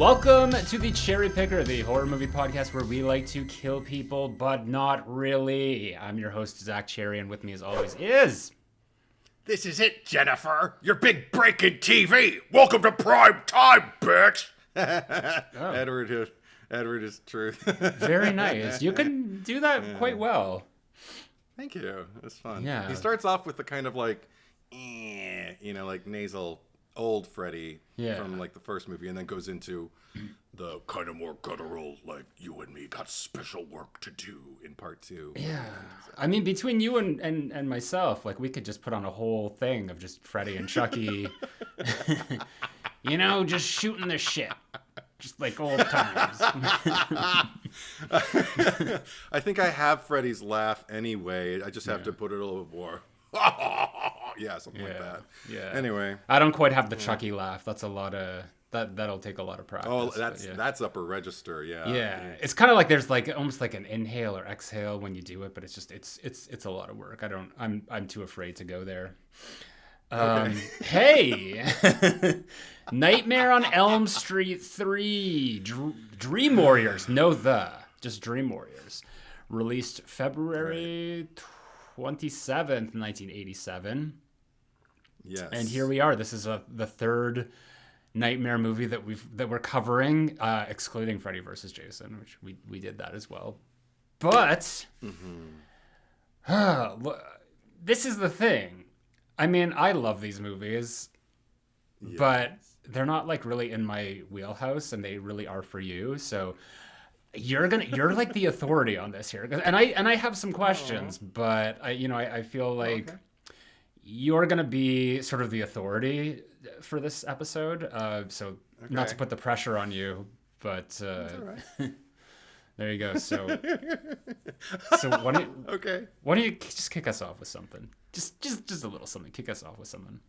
Welcome to the Cherry Picker, the horror movie podcast where we like to kill people, but not really. I'm your host, Zach Cherry, and with me as always is... This is it, Jennifer. Your big break in TV. Welcome to prime time, bitch. Oh. Edward is truth. Very nice. You can do that quite well. Thank you. It's fun. Yeah. He starts off with the kind of like, like nasal old Freddy from like the first movie, and then goes into the kind of more guttural, like you and me got special work to do in part 2. Yeah. I mean, between you and myself, like we could just put on a whole thing of just Freddy and Chucky, just shooting the shit. Just like old times. I think I have Freddy's laugh anyway. I just have to put it a little more. Something like that. Yeah. Anyway, I don't quite have the Chucky laugh. That's a lot of that'll take a lot of practice. Oh, that's upper register. Yeah. It's kind of like there's like almost like an inhale or exhale when you do it, but it's just it's a lot of work. I'm too afraid to go there. Okay. Hey, Nightmare on Elm Street 3, Dream Warriors, just Dream Warriors, released February 27th, 1987. Yes. And here we are. This is the third Nightmare movie that we're covering, excluding Freddy vs. Jason, which we did that as well. But this is the thing. I mean, I love these movies, but they're not like really in my wheelhouse, and they really are for you. So you're like the authority on this here, and I have some questions, but I feel like you're gonna be sort of the authority for this episode. So not to put the pressure on you, but that's all right. There you go. So why don't you just kick us off with something? Just a little something. Kick us off with something.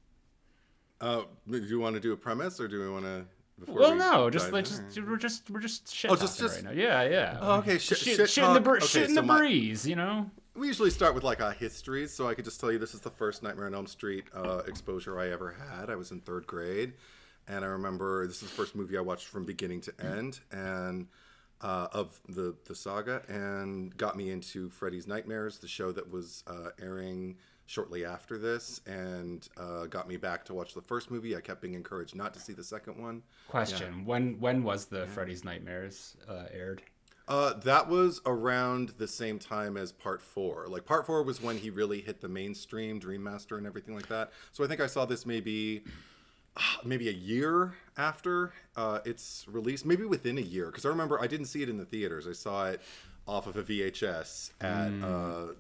Do you want to do a premise, or do we want to? Well, no. We're just shit talking right now. Yeah. Oh, okay. Shit in the breeze. We usually start with like a history, so I could just tell you this is the first Nightmare on Elm Street exposure I ever had. I was in 3rd grade, and I remember this is the first movie I watched from beginning to end, and of the saga, and got me into Freddy's Nightmares, the show that was airing shortly after this, and got me back to watch the first movie. I kept being encouraged not to see the second one. Question: When was the Freddy's Nightmares aired? That was around the same time as Part 4. Like Part 4 was when he really hit the mainstream, Dream Master and everything like that. So I think I saw this maybe a year after its release, maybe within a year, because I remember I didn't see it in the theaters. I saw it off of a VHS at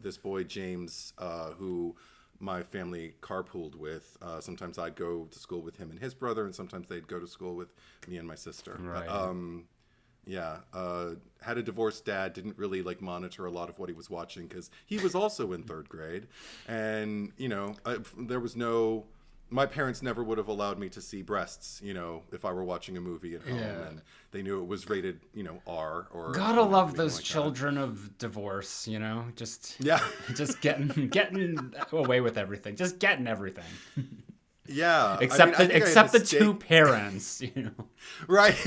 this boy James, who my family carpooled with. Sometimes I'd go to school with him and his brother, and sometimes they'd go to school with me and my sister. Right. Had a divorced dad, didn't really like monitor a lot of what he was watching because he was also in 3rd grade, and there was no. My parents never would have allowed me to see breasts, if I were watching a movie at home, and they knew it was rated, R or. Gotta love those children of divorce, just getting away with everything, just getting everything. Yeah, except the two parents, Right.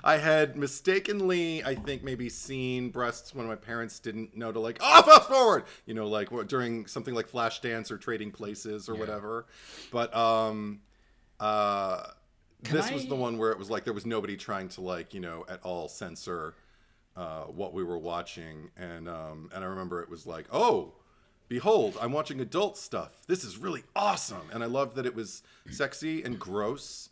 I had mistakenly, I think, maybe seen breasts when my parents didn't know to fast forward, during something like Flashdance or Trading Places or whatever. But this was the one where it was like there was nobody trying to at all censor what we were watching, and I remember it was like, oh, behold, I'm watching adult stuff. This is really awesome. And I loved that it was sexy and gross.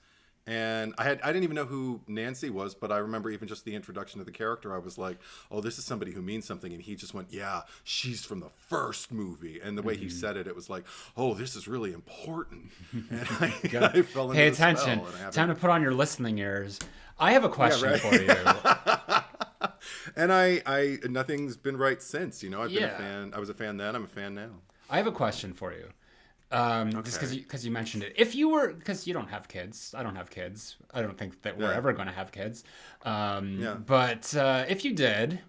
And I didn't even know who Nancy was, but I remember even just the introduction of the character. I was like, oh, this is somebody who means something. And he just went, yeah, she's from the first movie. And the way he said it, it was like, oh, this is really important. And I fell into Pay the attention. spell, Time to put on your listening ears. I have a question for you. And nothing's been right since. I've been a fan. I was a fan then. I'm a fan now. I have a question for you. Just because you mentioned it. If you were, because you don't have kids, I don't have kids. I don't think that we're ever going to have kids. But if you did,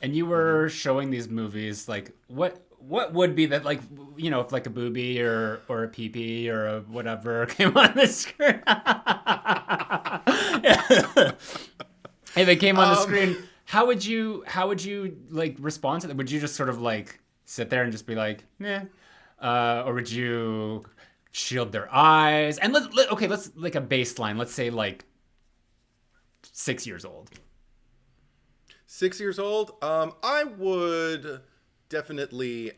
and you were showing these movies, what would be that, if like a boobie or a pee-pee or a whatever came on the screen? If it came on the screen, how would you like respond to that? Would you just sort of like sit there and just be like, "Meh," or would you shield their eyes? And let's like a baseline. Let's say like 6 years old. 6 years old? I would definitely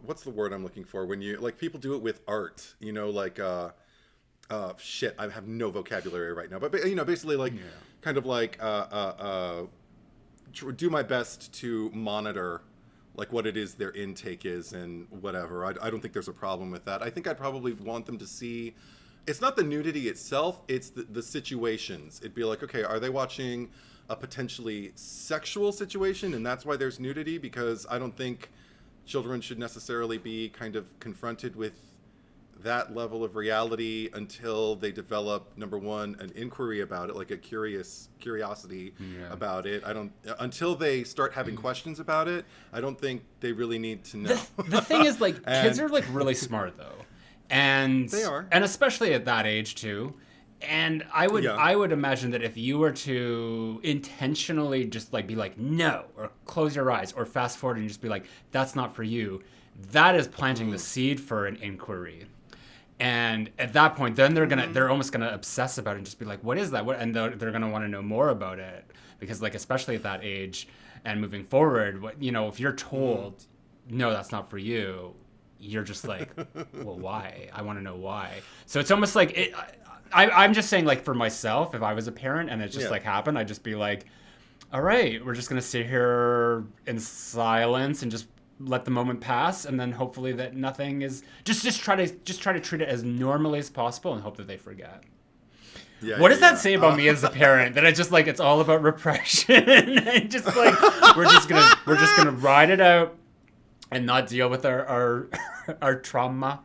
what's the word I'm looking for when you like people do it with art, you know, like shit, I have no vocabulary right now, but you know, basically like kind of like do my best to monitor like what it is their intake is and whatever. I don't think there's a problem with that. I think I'd probably want them to see it's not the nudity itself, it's the situations. It'd be like, okay, are they watching a potentially sexual situation and that's why there's nudity? Because I don't think children should necessarily be kind of confronted with that level of reality until they develop, number one, an inquiry about it, like a curiosity about it. Until they start having questions about it, I don't think they really need to know. The thing is, like, kids are like really smart though. And they are. And especially at that age too. And I would imagine that if you were to intentionally just like be like no, or close your eyes, or fast forward and just be like that's not for you, that is planting the seed for an inquiry. And at that point, then they're almost gonna obsess about it and just be like, what is that? And they're gonna want to know more about it because like especially at that age and moving forward, you know, if you're told no, that's not for you, you're just like, well, why? I want to know why. So it's almost like it. I'm just saying, like, for myself, if I was a parent and it just, like, happened, I'd just be like, all right, we're just going to sit here in silence and just let the moment pass, and then hopefully that nothing is... Just try to treat it as normally as possible and hope that they forget. What does that say about me as a parent? That it's just, like, it's all about repression and just, like, we're just gonna ride it out and not deal with our trauma.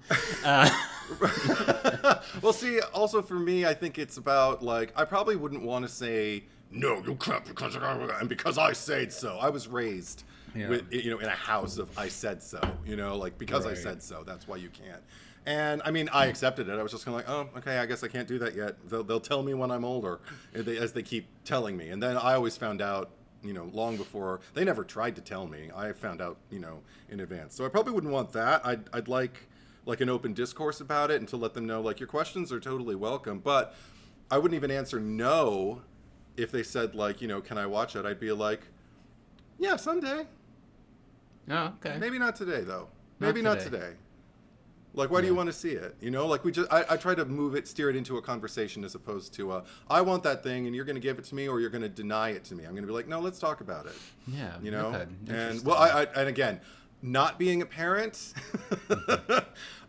Well, see, also for me, I think it's about, like, I probably wouldn't want to say, no, you can't because I said so. I was raised with, you know, in a house of I said so, you know, like, because I said so, that's why you can't. And, I mean, I accepted it. I was just kind of like, oh, okay, I guess I can't do that yet. They'll tell me when I'm older, as they keep telling me. And then I always found out, you know, long before, they never tried to tell me. I found out, you know, in advance. So I probably wouldn't want that. I'd like an open discourse about it and to let them know, like, your questions are totally welcome. But I wouldn't even answer no if they said, like, you know, can I watch it? I'd be like, yeah, someday. Oh, okay. Maybe not today, though. Maybe not today. Like, why do you want to see it? You know, like, I try to steer it into a conversation as opposed to, I want that thing and you're going to give it to me or you're going to deny it to me. I'm going to be like, no, let's talk about it. Yeah. You know? Okay. And, well, and again, not being a parent,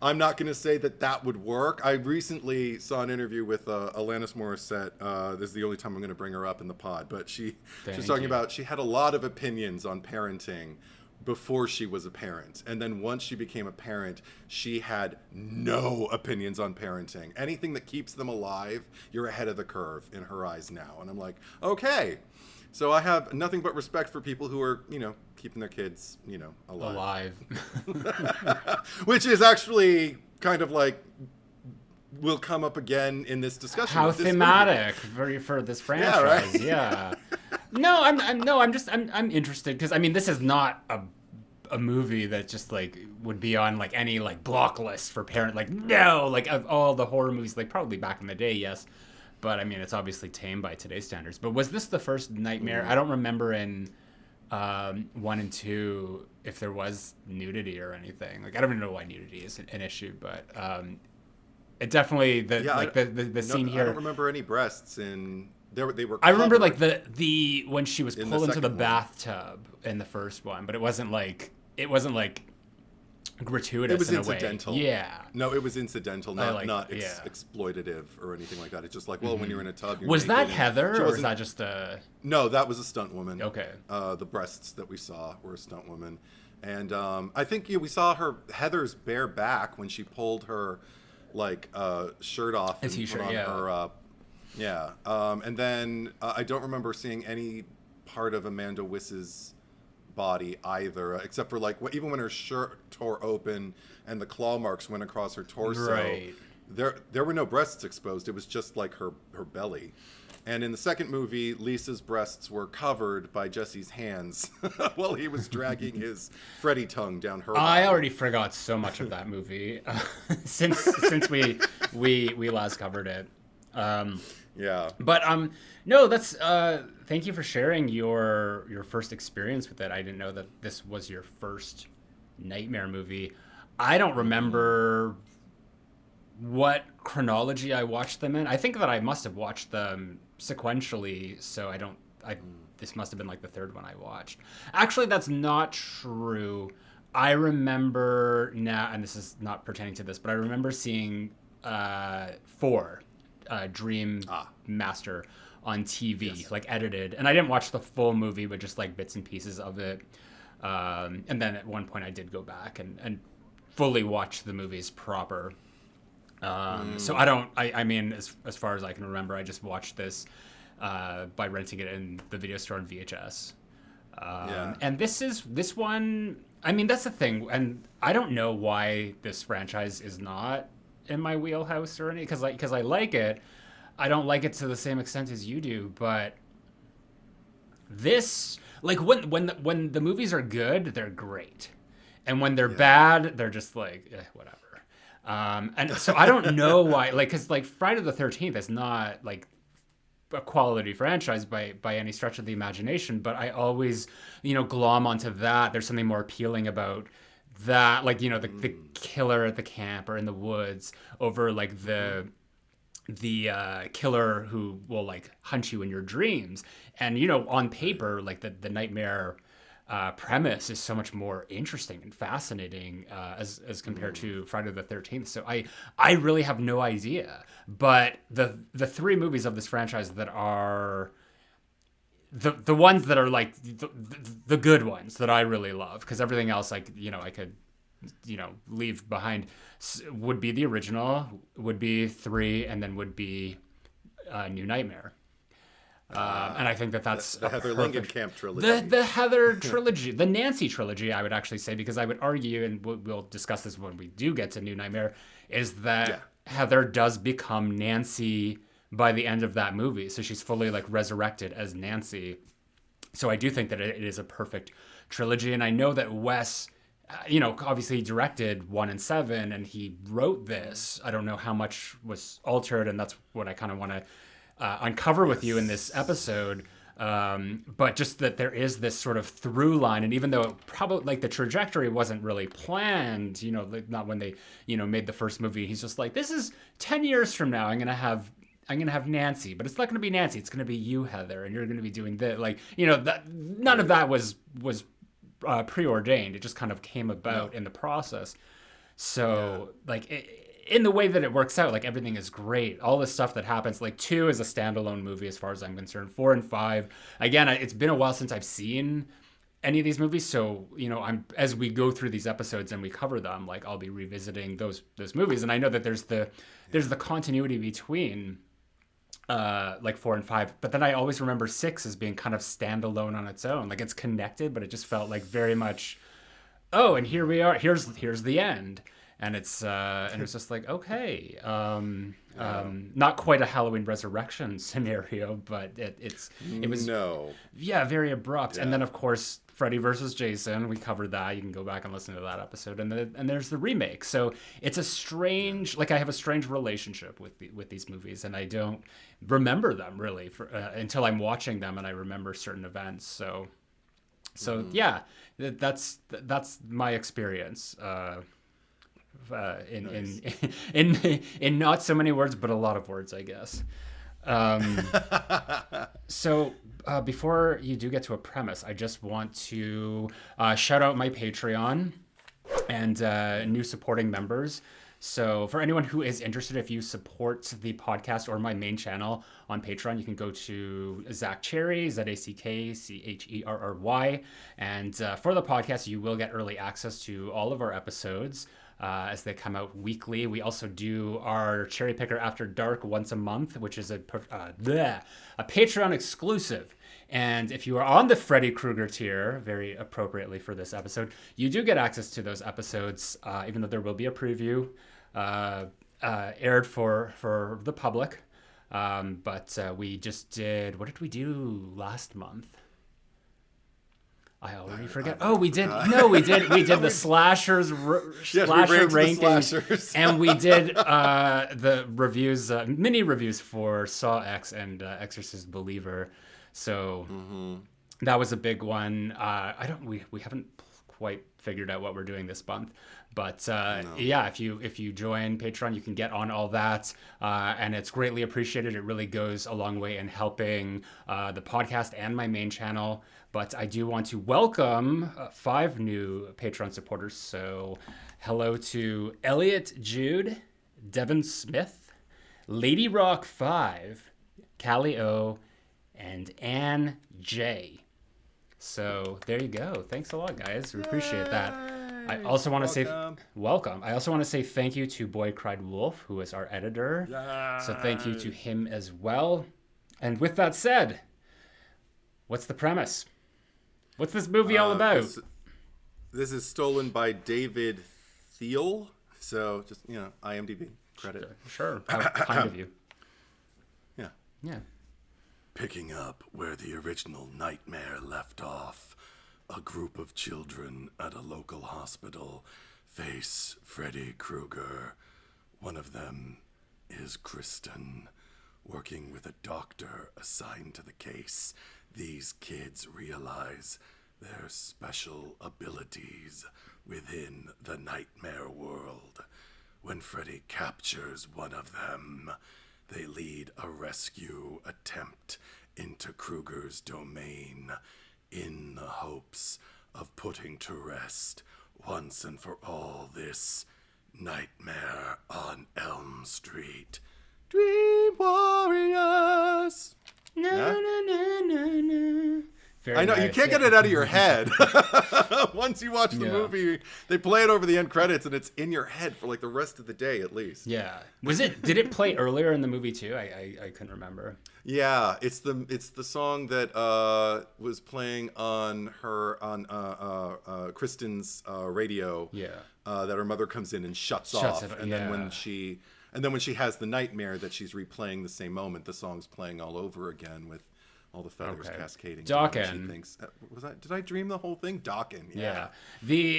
I'm not going to say that would work. I recently saw an interview with Alanis Morissette. This is the only time I'm going to bring her up in the pod, but she was talking about she had a lot of opinions on parenting before she was a parent. And then once she became a parent, she had no opinions on parenting. Anything that keeps them alive, you're ahead of the curve in her eyes now. And I'm like, okay. So I have nothing but respect for people who are, you know, keeping their kids, you know, alive. Which is actually kind of like will come up again in this discussion. How thematic for this franchise. Yeah. No, I'm interested because I mean this is not a movie that just like would be on like any like block list for parent, like no, like of all the horror movies, like probably back in the day, yes. But I mean, it's obviously tame by today's standards. But was this the first Nightmare? I don't remember in 1 and 2 if there was nudity or anything. Like I don't even know why nudity is an issue, but it definitely the scene here. I don't remember any breasts in. They were. I remember like the when she was pulled into the one. Bathtub in the first one, but it wasn't like gratuitous. It was in incidental. A way. Yeah. No, it was incidental, not exploitative or anything like that. It's just like, well, when you're in a tub, you're was that naked Heather or was that just a? No, that was a stunt woman. Okay. The breasts that we saw were a stunt woman, and I think we saw Heather's bare back when she pulled her like shirt off and t-shirt, put on her. And then I don't remember seeing any part of Amanda Wiss's body either, except for like even when her shirt tore open and the claw marks went across her torso. Right. there were no breasts exposed. It was just like her belly. And in the second movie, Lisa's breasts were covered by Jesse's hands while he was dragging his Freddy tongue down her body. I already forgot so much of that movie since we last covered it. Yeah. But no, that's thank you for sharing your first experience with it. I didn't know that this was your first Nightmare movie. I don't remember what chronology I watched them in. I think that I must have watched them sequentially, so this must have been like the third one I watched. Actually, that's not true. I remember now, and this is not pertaining to this, but I remember seeing 4 Dream Master on TV, like edited, and I didn't watch the full movie, but just like bits and pieces of it. And then at one point I did go back and fully watch the movies proper. So I mean, as far as I can remember, I just watched this by renting it in the video store on VHS. And this one, I mean, that's the thing. And I don't know why this franchise is not in my wheelhouse or anything, because I like it. I don't like it to the same extent as you do, but this, like, when the movies are good, they're great. And when they're bad, they're just like, whatever. And so I don't know why, like, because like Friday the 13th is not like a quality franchise by any stretch of the imagination, but I always, glom onto that. There's something more appealing about that, like, the killer at the camp or in the woods over like the killer who will like hunt you in your dreams. And on paper, like the Nightmare premise is so much more interesting and fascinating as compared to Friday the 13th. So I really have no idea. But the 3 movies of this franchise that are the ones that are like the good ones that I really love, because everything else, like, I could leave behind, would be the original, would be 3, and then would be New Nightmare. And I think that's the Heather Langenkamp trilogy. The Heather trilogy, the Nancy trilogy, I would actually say, because I would argue, and we'll discuss this when we do get to New Nightmare, is that Heather does become Nancy by the end of that movie. So she's fully like resurrected as Nancy. So I do think that it is a perfect trilogy. And I know that Wes, obviously he directed 1 and 7 and he wrote this. I don't know how much was altered, and that's what I kind of want to uncover with you in this episode. But just that there is this sort of through line, and even though it probably, like, the trajectory wasn't really planned, like not when they, made the first movie, he's just like, this is 10 years from now, I'm gonna have Nancy, but it's not gonna be Nancy, it's gonna be you, Heather, and you're gonna be doing this, like, that none of that was preordained. It just kind of came about in the process. So in the way that it works out, like, everything is great. All the stuff that happens, like 2 is a standalone movie as far as I'm concerned. 4 and 5, again, it's been a while since I've seen any of these movies, so as we go through these episodes and we cover them, like, I'll be revisiting those movies, and I know that there's the continuity between like 4 and 5, but then I always remember 6 as being kind of standalone on its own. Like, it's connected, but it just felt like very much, and here we are. Here's the end. And it's just like, okay, not quite a Halloween Resurrection scenario, but it was very abrupt. And then, of course, Freddy versus Jason, we covered that. You can go back and listen to that episode. And there's the remake. So it's a strange, like, I have a strange relationship with these movies, and I don't remember them really until I'm watching them and I remember certain events. So yeah, that's my experience. In not so many words, but a lot of words, I guess. So before you do get to a premise, I just want to shout out my Patreon and new supporting members. So for anyone who is interested, if you support the podcast or my main channel on Patreon, you can go to Zach Cherry, ZACKCHERRY. And for the podcast, you will get early access to all of our episodes as they come out weekly. We also do our Cherry Picker After Dark once a month, which is a Patreon exclusive. And if you are on the Freddy Krueger tier, very appropriately for this episode, you do get access to those episodes, even though there will be a preview aired for the public. But we just did. What did we do last month? I already forget. Oh, we did. No, we did. We did the slashers, slasher rankings, and we did the reviews, mini reviews for Saw X and Exorcist Believer. So that was a big one. We haven't quite figured out what we're doing this month, but yeah, if you join Patreon, you can get on all that, and it's greatly appreciated. It really goes a long way in helping the podcast and my main channel. But I do want to welcome 5 new Patreon supporters. So hello to Elliot Jude, Devin Smith, Lady Rock 5, Callie O, and Ann J. So there you go. Thanks a lot, guys. We appreciate that. I also want to say welcome. I also want to say thank you to Boy Cried Wolf, who is our editor. So thank you to him as well. And with that said, what's the premise? What's this movie all about? This is stolen by David Thiel. So just, IMDb credit. Sure. How kind of you. Yeah. Yeah. Picking up where the original nightmare left off, a group of children at a local hospital face Freddy Krueger. One of them is Kristen. Working with a doctor assigned to the case, these kids realize their special abilities within the nightmare world. When Freddy captures one of them, they lead a rescue attempt into Krueger's domain in the hopes of putting to rest once and for all this nightmare on Elm Street. Dream Warriors! No. I know, you can't get it out of your head. Once you watch the movie, they play it over the end credits, and it's in your head for like the rest of the day at least. Yeah. Did it play earlier in the movie too? I couldn't remember. Yeah, it's the song that was playing on Kristen's radio. Yeah. That her mother comes in and shuts off, and then when she has the nightmare that she's replaying the same moment, the song's playing all over again with all the feathers cascading. Dokken. She thinks, did I dream the whole thing? Dokken. Yeah.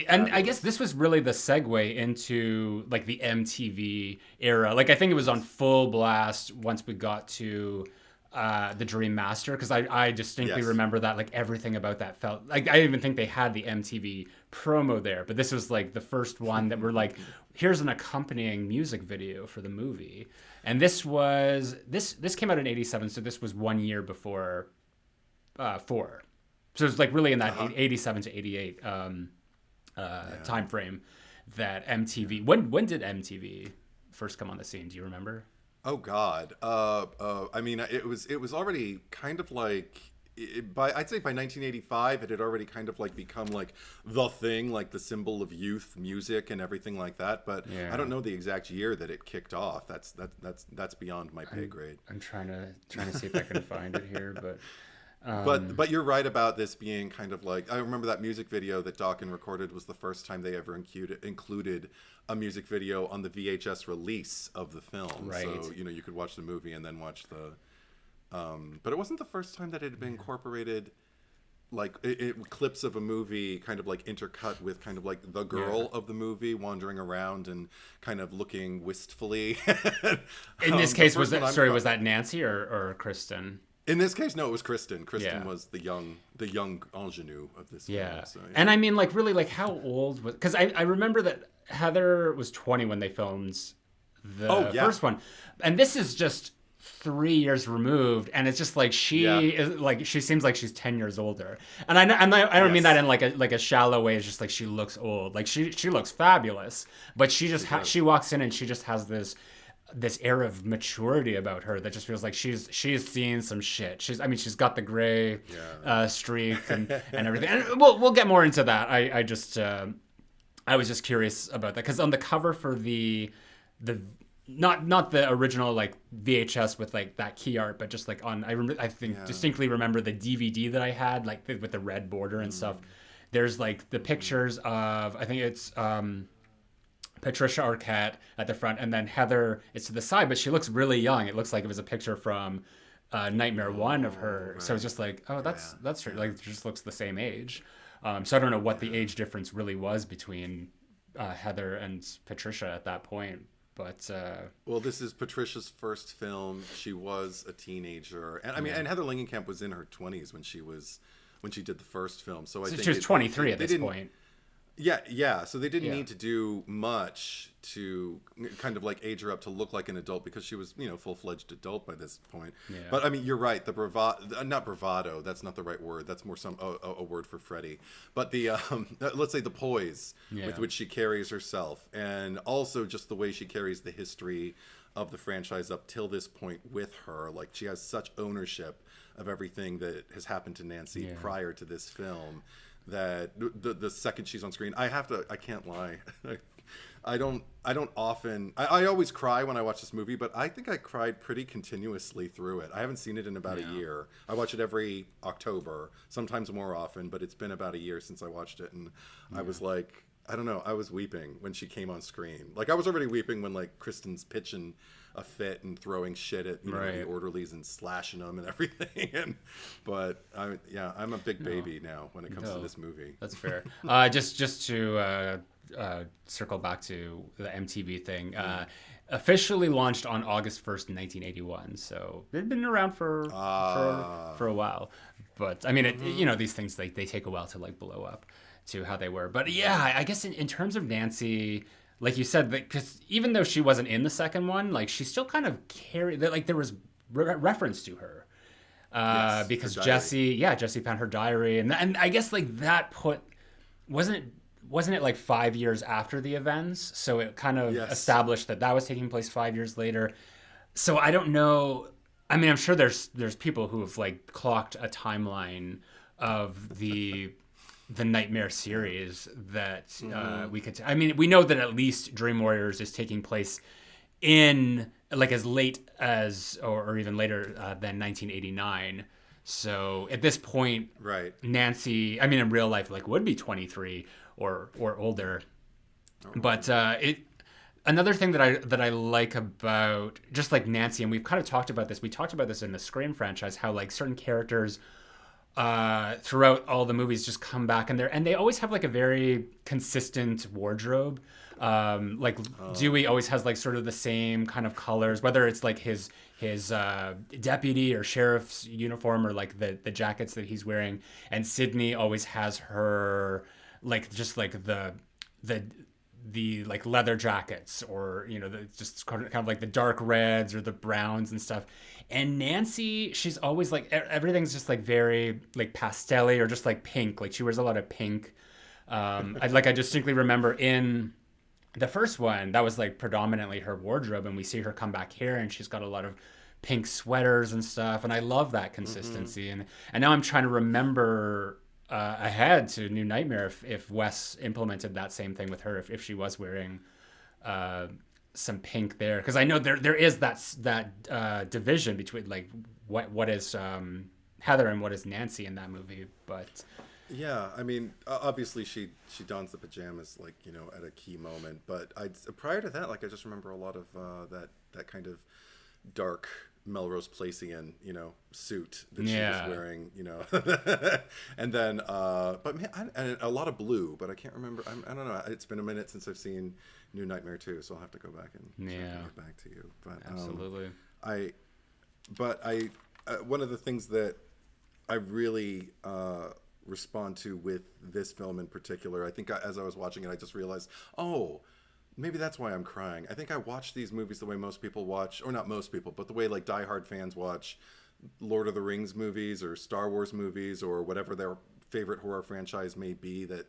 I guess this was really the segue into like the MTV era. Like I think it was on full blast once we got to the Dream Master, because I distinctly remember that like everything about that felt like, I didn't even think they had the MTV promo there, but this was like the first one that were like, here's an accompanying music video for the movie. And this came out in 87, so this was 1 year before 4. So it was like really in that 87 to 88 time frame that MTV. When did MTV first come on the scene? Do you remember? Oh God. I mean, it was already kind of like I'd say by 1985, it had already kind of like become like the thing, like the symbol of youth music and everything like that. But I don't know the exact year that it kicked off. That's beyond my pay grade. I'm trying to see if I can find it here, but. But you're right about this being kind of like, I remember that music video that Dokken recorded was the first time they ever included a music video on the VHS release of the film. Right. So, you could watch the movie and then watch the, but it wasn't the first time that it had been incorporated, like clips of a movie kind of like intercut with kind of like the girl of the movie wandering around and kind of looking wistfully. In this case, was that Nancy or Kristen? In this case, no, it was Kristen. Kristen was the young ingenue of this film. So, and I mean, like, really, like, how old was... Because I remember that Heather was 20 when they filmed the first one. And this is just 3 years removed, and it's just like she is like, she seems like she's 10 years older. And I don't mean that in like a shallow way. It's just like she looks old. Like she looks fabulous, but she just she walks in and she just has this air of maturity about her that just feels like she's seen some shit. She's got the gray streak and everything. And we'll get more into that. I was just curious about that, because on the cover for the not the original like VHS with like that key art, but just like on distinctly remember the DVD that I had, like with the red border and stuff. There's like the pictures of, I think it's Patricia Arquette at the front, and then Heather is to the side, but she looks really young. It looks like it was a picture from Nightmare 1 of her. right. So it's just like, oh, that's her. Like, it just looks the same age. So I don't know what the age difference really was between Heather and Patricia at that point. But well, this is Patricia's first film. She was a teenager, and I mean, and Heather Langenkamp was in her 20s when she did the first film. So I think she was 23 at this point. Yeah. So they didn't need to do much to kind of like age her up to look like an adult, because she was, full-fledged adult by this point. Yeah. But I mean, you're right. The not bravado. That's not the right word. That's more a word for Freddy. But the let's say the poise with which she carries herself, and also just the way she carries the history of the franchise up till this point with her. Like, she has such ownership of everything that has happened to Nancy prior to this film, that the second she's on screen, I can't lie. I always cry when I watch this movie, but I think I cried pretty continuously through it. I haven't seen it in about a year. I watch it every October, sometimes more often, but it's been about a year since I watched it. And I was like, I don't know, I was weeping when she came on screen. Like, I was already weeping when, like, Kristen's pitching a fit and throwing shit at the orderlies and slashing them and everything. But I'm a big baby now when it comes to this movie. That's fair. Just to circle back to the MTV thing, officially launched on August 1st, 1981. So they've been around for a while. But I mean, these things, they take a while to like blow up to how they were. But yeah, I guess in terms of Nancy, like you said, because even though she wasn't in the second one, like, she still kind of carried, like, there was reference to her. Because Jesse found her diary. And I guess, like, that wasn't it like 5 years after the events? So it kind of established that was taking place 5 years later. So I don't know. I mean, I'm sure there's people who have, like, clocked a timeline of the Nightmare series that we could. I mean, we know that at least Dream Warriors is taking place in, like, as late as or even later than 1989. So at this point, right, Nancy, I mean, in real life, like, would be 23 or older. But another thing that I like about just like Nancy, and we've kind of talked about this. We talked about this in the Scream franchise, how, like, certain characters throughout all the movies just come back, and they always have, like, a very consistent wardrobe. Dewey always has, like, sort of the same kind of colors, whether it's like his deputy or sheriff's uniform or, like, the jackets that he's wearing. And Sydney always has her, like, just like the like leather jackets, or just kind of like the dark reds or the browns and stuff. And Nancy, she's always like, everything's just like very like pastel-y or just like pink. Like, she wears a lot of pink. I distinctly remember in the first one, that was like predominantly her wardrobe, and we see her come back here and she's got a lot of pink sweaters and stuff. And I love that consistency. And now I'm trying to remember ahead to New Nightmare if Wes implemented that same thing with her, if she was wearing some pink there, because I know there is that division between, like, what is Heather and what is Nancy in that movie. But yeah, I mean, obviously she dons the pajamas, like, at a key moment, but prior to that, like, I just remember a lot of that kind of dark Melrose Placeian, suit that she was wearing, and then, but man, and a lot of blue, but I can't remember. I don't know. It's been a minute since I've seen New Nightmare 2, so I'll have to go back and get back to you. But absolutely, one of the things that I really respond to with this film in particular, I think as I was watching it, I just realized, maybe that's why I'm crying. I think I watch these movies the way most people watch, or not most people, but the way, like, diehard fans watch Lord of the Rings movies or Star Wars movies or whatever their favorite horror franchise may be that,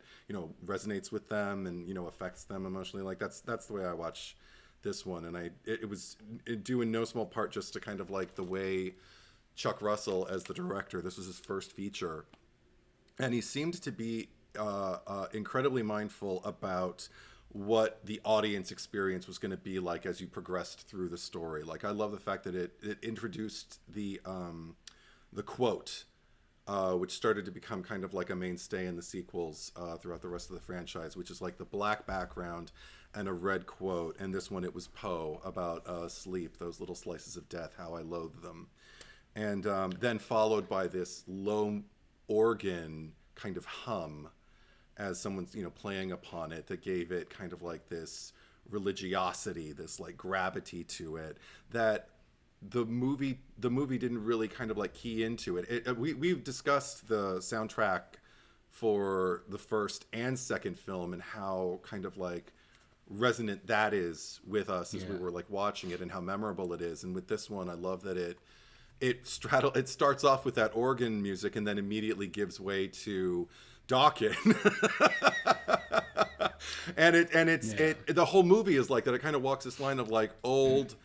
resonates with them and, affects them emotionally. Like, that's the way I watch this one. And it was due in no small part just to kind of like the way Chuck Russell, as the director, this was his first feature, and he seemed to be incredibly mindful about what the audience experience was going to be like as you progressed through the story. Like, I love the fact that it introduced the quote which started to become kind of like a mainstay in the sequels throughout the rest of the franchise, which is like the black background and a red quote. And this one, it was Poe about sleep, those little slices of death, how I loathe them. And then followed by this low organ kind of hum as someone's, playing upon it, that gave it kind of like this religiosity, this like gravity to it that the movie didn't really kind of like key into it. We've discussed the soundtrack for the first and second film and how kind of like resonant that is with us as we were like watching it, and how memorable it is. And with this one, I love that it starts off with that organ music and then immediately gives way to Dawkins. and the whole movie is like that. It kind of walks this line of like old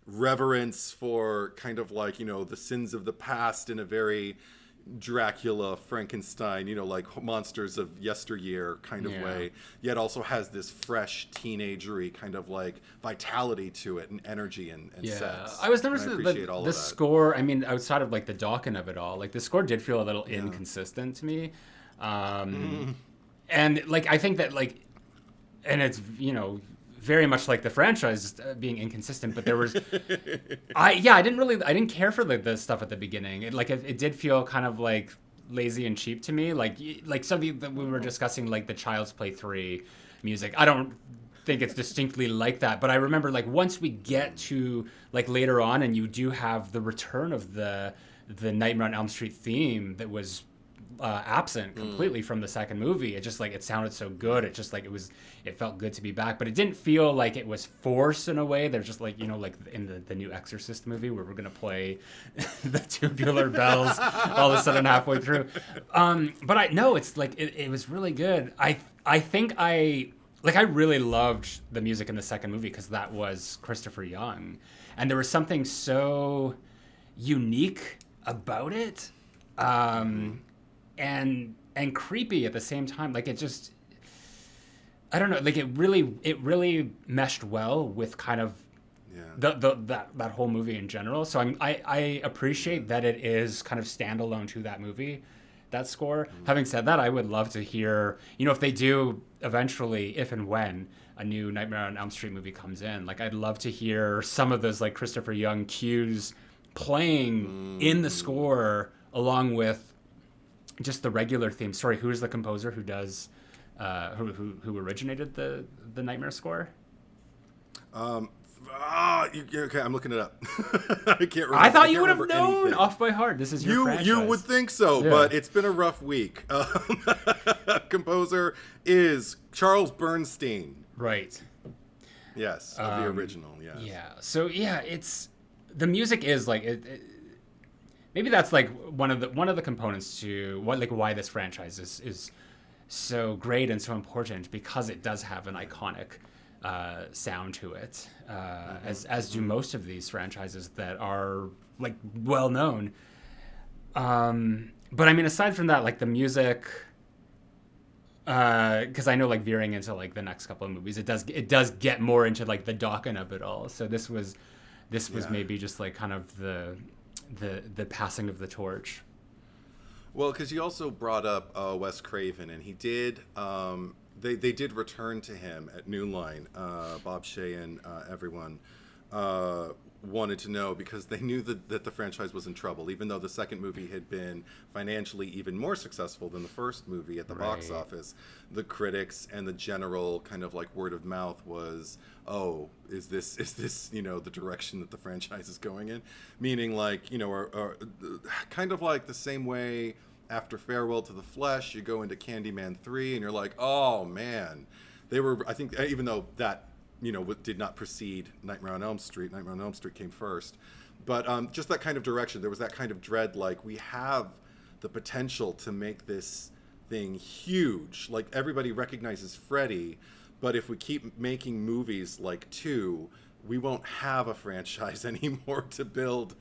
reverence for kind of like, the sins of the past in a very Dracula, Frankenstein, like monsters of yesteryear kind of way, yet also has this fresh teenagery kind of like vitality to it and energy and sex. I was noticing the score, I mean, outside of like the Dawkins of it all, like the score did feel a little inconsistent to me. And like, I think that like, and it's, very much like the franchise being inconsistent, but there was, I didn't care for the stuff at the beginning. It did feel kind of like lazy and cheap to me. Like something that we were discussing, like the Child's Play 3 music. I don't think it's distinctly like that, but I remember like once we get to like later on and you do have the return of the Nightmare on Elm Street theme that was absent completely from the second movie. It just like, it sounded so good. It just like, it felt good to be back, but it didn't feel like it was forced in a way. There's just like, like in the new Exorcist movie where we're going to play the tubular bells all of a sudden halfway through. But it's like, it was really good. I think I really loved the music in the second movie because that was Christopher Young. And there was something so unique about it. And creepy at the same time. Like it just, I don't know. Like it really meshed well with kind of that whole movie in general. So I appreciate that it is kind of standalone to that movie, that score. Having said that, I would love to hear, if they do eventually, if and when a new Nightmare on Elm Street movie comes in, like I'd love to hear some of those like Christopher Young cues playing in the score along with just the regular theme. Sorry, who is the composer who does, who originated the Nightmare score? Okay, I'm looking it up. I can't remember. I thought you would have known anything off by heart. This is your franchise. You would think so, but it's been a rough week. Composer is Charles Bernstein. Right. Yes, of the original. Yes. Yeah. So it's the music is like it maybe that's like one of the components to why this franchise is so great and so important, because it does have an iconic sound to it, as do most of these franchises that are like well known. But I mean, aside from that, like the music, because I know like veering into like the next couple of movies, it does get more into like the Dawkins of it all. So this was maybe just like kind of the passing of the torch. Well, because you also brought up Wes Craven, and he did. They did return to him at New Line. Bob Shea and everyone wanted to know, because they knew that the franchise was in trouble, even though the second movie had been financially even more successful than the first movie at the box office. The critics and the general kind of like word of mouth was, oh, is this the direction that the franchise is going in? Meaning like, or kind of like the same way after Farewell to the Flesh, you go into Candyman 3 and you're like, oh man, they were, I think, even though that did not precede Nightmare on Elm Street. Nightmare on Elm Street came first. But just that kind of direction. There was that kind of dread, like, we have the potential to make this thing huge. Like, everybody recognizes Freddy, but if we keep making movies like 2, we won't have a franchise anymore to build,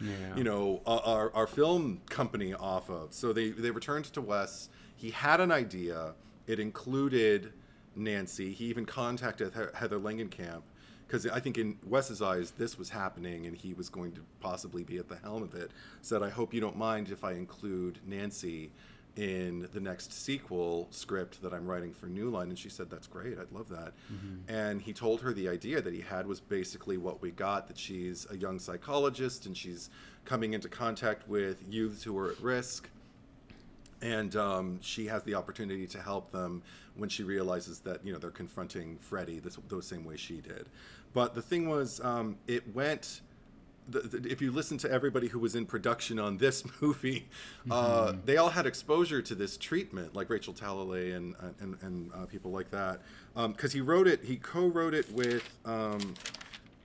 our film company off of. So they returned to Wes. He had an idea. It included Nancy. He even contacted Heather Langenkamp, because I think in Wes's eyes this was happening and he was going to possibly be at the helm of it, said, I hope you don't mind if I include Nancy in the next sequel script that I'm writing for New Line. And she said, that's great, I'd love that. And he told her the idea that he had was basically what we got, that she's a young psychologist and she's coming into contact with youths who are at risk, and she has the opportunity to help them when she realizes that, you know, they're confronting Freddy those same way she did. But the thing was, it went... if you listen to everybody who was in production on this movie, they all had exposure to this treatment, like Rachel Talalay and people like that. Because he co-wrote it with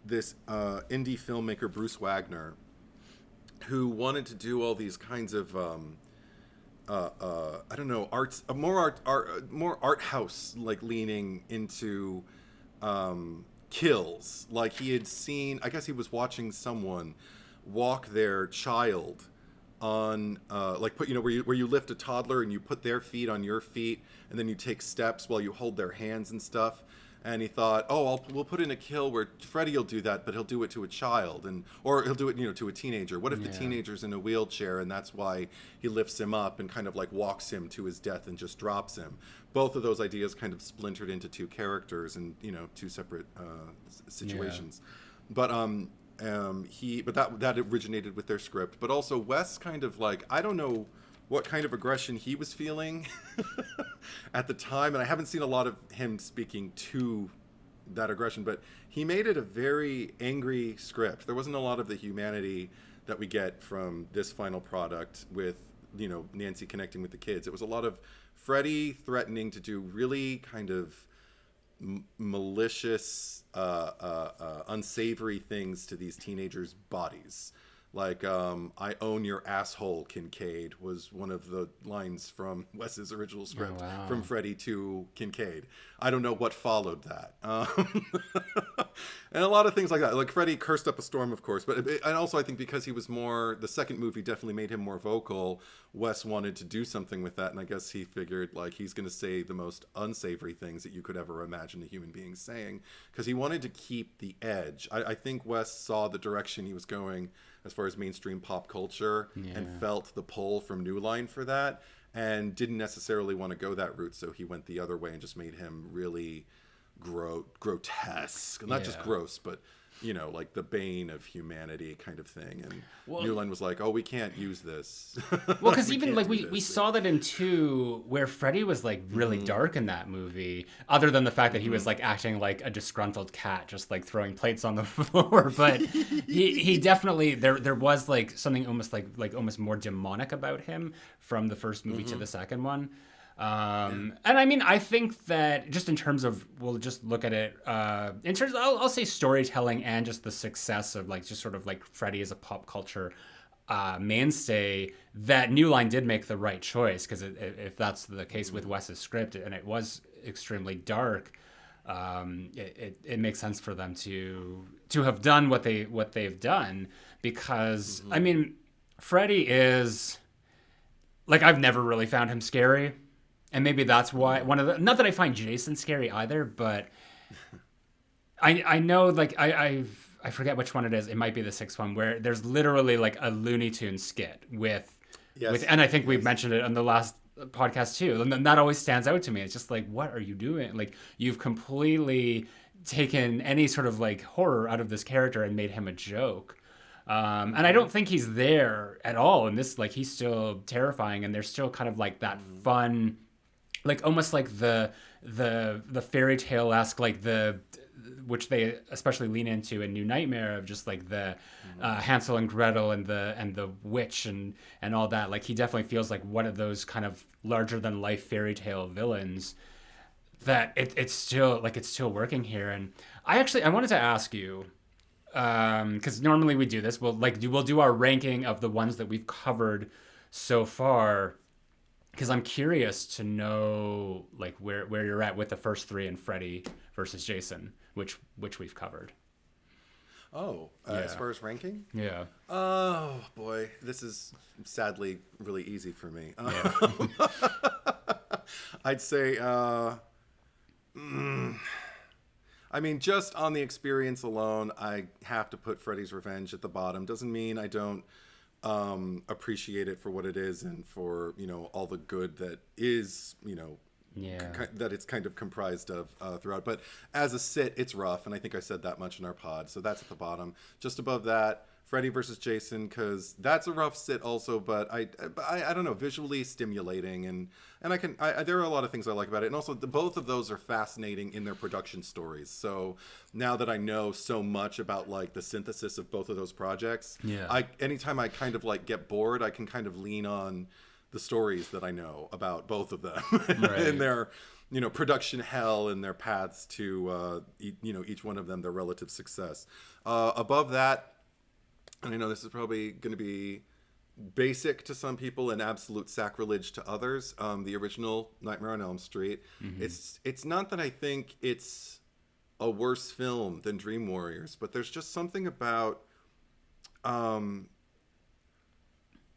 this indie filmmaker, Bruce Wagner, who wanted to do all these kinds of I don't know, more art house, like leaning into kills. Like he had seen, I guess he was watching someone walk their child on like put, you know, where you lift a toddler and you put their feet on your feet and then you take steps while you hold their hands and stuff. And he thought, we'll put in a kill where Freddy will do that, but he'll do it to a child, or he'll do it, you know, to a teenager. What if the teenager's in a wheelchair and that's why he lifts him up and kind of like walks him to his death and just drops him? Both of those ideas kind of splintered into two characters and, you know, two separate situations. But that originated with their script. But also Wes kind of like, I don't know what kind of aggression he was feeling at the time, and I haven't seen a lot of him speaking to that aggression, but he made it a very angry script. There wasn't a lot of the humanity that we get from this final product with, you know, Nancy connecting with the kids. It was a lot of Freddy threatening to do really kind of malicious, unsavory things to these teenagers' bodies. Like, I own your asshole, Kincaid, was one of the lines from Wes's original script, from Freddy to Kincaid. I don't know what followed that. And a lot of things like that. Like, Freddy cursed up a storm, of course. But and also, I think because he was the second movie definitely made him more vocal, Wes wanted to do something with that. And I guess he figured, like, he's going to say the most unsavory things that you could ever imagine a human being saying. Because he wanted to keep the edge. I think Wes saw the direction he was going as far as mainstream pop culture, and felt the pull from New Line for that, and didn't necessarily want to go that route, so he went the other way and just made him really grotesque. Not just gross, but, you know, like the bane of humanity kind of thing. And New Line was like, we can't use this. Well, because even like we saw that in 2, where Freddy was like really dark in that movie, other than the fact that he was like acting like a disgruntled cat, just like throwing plates on the floor. But he definitely, there was like something almost like almost more demonic about him from the first movie to the second one. And I mean, I think that just in terms of, we'll just look at it in terms of, I'll say storytelling and just the success of like just sort of like Freddy as a pop culture mainstay, that New Line did make the right choice, because if that's the case with Wes's script and it was extremely dark, it makes sense for them to have done what they've done, because I mean, Freddy is like, I've never really found him scary. And maybe that's why not that I find Jason scary either, but I know, like, I forget which one it is. It might be the 6th one, where there's literally like a Looney Tunes skit with, and I think we've mentioned it on the last podcast too. And that always stands out to me. It's just like, what are you doing? Like, you've completely taken any sort of like horror out of this character and made him a joke. And I don't think he's there at all in this. Like, he's still terrifying, and there's still kind of like that fun, like almost like the fairy tale-esque, like which they especially lean into in New Nightmare, of just like the Hansel and Gretel and the witch and all that. Like, he definitely feels like one of those kind of larger than life fairy tale villains. That it's still working here. And I wanted to ask you, because normally we do this, we'll do our ranking of the ones that we've covered so far, because I'm curious to know like where you're at with the first 3 and Freddy versus Jason, which we've covered. As far as ranking? Yeah. Oh boy, this is sadly really easy for me. I'd say I I mean, just on the experience alone, I have to put Freddy's Revenge at the bottom. Doesn't mean I don't appreciate it for what it is and for, you know, all the good that is, you know, that it's kind of comprised of throughout. But as a sit, it's rough, and I think I said that much in our pod, so that's at the bottom. Just above that, Freddy versus Jason, because that's a rough sit also, but I don't know, visually stimulating, and there are a lot of things I like about it, and also both of those are fascinating in their production stories. So now that I know so much about like the synthesis of both of those projects, anytime I kind of like get bored, I can kind of lean on the stories that I know about both of them and their, you know, production hell and their paths to you know, each one of them, their relative success. Above that, and I know this is probably going to be basic to some people and absolute sacrilege to others. The original Nightmare on Elm Street. It's not that I think it's a worse film than Dream Warriors, but there's just something about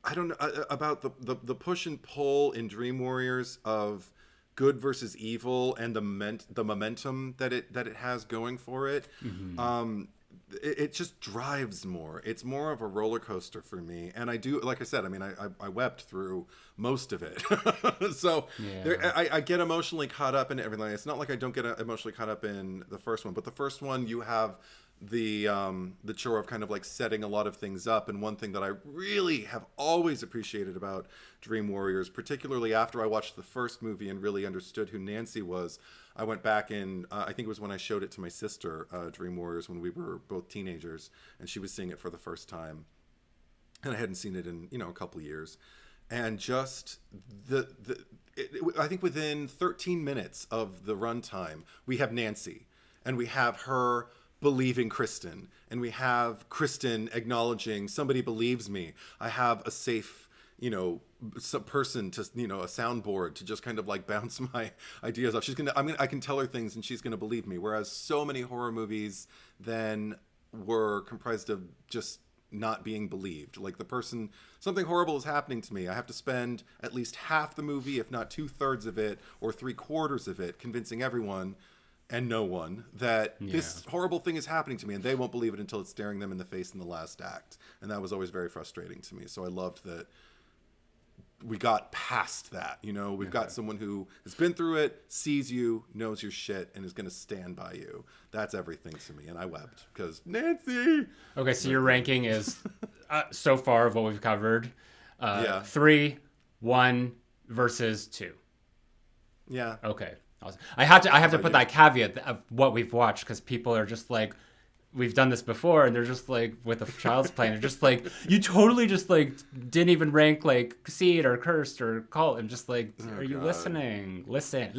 I don't know about the push and pull in Dream Warriors of good versus evil and the momentum that it has going for it. It just drives more. It's more of a roller coaster for me. And I do, like I said, I mean, I wept through most of it. So I get emotionally caught up in everything. It's not like I don't get emotionally caught up in the first one, but the first one, you have the chore of kind of like setting a lot of things up. And one thing that I really have always appreciated about Dream Warriors, particularly after I watched the first movie and really understood who Nancy was, I went back and I think it was when I showed it to my sister, Dream Warriors, when we were both teenagers, and she was seeing it for the first time, and I hadn't seen it in, you know, a couple of years, and just I think within 13 minutes of the runtime, we have Nancy, and we have her believing Kristen, and we have Kristen acknowledging somebody believes me. I have a safe, you know, some person to, you know, a soundboard to just kind of like bounce my ideas off. I can tell her things and she's gonna believe me. Whereas so many horror movies then were comprised of just not being believed. Like something horrible is happening to me. I have to spend at least half the movie, if not 2/3 of it or 3/4 of it, convincing everyone and no one that this horrible thing is happening to me, and they won't believe it until it's staring them in the face in the last act. And that was always very frustrating to me. So I loved that we got past that. You know, we've got someone who has been through it, sees you, knows your shit, and is going to stand by you. That's everything to me. And I wept because Nancy. Okay, so your ranking is so far of what we've covered 3, 1 versus 2. Yeah. Okay. Awesome. I have to put that caveat of what we've watched, because people are just like, we've done this before, and they're just like, with a Child's Play, and they're just like, you totally just like didn't even rank like Seed or Cursed or Cult. I'm just like, are you listening? Listen.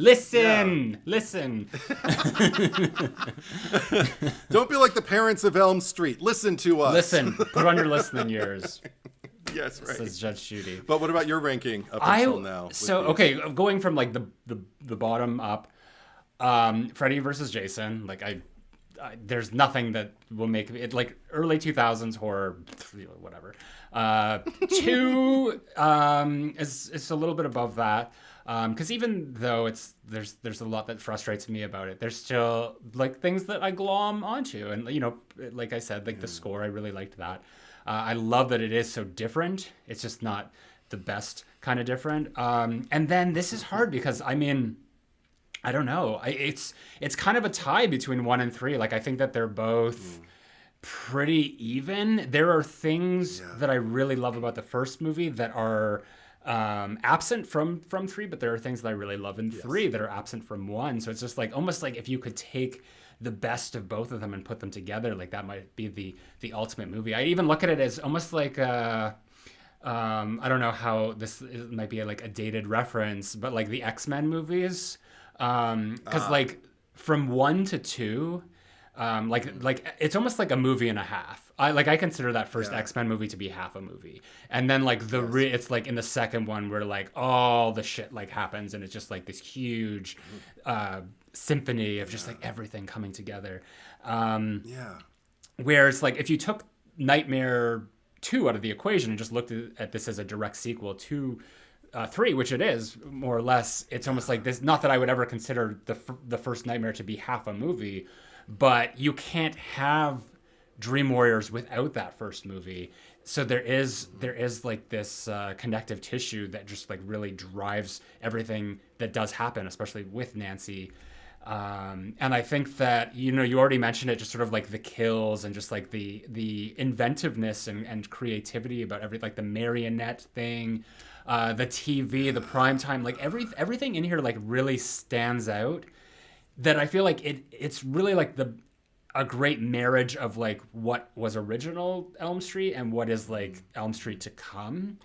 Don't be like the parents of Elm Street. Listen to us. Listen. Put on your listening ears. Yes, right. Says Judge Judy. But what about your ranking up until now? So okay, going from like the bottom up, Freddy versus Jason. Like I there's nothing that will make it like early 2000s horror, whatever. 2 is a little bit above that. Because even though there's a lot that frustrates me about it, there's still like things that I glom onto, and you know, like I said, like the score, I really liked that. I love that it is so different. It's just not the best kind of different. And then this is hard because I mean, I don't know. It's kind of a tie between 1 and 3. Like I think that they're both pretty even. There are things that I really love about the first movie that are absent from 3, but there are things that I really love in 3 that are absent from 1. So it's just like almost like if you could take the best of both of them and put them together, like that might be the ultimate movie. I even look at it as almost like I don't know how might be like a dated reference, but like the X-Men movies, because like from 1 to 2, like it's almost like a movie and a half. I consider that first X-Men movie to be half a movie, and then like it's like in the second one where like all the shit like happens, and it's just like this huge symphony of just like everything coming together. Whereas like if you took Nightmare 2 out of the equation and just looked at this as a direct sequel to 3, which it is more or less, it's almost like this. Not that I would ever consider the first Nightmare to be half a movie. but you can't have Dream Warriors without that first movie. So there is like this connective tissue that just like really drives everything that does happen, especially with Nancy. And I think that, you know, you already mentioned it, just sort of like the kills and just like the inventiveness and creativity about like the marionette thing, the TV, the prime time, like everything in here like really stands out. That I feel like it's really like a great marriage of like what was original Elm Street and what is like Elm Street to come.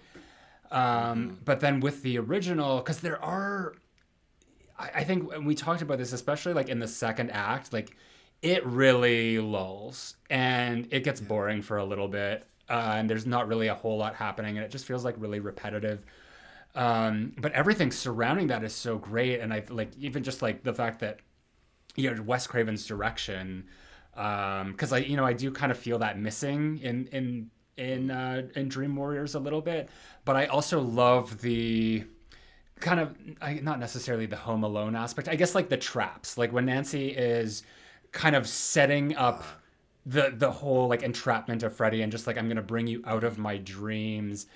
But then with the original, because there are, I think we talked about this, especially like in the second act, like it really lulls and it gets boring for a little bit. And there's not really a whole lot happening and it just feels like really repetitive. But everything surrounding that is so great. And I like even just like the fact that, you know, Wes Craven's direction, because I do kind of feel that missing in Dream Warriors a little bit, but I also love the kind of not necessarily the Home Alone aspect. I guess like the traps, like when Nancy is kind of setting up the whole like entrapment of Freddy and just like, I'm gonna bring you out of my dreams.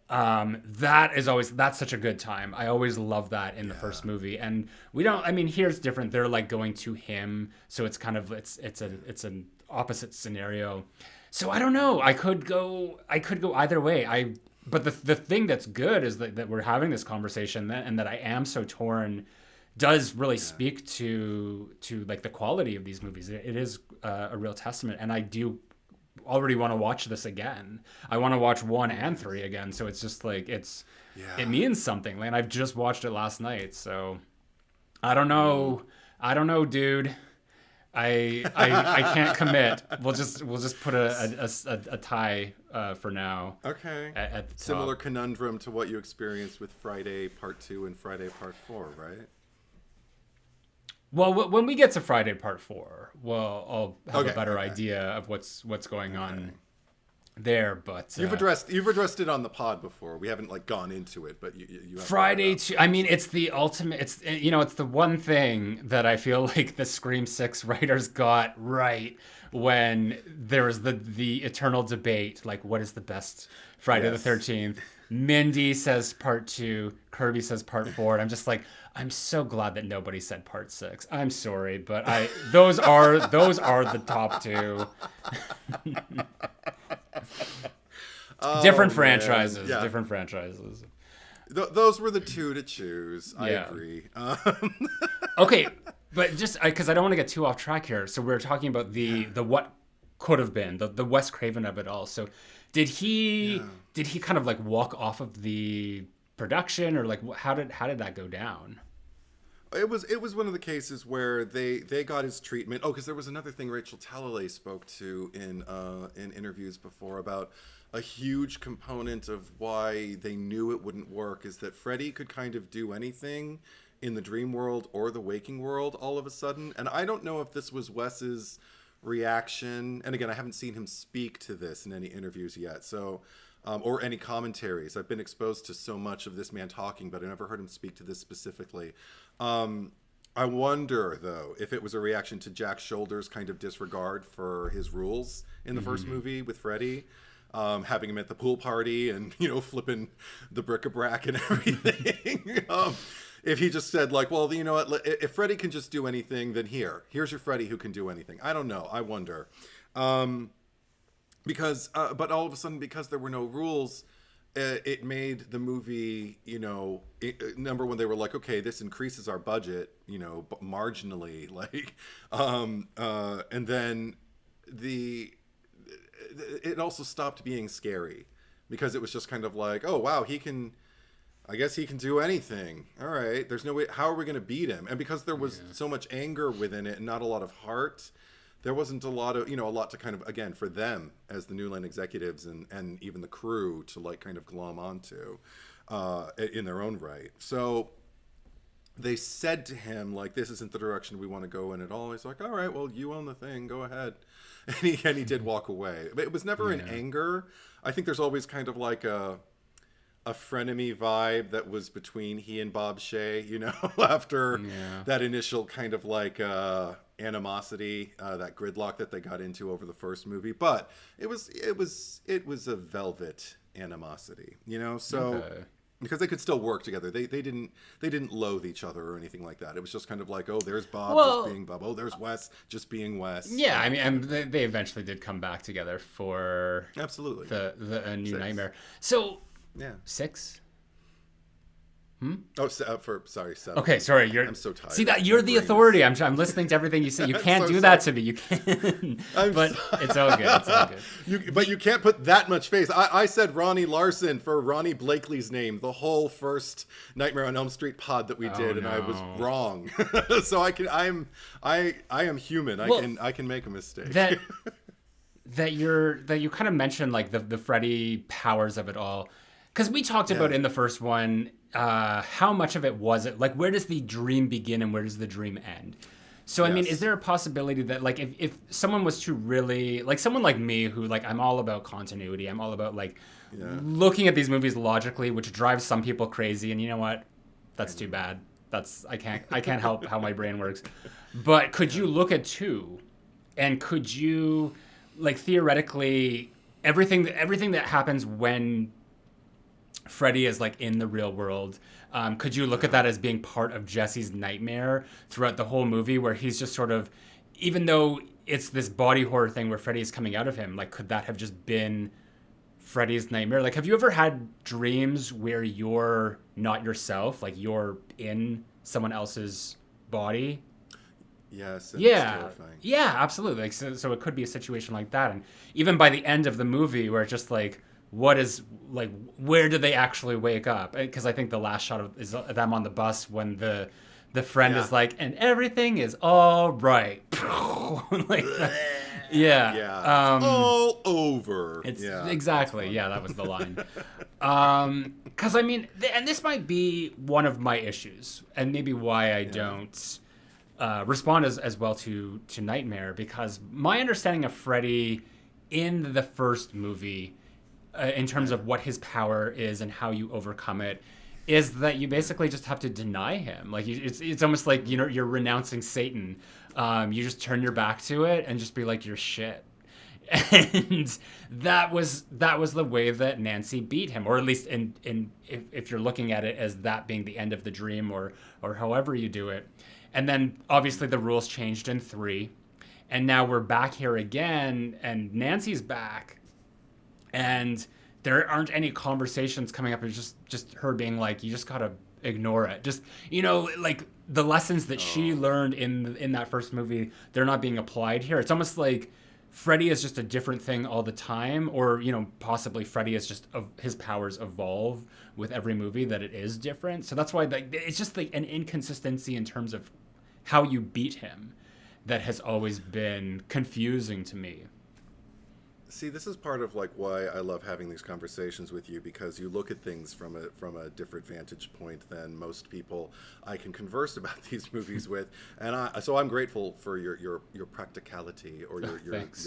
That's such a good time. I always love that in the first movie. And here's different. They're like going to him. So it's kind of, it's an opposite scenario. So I don't know. I could go either way. But the thing that's good is that we're having this conversation and that I am so torn does really speak to like the quality of these movies. It is a real testament. And I do already want to watch this again. I want to watch 1 and 3 again. So it's just like it means something. And I've just watched it last night. So I don't know, dude. I can't commit. We'll just put a tie for now. Okay. At the top. Similar conundrum to what you experienced with Friday Part 2 and Friday Part 4, right? Well, when we get to Friday Part 4, I'll have a better idea of what's going on there. But you've addressed it on the pod before. We haven't like gone into it, but you have Friday 2. I mean, it's the ultimate. It's the one thing that I feel like the Scream 6 writers got right when there was the eternal debate, like what is the best Friday the 13th. Mindy says Part 2, Kirby says Part 4, and I'm just like, I'm so glad that nobody said Part 6. I'm sorry, but those are the top 2. Different franchises. Yeah. Different franchises. Those were the 2 to choose. I agree. Okay, but just because I don't want to get too off track here, so we're talking about the what could have been, the Wes Craven of it all. So did he kind of like walk off of the production, or like how did that go down? It was one of the cases where they got his treatment. Oh, because there was another thing Rachel Talalay spoke to in interviews before about a huge component of why they knew it wouldn't work is that Freddy could kind of do anything in the dream world or the waking world all of a sudden. And I don't know if this was Wes's reaction. And again, I haven't seen him speak to this in any interviews yet. So, or any commentaries. I've been exposed to so much of this man talking, but I never heard him speak to this specifically. I wonder, though, if it was a reaction to Jack Shoulder's kind of disregard for his rules in the first movie with Freddy, having him at the pool party and, flipping the bric-a-brac and everything. If he just said, like, well, you know what, if Freddy can just do anything, then here's your Freddy who can do anything. I don't know. I wonder. Because, but all of a sudden, because there were no rules, it made the movie, number one, they were like, okay, this increases our budget, marginally, like, and then it also stopped being scary because it was just kind of like, oh, wow, I guess he can do anything. All right, there's no way, how are we going to beat him? And because there was so much anger within it and not a lot of heart, there wasn't a lot to kind of, again, for them as the New Line executives and even the crew to like kind of glom onto in their own right. So they said to him, like, this isn't the direction we want to go in at all. He's like, all right, well, you own the thing, go ahead. And he did walk away. But it was never in anger. I think there's always kind of like a a frenemy vibe that was between he and Bob Shay, you know, after that initial kind of like animosity, that gridlock that they got into over the first movie. But it was a velvet animosity, you know, so because they could still work together. They didn't loathe each other or anything like that. It was just kind of like, oh, there's Bob just being Bob. Oh, there's Wes just being Wes. Yeah, I mean, and they eventually did come back together for absolutely the New Nightmare. So yeah, 6. Oh, sorry, 7. Okay, sorry. I'm so tired. See that you're the authority. I'm listening to everything you say. You can't do that to me. You can't. But it's all good. It's all good. But you can't put that much face. I said Ronnie Larson for Ronnie Blakely's name the whole first Nightmare on Elm Street pod that we did, and I was wrong. So I am human. I can make a mistake. That you kind of mentioned like the Freddy powers of it all, because we talked about in the first one. How much of it was it? Like, where does the dream begin and where does the dream end? So, I mean, is there a possibility that, like, if someone was to really, like, someone like me who, like, I'm all about continuity, I'm all about, like, looking at these movies logically, which drives some people crazy, and you know what? That's too bad. I can't help how my brain works. But could you look at 2, and could you, like, theoretically, everything that happens when Freddy is like in the real world, could you look at that as being part of Jesse's nightmare throughout the whole movie, where he's just sort of, even though it's this body horror thing where Freddy is coming out of him, like, could that have just been Freddy's nightmare? Like, have you ever had dreams where you're not yourself, like you're in someone else's body? Yes. Yeah. It's terrifying. Yeah, absolutely. Like, so it could be a situation like that, and even by the end of the movie, where it's just like, what is, like, where do they actually wake up? Because I think the last shot is them on the bus when the friend is like, and everything is all right. Like that. Yeah. All over. It's exactly. Yeah, that was the line. Because I mean, and this might be one of my issues, and maybe why I don't respond as well to Nightmare, because my understanding of Freddy in the first movie, in terms of what his power is and how you overcome it, is that you basically just have to deny him. Like, it's almost like, you know, you're renouncing Satan. You just turn your back to it and just be like, you're shit. And that was the way that Nancy beat him, or at least if you're looking at it as that being the end of the dream, or however you do it. And then obviously the rules changed in 3, and now we're back here again, and Nancy's back. And there aren't any conversations coming up. It's just her being like, you just gotta ignore it. Just, you know, like the lessons that she learned in that first movie, they're not being applied here. It's almost like Freddy is just a different thing all the time, or, you know, possibly Freddy is just his powers evolve with every movie, that it is different. So that's why it's just like an inconsistency in terms of how you beat him that has always been confusing to me. See, this is part of like why I love having these conversations with you, because you look at things from a different vantage point than most people I can converse about these movies with, and so I'm grateful for your practicality, or your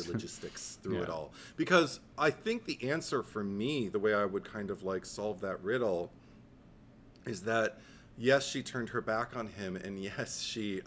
logistics through it all, because I think the answer for me, the way I would kind of like solve that riddle, is that yes, she turned her back on him, and yes, she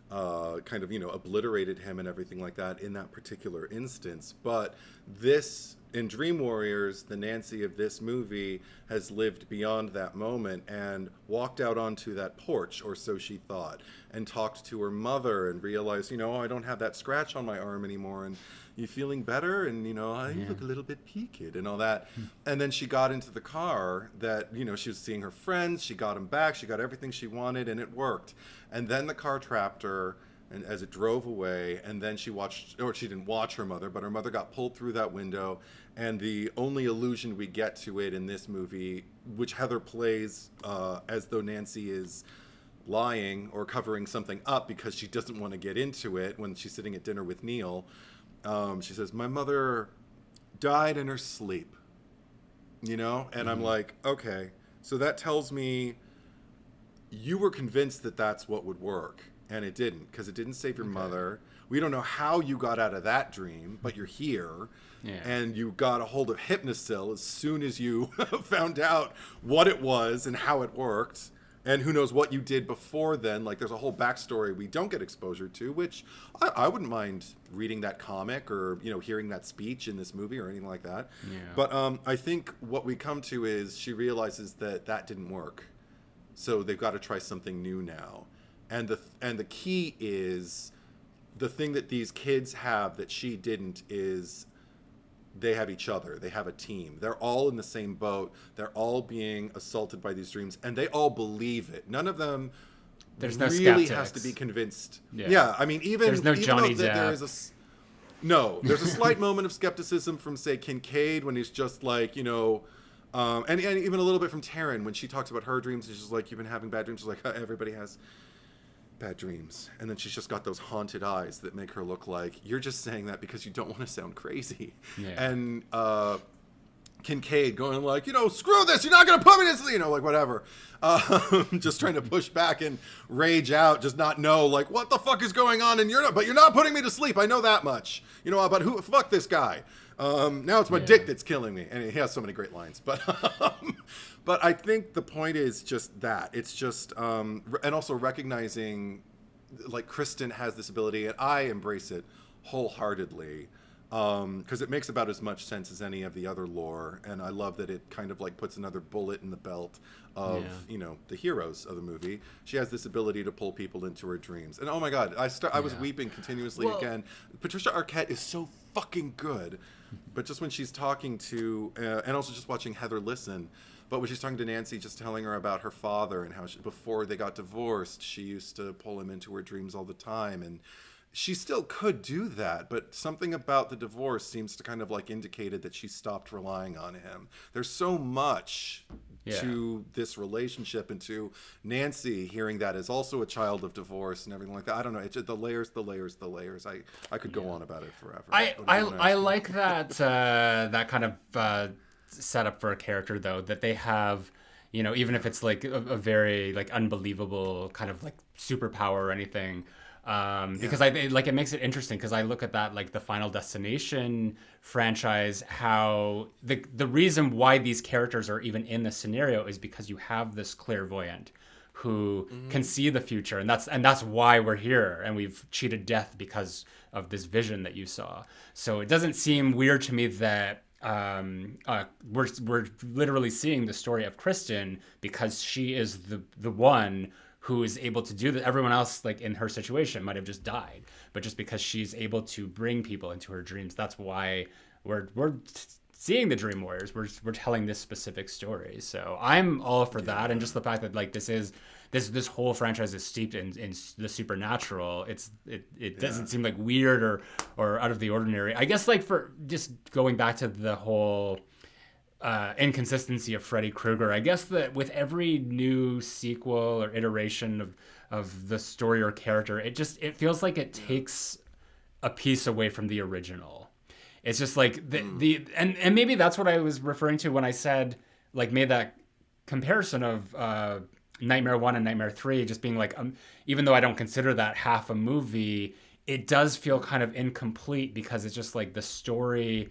kind of, you know, obliterated him and everything like that in that particular instance. But this, in Dream Warriors, the Nancy of this movie has lived beyond that moment and walked out onto that porch, or so she thought, and talked to her mother and realized, you know, I don't have that scratch on my arm anymore, and you feeling better, and, you know, you look a little bit peaked and all that. And then she got into the car that, you know, she was seeing her friends, she got them back, she got everything she wanted, and it worked. And then the car trapped her, and as it drove away, and then she didn't watch her mother, but her mother got pulled through that window, and the only allusion we get to it in this movie, which Heather plays as though Nancy is lying or covering something up because she doesn't want to get into it when she's sitting at dinner with Neil, she says, my mother died in her sleep, you know? And I'm like, okay, so that tells me you were convinced that that's what would work, and it didn't, because it didn't save your mother. We don't know how you got out of that dream, but you're here. Yeah. And you got a hold of Hypnosil as soon as you found out what it was and how it worked. And who knows what you did before then. Like, there's a whole backstory we don't get exposure to, which I wouldn't mind reading that comic or, hearing that speech in this movie or anything like that. Yeah. But I think what we come to is she realizes that didn't work. So they've got to try something new now. And the key is the thing that these kids have that she didn't is they have each other. They have a team. They're all in the same boat. They're all being assaulted by these dreams, and they all believe it. None of them There's no really skeptics. has to be convinced. Yeah. I mean, even There's no even Johnny though Depp. there's a slight moment of skepticism from, say, Kincaid when he's just like, and even a little bit from Taryn when she talks about her dreams. She's just like, you've been having bad dreams. She's like, everybody has bad dreams. And then she's just got those haunted eyes that make her look like you're just saying that because you don't want to sound crazy. Yeah. And Kincaid going like, screw this, you're not going to put me to sleep, like whatever. Just trying to push back and rage out, just not know like what the fuck is going on, and you're not putting me to sleep. I know that much. But fuck this guy. Now it's my dick that's killing me. And he has so many great lines. But I think the point is just that. It's just, and also recognizing, like, Kristen has this ability, and I embrace it wholeheartedly, because it makes about as much sense as any of the other lore. And I love that it kind of, like, puts another bullet in the belt of, the heroes of the movie. She has this ability to pull people into her dreams. And, oh, my God, I was weeping continuously again. Patricia Arquette is so fucking good. But just when she's talking to, and also just watching Heather listen, but when she's talking to Nancy, just telling her about her father and how before they got divorced, she used to pull him into her dreams all the time. And she still could do that, but something about the divorce seems to kind of like indicated that she stopped relying on him. There's so much to this relationship, and to Nancy hearing that as also a child of divorce and everything like that. I don't know. It's just the layers. I could go on about it forever. I like that that kind of setup for a character, though, that they have, even if it's like a very like unbelievable kind of like superpower or anything. Because it makes it interesting, because I look at that like the Final Destination franchise, how the reason why these characters are even in this scenario is because you have this clairvoyant who can see the future, and that's why we're here, and we've cheated death because of this vision that you saw. So it doesn't seem weird to me that we're literally seeing the story of Kristen because she is the one who is able to do that. Everyone else, like in her situation, might have just died, but just because she's able to bring people into her dreams, that's why we're seeing the Dream Warriors. We're telling this specific story. So I'm all for that, and just the fact that like this whole franchise is steeped in the supernatural. It doesn't seem like weird or out of the ordinary. I guess like for just going back to the whole inconsistency of Freddy Krueger, I guess that with every new sequel or iteration of the story or character, it feels like it takes a piece away from the original. It's just like and maybe that's what I was referring to when I said, like, made that comparison of Nightmare 1 and Nightmare 3 just being like, even though I don't consider that half a movie, it does feel kind of incomplete because it's just like the story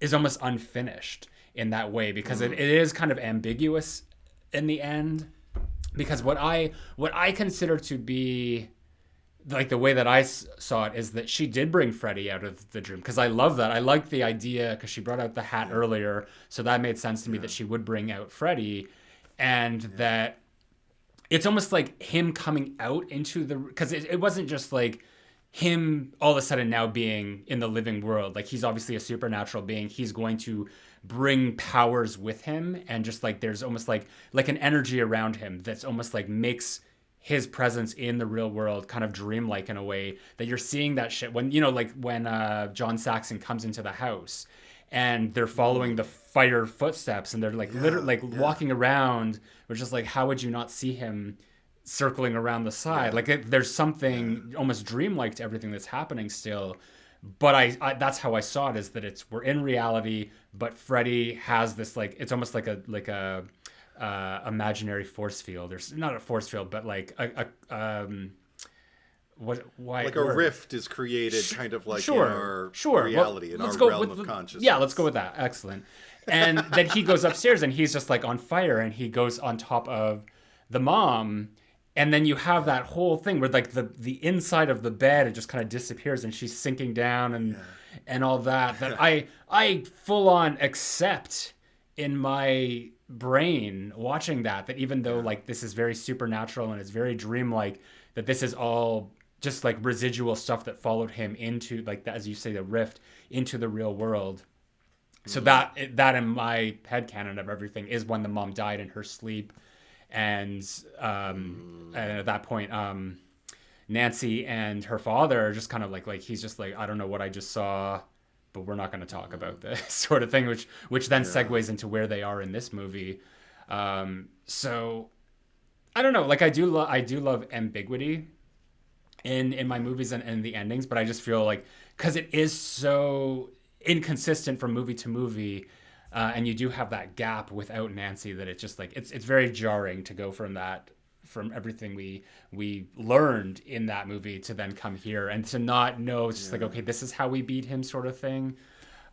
is almost unfinished in that way, because it is kind of ambiguous in the end. Because what I consider to be like the way that I saw it is that she did bring Freddy out of the dream, because I love that. I like the idea, because she brought out the hat earlier, so that made sense to me that she would bring out Freddy, and that it's almost like him coming out into the, because it wasn't just like him all of a sudden now being in the living world. Like, he's obviously a supernatural being. He's going to bring powers with him, and just like there's almost like an energy around him that's almost like makes his presence in the real world kind of dreamlike in a way that you're seeing that shit when, like when John Saxon comes into the house and they're following the fire footsteps and they're like literally walking around. We're just like, how would you not see him circling around the side? Like there's something almost dreamlike to everything that's happening still. But I that's how I saw it, is that we're in reality, but Freddy has this like, it's almost like a imaginary force field, or not a force field, but like why like it a works. rift is created kind of like Sure, in our sure. reality, Well, in let's our go realm with of consciousness. Yeah, let's go with that. Excellent. And then he goes upstairs and he's just like on fire, and he goes on top of the mom. And then you have that whole thing where like the inside of the bed, it just kind of disappears and she's sinking down and all that I full on accept in my brain watching that even though like this is very supernatural and it's very dreamlike, that this is all just like residual stuff that followed him into like as you say, the rift into the real world. So that in my headcanon of everything is when the mom died in her sleep. And at that point, Nancy and her father are just kind of like he's just like, I don't know what I just saw, but we're not going to talk about this sort of thing, which then segues into where they are in this movie. So I don't know, like I do love ambiguity in my movies and the endings, but I just feel like because it is so inconsistent from movie to movie. And you do have that gap without Nancy, that it's just like it's very jarring to go from everything we learned in that movie to then come here and to not know. It's just like, okay, this is how we beat him, sort of thing.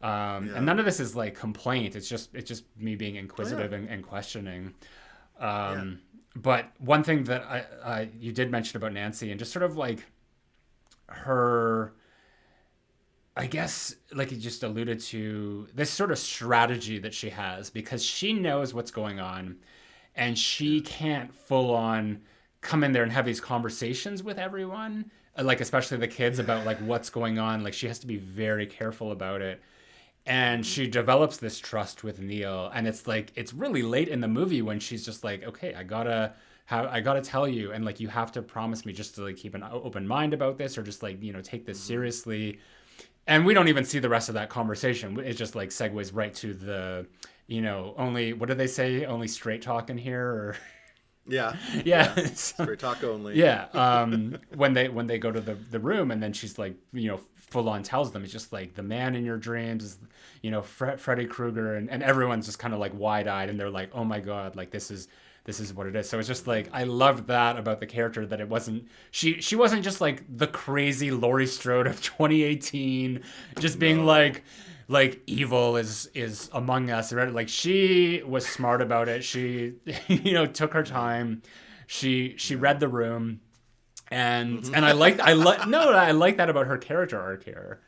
And none of this is like complaint. It's just me being inquisitive and questioning. But one thing that I you did mention about Nancy and just sort of like her, I guess, like you just alluded to, this sort of strategy that she has, because she knows what's going on and she can't full on come in there and have these conversations with everyone, like especially the kids, about like what's going on. Like she has to be very careful about it. And she develops this trust with Neil. And it's like, it's really late in the movie when she's just like, okay, I gotta tell you. And like, you have to promise me just to like keep an open mind about this, or just like, take this seriously. And we don't even see the rest of that conversation. It just like segues right to the, only, what did they say? Only straight talk in here, or Yeah. Straight talk only. Yeah. When they go to the room, and then she's like, full on tells them, it's just like the man in your dreams is, Freddy Krueger, and everyone's just kind of like wide eyed, and they're like, oh my God, like this is what it is. So it's just like, I loved that about the character, that it wasn't, she wasn't just like the crazy Laurie Strode of 2018, just being like evil is among us. Right? Like she was smart about it. She, took her time. She read the room, and I like that about her character arc here.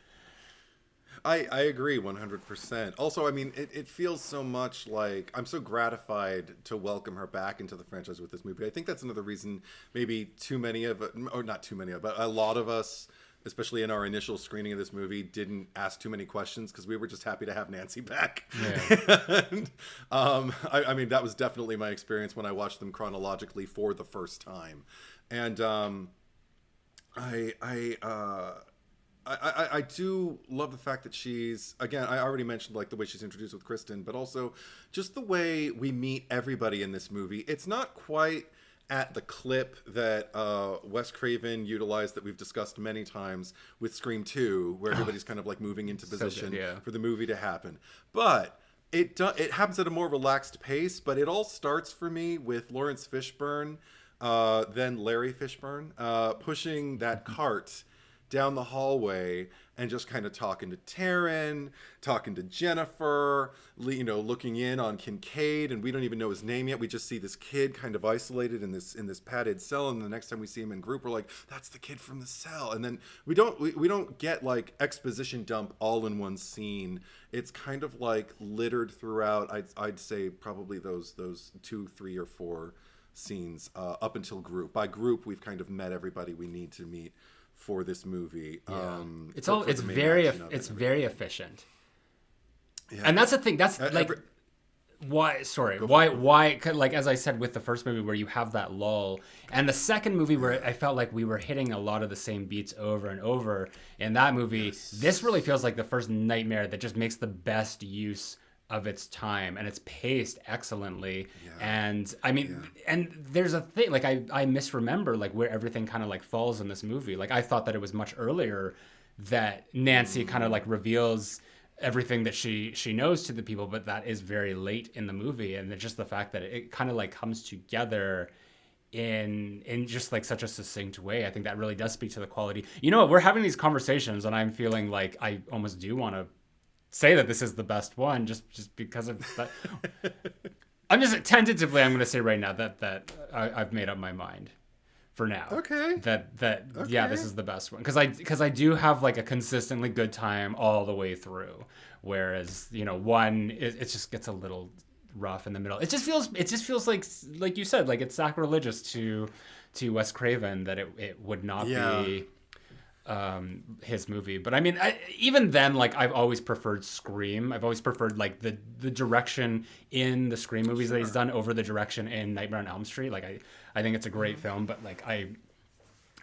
I agree 100%. Also, I mean, it feels so much like I'm so gratified to welcome her back into the franchise with this movie. I think that's another reason maybe too many of it, or not too many of, but a lot of us, especially in our initial screening of this movie, didn't ask too many questions because we were just happy to have Nancy back. Yeah. And, I mean, that was definitely my experience when I watched them chronologically for the first time. And I do love the fact that she's, again, I already mentioned like the way she's introduced with Kristen, but also just the way we meet everybody in this movie. It's not quite at the clip that Wes Craven utilized that we've discussed many times with Scream 2, where everybody's kind of like moving into position for the movie to happen. But it happens at a more relaxed pace, but it all starts for me with Lawrence Fishburne, then Larry Fishburne, pushing that cart down the hallway and just kind of talking to Taryn, talking to Jennifer, looking in on Kincaid, and we don't even know his name yet. We just see this kid kind of isolated in this padded cell, and the next time we see him in group, we're like, that's the kid from the cell. And then we don't get like exposition dump all in one scene. It's kind of like littered throughout. I'd say probably those 2, 3, or 4 scenes up until group. By group, we've kind of met everybody we need to meet for this movie. It's very efficient. Yeah. And that's the thing. That's like why. Sorry, why? Like as I said with the first movie, where you have that lull, and the second movie where I felt like we were hitting a lot of the same beats over and over. In that movie, this really feels like the first Nightmare that just makes the best use of its time, and it's paced excellently. And I mean, and there's a thing, like I misremember like where everything kind of like falls in this movie. Like I thought that it was much earlier that Nancy kind of like reveals everything that she knows to the people, but that is very late in the movie. And it's just the fact that it kind of like comes together in just like such a succinct way. I think that really does speak to the quality. You know what? We're having these conversations, and I'm feeling like I almost do want to say that this is the best one, just because of that. I'm just tentatively. I'm going to say right now that I've made up my mind. For now, Okay. That Okay. yeah, this is the best one because I do have like a consistently good time all the way through. Whereas one it just gets a little rough in the middle. It just feels like you said, like it's sacrilegious to Wes Craven that it would not be his movie. But I mean, even then, like I've always preferred Scream. I've always preferred like the direction in the Scream movies that he's done over the direction in Nightmare on Elm Street. Like I think it's a great film, but like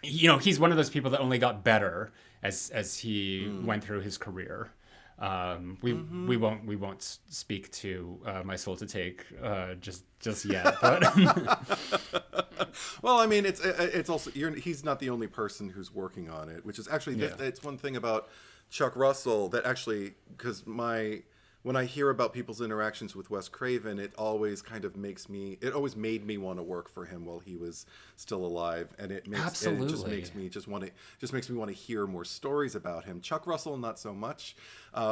he's one of those people that only got better as he went through his career. We won't speak to My Soul to Take just yet. But Well, I mean, it's also he's not the only person who's working on it, which is actually it's one thing about Chuck Russell that actually, because when I hear about people's interactions with Wes Craven, it always kind of it always made me want to work for him while he was still alive, and it just makes me want to hear more stories about him. Chuck Russell, not so much,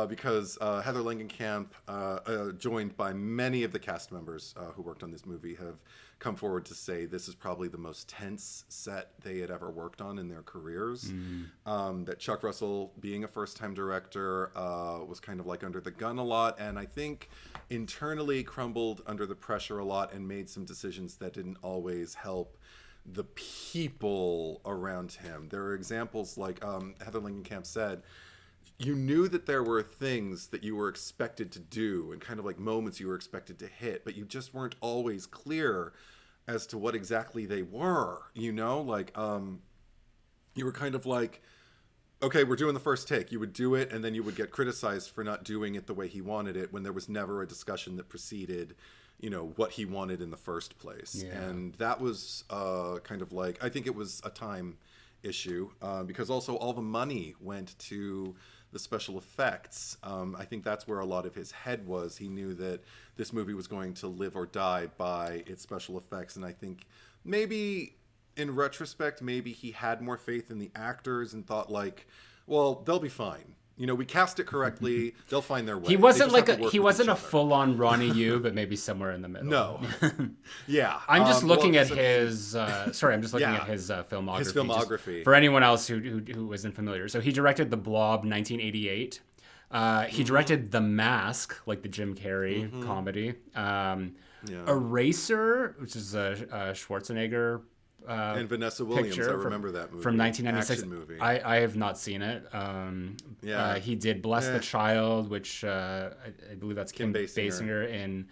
because Heather Langenkamp, joined by many of the cast members who worked on this movie, have come forward to say this is probably the most tense set they had ever worked on in their careers. That Chuck Russell, being a first-time director, was kind of like under the gun a lot, and I think internally crumbled under the pressure a lot and made some decisions that didn't always help the people around him. There are examples like Heather Langenkamp said, you knew that there were things that you were expected to do and kind of like moments you were expected to hit, but you just weren't always clear as to what exactly they were, like you were kind of like, okay, we're doing the first take. You would do it, and then you would get criticized for not doing it the way he wanted it when there was never a discussion that preceded, what he wanted in the first place. Yeah. And that was kind of like, I think it was a time issue because also all the money went to the special effects. I think that's where a lot of his head was. He knew that this movie was going to live or die by its special effects, and I think maybe in retrospect, maybe he had more faith in the actors and thought like, well, they'll be fine. We cast it correctly. They'll find their way. He wasn't a full-on Ronnie Yu, but maybe somewhere in the middle. No. Yeah. I'm just looking at his. I'm just looking at his filmography. His filmography. For anyone else who isn't familiar, so he directed The Blob, 1988. He directed The Mask, like the Jim Carrey comedy. Eraser, which is a Schwarzenegger. And Vanessa Williams, I remember that movie. From 1996. Action movie. I have not seen it. He did Bless the Child, which I believe that's Kim Basinger in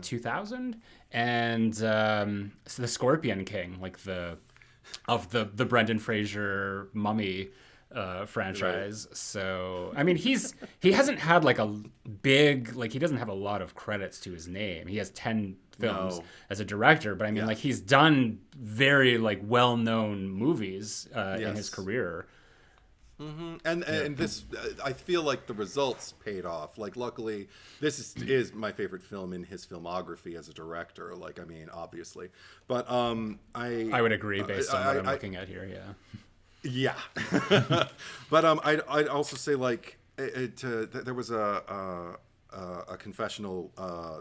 2000. And The Scorpion King, like the Brendan Fraser Mummy franchise. Right. So, I mean, he hasn't had like a big, like he doesn't have a lot of credits to his name. He has 10 films as a director, but I mean, like he's done very like well-known movies in his career. Mm-hmm. And this, I feel like the results paid off. Like, luckily, this is my favorite film in his filmography as a director. Like, I mean, obviously, but I would agree based on what I'm looking at here. Yeah. Yeah. But I'd also say like there was a confessional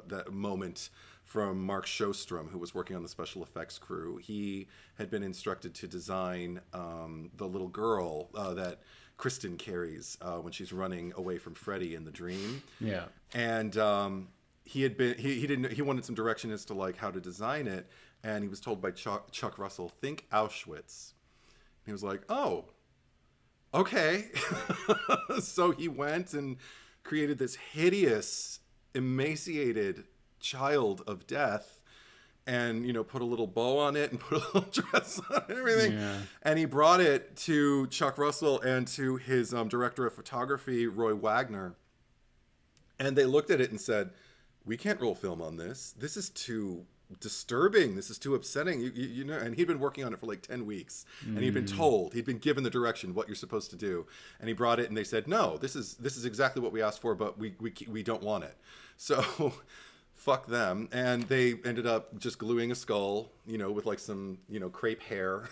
that moment from Mark Shostrom, who was working on the special effects crew. He had been instructed to design the little girl that Kristen carries when she's running away from Freddy in the dream. Yeah. And he wanted some direction as to like how to design it, and he was told by Chuck Russell, think Auschwitz. He was like, oh, okay. So he went and created this hideous, emaciated child of death, and put a little bow on it and put a little dress on and everything. Yeah. And he brought it to Chuck Russell and to his director of photography, Roy Wagner, and they looked at it and said, we can't roll film on this. This is too disturbing. This is too upsetting. And he'd been working on it for like 10 weeks, and he'd been given the direction, what you're supposed to do, and he brought it and they said, no, this is exactly what we asked for, but we don't want it. So fuck them. And they ended up just gluing a skull, with like some, crepe hair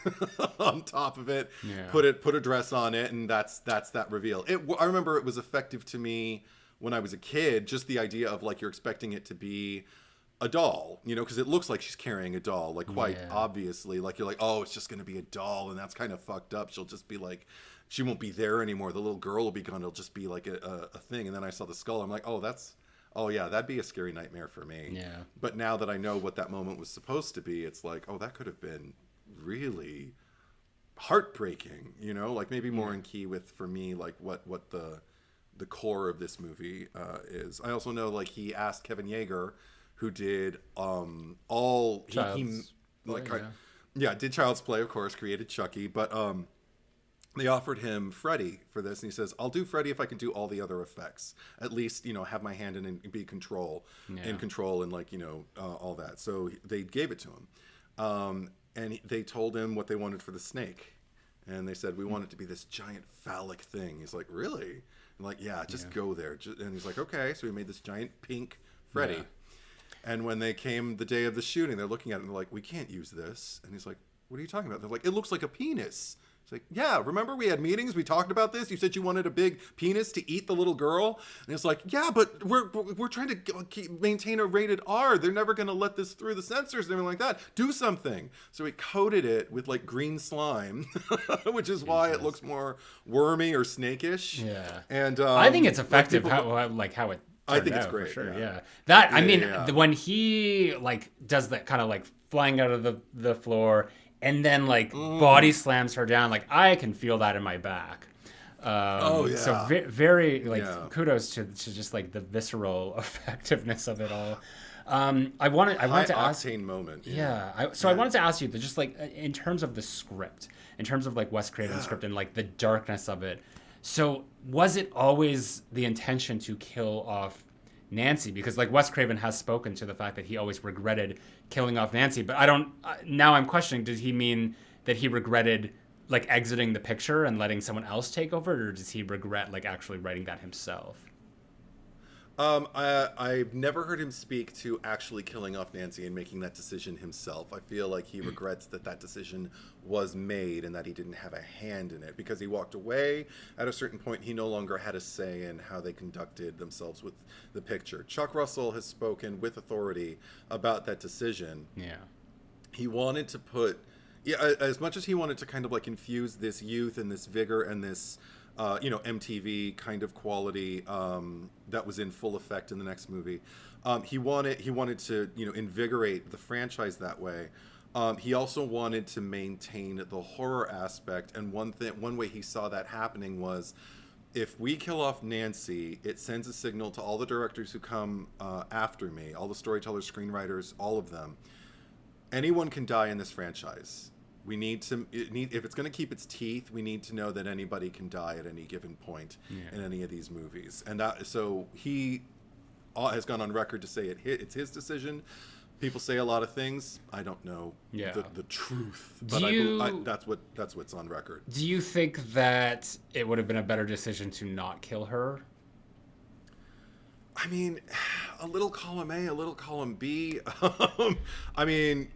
on top of it, put a dress on it. And that's that reveal. I remember it was effective to me when I was a kid, just the idea of like, you're expecting it to be a doll, because it looks like she's carrying a doll, like quite obviously, like you're like, oh, it's just going to be a doll. And that's kind of fucked up. She'll just be like, she won't be there anymore. The little girl will be gone. It'll just be like a thing. And then I saw the skull. I'm like, oh yeah, that'd be a scary nightmare for me. Yeah. But now that I know what that moment was supposed to be, it's like, oh, that could have been really heartbreaking, like maybe more in key with, for me, like what the core of this movie is. I also know, like, he asked Kevin Yeager, who did all Child's Play, did Child's Play, of course, created Chucky, but they offered him Freddy for this, and he says, I'll do Freddy if I can do all the other effects, at least have my hand in and be in control and like all that. So they gave it to him, and they told him what they wanted for the snake, and they said, we want it to be this giant phallic thing. He's like, really? And like, yeah, just go there. And he's like, okay. So he made this giant pink Freddy. Yeah. And when they came the day of the shooting, they're looking at it and they're like, we can't use this. And he's like, what are you talking about? They're like, it looks like a penis. It's like, yeah, remember we had meetings, we talked about this. You said you wanted a big penis to eat the little girl. And it's like, yeah, but we're trying to maintain a rated R. They're never going to let this through the censors and everything like that. Do something. So he coated it with like green slime, which is why it looks more wormy or snakish. Yeah. And I think it's effective how it I think it's out, great. for sure. Yeah. That, I mean, when he like does that kind of like flying out of the floor and then like body slams her down, like I can feel that in my back. So very like kudos to just like the visceral effectiveness of it all. I wanted to ask octane moment. I wanted to ask you that, just like in terms of the script, in terms of like Wes Craven's script and like the darkness of it. So was it always the intention to kill off Nancy? Because like Wes Craven has spoken to the fact that he always regretted killing off Nancy, but now I'm questioning, did he mean that he regretted like exiting the picture and letting someone else take over, or does he regret like actually writing that himself? I've never heard him speak to actually killing off Nancy and making that decision himself. I feel like he regrets that decision was made and that he didn't have a hand in it, because he walked away at a certain point. He no longer had a say in how they conducted themselves with the picture. Chuck Russell has spoken with authority about that decision. Yeah. He wanted to put, as much as he wanted to kind of like infuse this youth and this vigor and this MTV kind of quality that was in full effect in the next movie. He wanted to invigorate the franchise that way. He also wanted to maintain the horror aspect, and one way he saw that happening was, if we kill off Nancy, it sends a signal to all the directors who come after me, all the storytellers, screenwriters, all of them. Anyone can die in this franchise. If it's going to keep its teeth, we need to know that anybody can die at any given point in any of these movies. And so he has gone on record to say it's his decision. People say a lot of things. I don't know the truth, but that's what's on record. Do you think that it would have been a better decision to not kill her? I mean, a little column A, a little column B. I mean,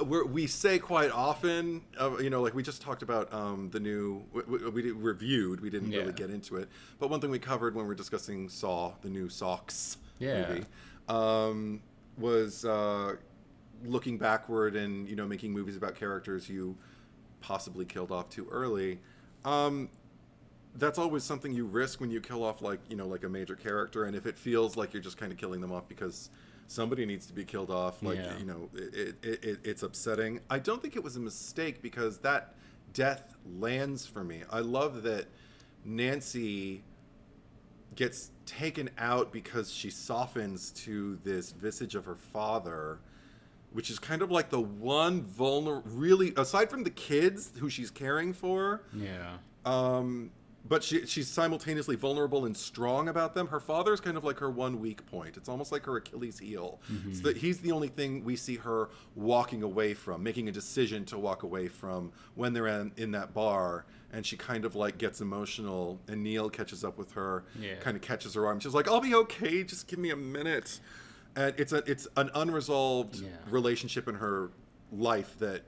we say quite often, like we just talked about the new, we reviewed, we didn't really get into it, but one thing we covered when we were discussing Saw, the new Socks movie, was looking backward and, making movies about characters you possibly killed off too early. That's always something you risk when you kill off like a major character, and if it feels like you're just kind of killing them off because somebody needs to be killed off, it's upsetting. I don't think it was a mistake, because that death lands for me. I love that Nancy gets taken out because she softens to this visage of her father, which is kind of like the one really, aside from the kids who she's caring for. But she's simultaneously vulnerable and strong about them. Her father is kind of like her one weak point. It's almost like her Achilles heel. Mm-hmm. So that he's the only thing we see her walking away from, making a decision to walk away from when they're in that bar. And she kind of like gets emotional, and Neil catches up with her, kind of catches her arm. She's like, I'll be okay. Just give me a minute. and it's an unresolved relationship in her life that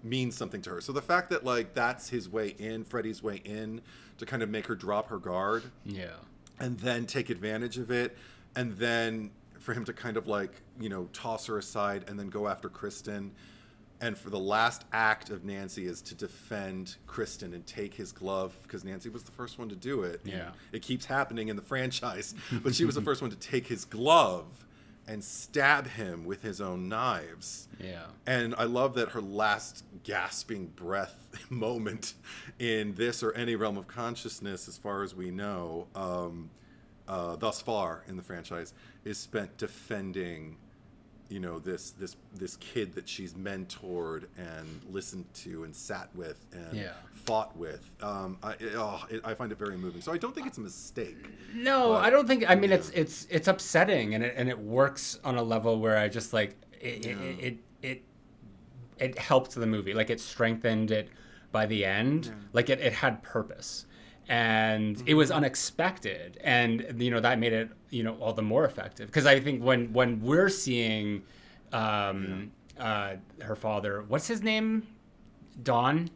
means something to her. So the fact that like that's his way in, Freddy's way in, to kind of make her drop her guard, and then take advantage of it, and then for him to kind of like toss her aside and then go after Kristen. And for the last act of Nancy is to defend Kristen and take his glove, because Nancy was the first one to do it. Yeah. It keeps happening in the franchise, but she was the first one to take his glove and stab him with his own knives. Yeah. And I love that her last gasping breath moment in this or any realm of consciousness, as far as we know, thus far in the franchise, is spent defending this kid that she's mentored and listened to and sat with and fought with. I find it very moving. So I don't think it's a mistake. No, I don't think. I mean, it's upsetting, and it works on a level where I just like it helped the movie. Like it strengthened it by the end. Like it had purpose. And it was unexpected, and that made it all the more effective, because I think when we're seeing her father, what's his name, Lieutenant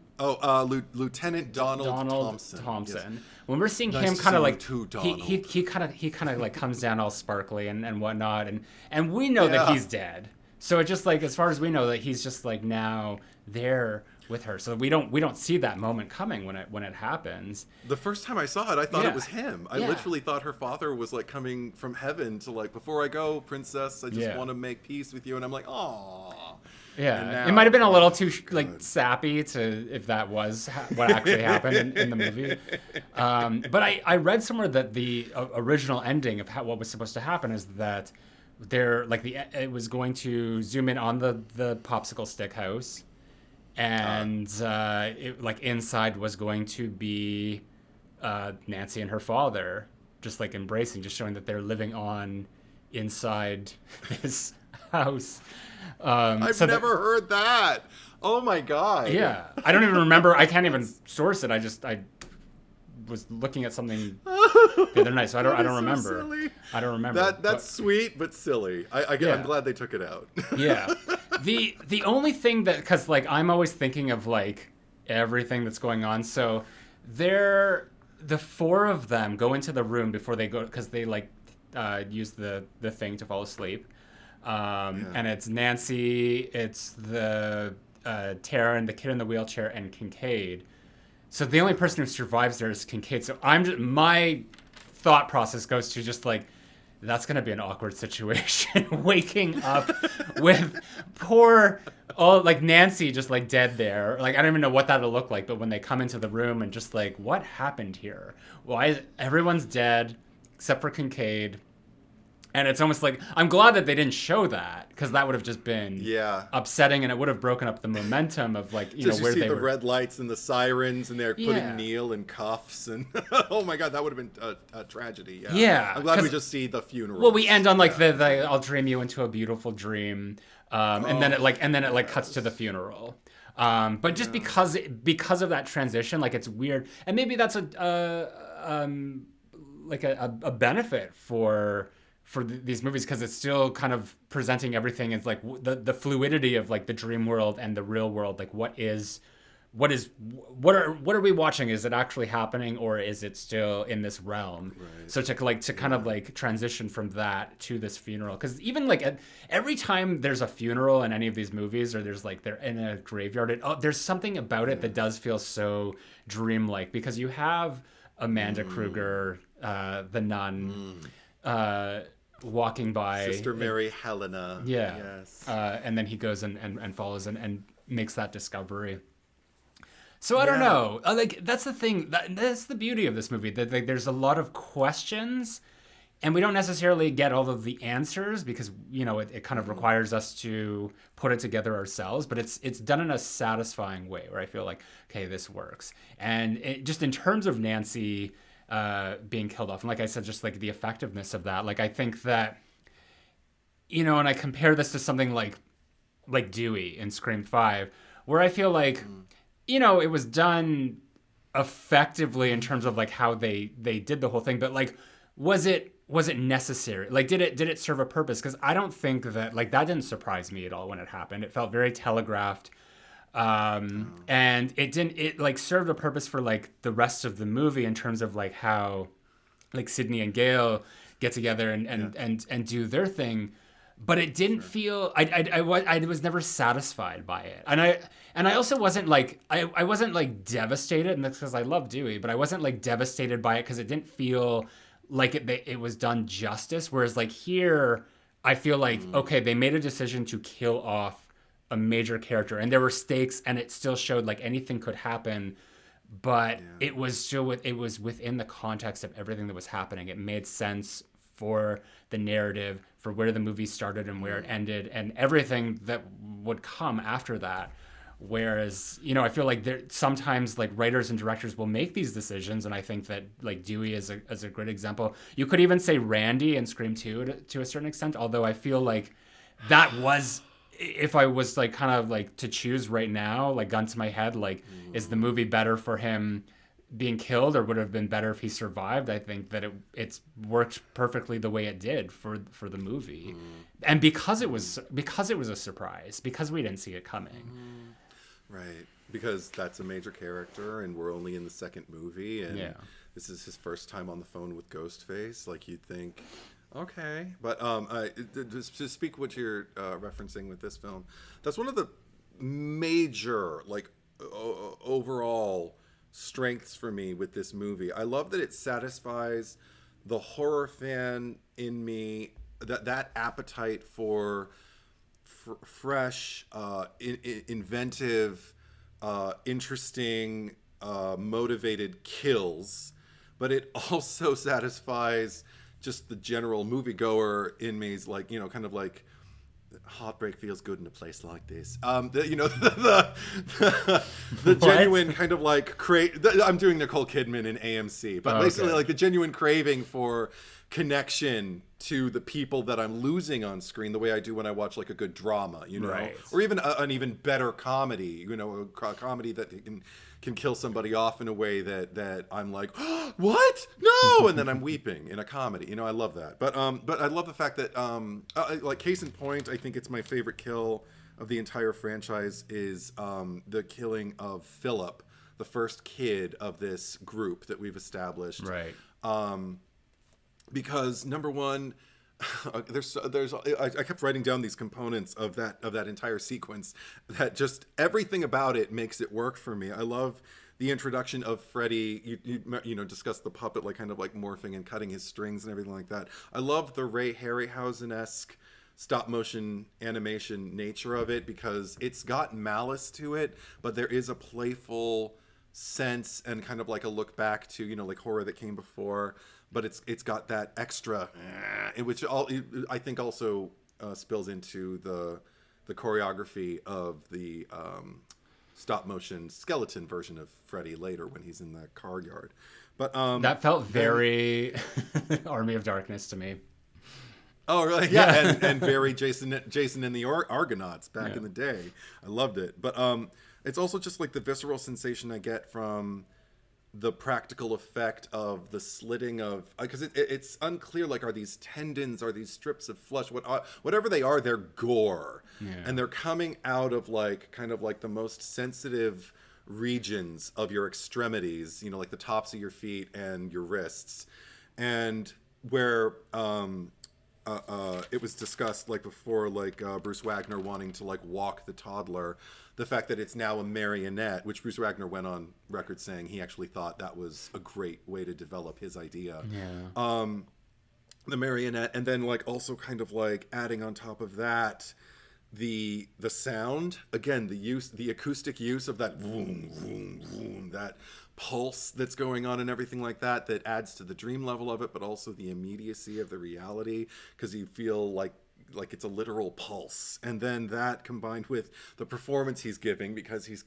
Donald Thompson. Yes. When we're seeing nice him kind of like too, he kind of like comes down all sparkly and whatnot, and we know that he's dead, so it just like, as far as we know, that he's just like now there with her, so we don't see that moment coming when it happens. The first time I saw it, I thought it was him. I literally thought her father was like coming from heaven to like, before I go, princess, I just want to make peace with you, and I'm like, oh. Yeah, it might have been a little too like sappy to, if that was what actually happened in the movie. But I read somewhere that the original ending of what was supposed to happen is that it was going to zoom in on the popsicle stick house. And inside was going to be Nancy and her father just like embracing, just showing that they're living on inside this house. I've never heard that. Oh my God. Yeah. I don't even remember. I can't even source it. I was looking at something the other night, so I don't remember. Silly. I don't remember. That's sweet but silly. I'm glad they took it out. Yeah. The only thing that, because like I'm always thinking of like everything that's going on, so the four of them go into the room before they go, because they like use the thing to fall asleep, and it's Nancy, it's the Taryn, the kid in the wheelchair, and Kincaid. So the only person who survives there is Kincaid. So my thought process goes to just like, that's going to be an awkward situation, waking up with poor, like Nancy just like dead there. Like, I don't even know what that'll look like, but when they come into the room and just like, what happened here? Why everyone's dead except for Kincaid. And it's almost like, I'm glad that they didn't show that, because that would have just been upsetting, and it would have broken up the momentum of like, where you see they the were. Red lights and the sirens, and they're putting Neil in cuffs, and oh my God, that would have been a tragedy. Yeah, I'm glad we just see the funeral. Well, we end on like the I'll dream you into a beautiful dream, and then it cuts to the funeral. But just because of that transition, like it's weird, and maybe that's a benefit for these movies, because it's still kind of presenting everything as like the fluidity of like the dream world and the real world. Like what are we watching? Is it actually happening, or is it still in this realm? Right. So to kind of like transition from that to this funeral, because even like every time there's a funeral in any of these movies, or there's like they're in a graveyard, there's something about it that does feel so dreamlike, because you have Amanda Kruger, the nun, walking by, Sister Mary Helena. Yeah. Yes. And then he goes and follows and makes that discovery. So I don't know. Like that's the thing. That's the beauty of this movie. That like, there's a lot of questions, and we don't necessarily get all of the answers, because it kind of requires us to put it together ourselves. But it's done in a satisfying way, where I feel like, okay, this works. And just in terms of Nancy being killed off, and like I said, just like the effectiveness of that. Like I think that, and I compare this to something like Dewey in Scream 5, where I feel like, it was done effectively in terms of like how they did the whole thing, but like, was it was it necessary? Like, did it serve a purpose? Because I don't think that, like, that didn't surprise me at all when it happened. It felt very telegraphed. And it like served a purpose for like the rest of the movie in terms of like how like Sydney and Gail get together and do their thing. But it didn't feel, I was never satisfied by it. And I also wasn't like, I wasn't like devastated, and that's because I love Dewey, but I wasn't like devastated by it because it didn't feel like it was done justice. Whereas like here, I feel like, okay, they made a decision to kill off a major character, and there were stakes, and it still showed like anything could happen, but it was still it was within the context of everything that was happening. It made sense for the narrative, for where the movie started and where it ended, and everything that would come after that. Whereas, you know, I feel like there sometimes like writers and directors will make these decisions, and I think that like Dewey is a great example. You could even say Randy in Scream 2 to a certain extent, although I feel like that was, if I was like kind of like to choose right now, like gun to my head, like is the movie better for him being killed, or would it have been better if he survived? I think that it's worked perfectly the way it did for the movie, and because it was a surprise, because we didn't see it coming. Right, because that's a major character, and we're only in the second movie, and this is his first time on the phone with Ghostface. Like, you'd think, okay, but to speak what you're referencing with this film, that's one of the major like overall strengths for me with this movie. I love that it satisfies the horror fan in me, that appetite for fresh, inventive, interesting, motivated kills, but it also satisfies just the general moviegoer in me's, like, you know, kind of like, heartbreak feels good in a place like this. The genuine kind of like I'm doing Nicole Kidman in AMC, but basically like the genuine craving for connection to the people that I'm losing on screen, the way I do when I watch like a good drama, you know, or even an even better comedy, you know, a comedy that can kill somebody off in a way that I'm like, oh, what? No, and then I'm weeping in a comedy. You know, I love that. But I love the fact that like, case in point, I think it's my favorite kill of the entire franchise is the killing of Philip, the first kid of this group that we've established. Right. Because number one, I kept writing down these components of that entire sequence, that just everything about it makes it work for me. I love the introduction of Freddy. You know, discussed the puppet, like kind of like morphing and cutting his strings and everything like that. I love the Ray Harryhausen-esque stop motion animation nature of it, because it's got malice to it, but there is a playful sense and kind of like a look back to, you know, like horror that came before. But it's got that extra, which I think also spills into the choreography of the stop motion skeleton version of Freddy later when he's in the car yard. But that felt very Army of Darkness to me. Oh, really? Yeah, and very Jason and the Argonauts back in the day. I loved it. But it's also just like the visceral sensation I get from the practical effect of the slitting of, because it's unclear, like, are these tendons, are these strips of flesh, whatever they are, they're gore, and they're coming out of like kind of like the most sensitive regions of your extremities, you know, like the tops of your feet and your wrists, and where it was discussed like before, like Bruce Wagner wanting to like walk the toddler. The fact that it's now a marionette, which Bruce Wagner went on record saying he actually thought that was a great way to develop his idea. The marionette, and then like also kind of like adding on top of that the sound, again, the acoustic use of that vroom, vroom, vroom, that pulse that's going on and everything like that adds to the dream level of it, but also the immediacy of the reality, because you feel like it's a literal pulse. And then that combined with the performance he's giving, because he's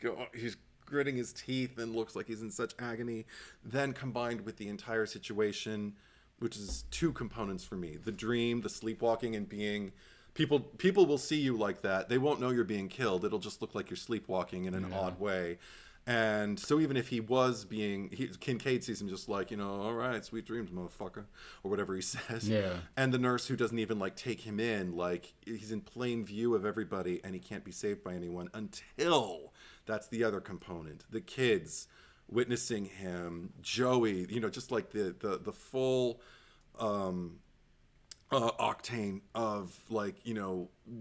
gritting his teeth and looks like he's in such agony, then combined with the entire situation, which is two components for me: the dream, the sleepwalking, and being people will see you like that. They won't know you're being killed. It'll just look like you're sleepwalking in an odd way. And so even if he was Kincaid sees him just like, all right, sweet dreams, motherfucker, or whatever he says. Yeah. And the nurse who doesn't even like take him in, like he's in plain view of everybody and he can't be saved by anyone until that's the other component. The kids witnessing him, Joey, just like the full octane of like,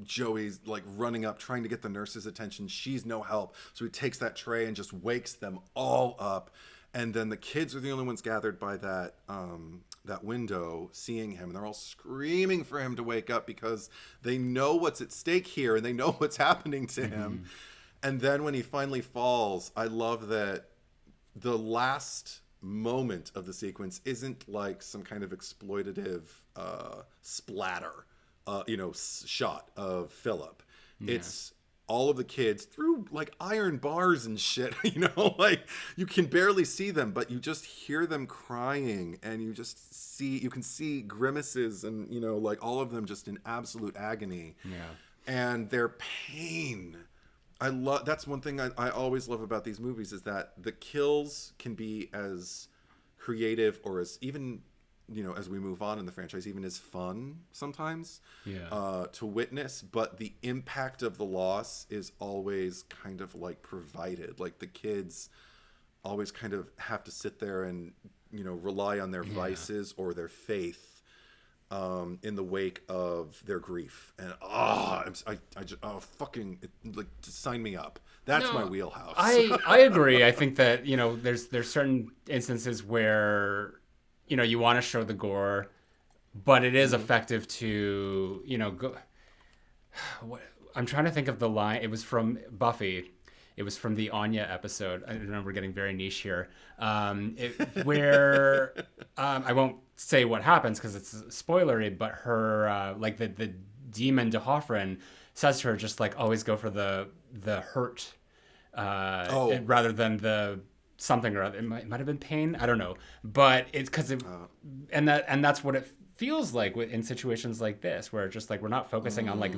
Joey's like running up trying to get the nurse's attention. She's no help, so he takes that tray and just wakes them all up, and then the kids are the only ones gathered by that window seeing him, and they're all screaming for him to wake up because they know what's at stake here and they know what's happening to him. And then when he finally falls, I love that the last moment of the sequence isn't like some kind of exploitative splatter shot of Philip. It's all of the kids through like iron bars and shit, like you can barely see them, but you just hear them crying, and you can see grimaces, and like all of them just in absolute agony. And their pain. That's one thing I always love about these movies, is that the kills can be as creative or as even, as we move on in the franchise, even as fun sometimes to witness, but the impact of the loss is always kind of like provided. Like the kids always kind of have to sit there and, rely on their vices or their faith in the wake of their grief. And just sign me up. That's my wheelhouse. I agree. I think that there's certain instances where you want to show the gore, but it is effective to go. I'm trying to think of the line. It was from Buffy. It was from the Anya episode. I know we're getting very niche here. Where I won't say what happens because it's spoilery, but her like the demon Dehofrin says to her, just like always go for the hurt rather than the something or other. It might have been pain. I don't know, but it's because and that's what it feels like in situations like this, where just like we're not focusing on like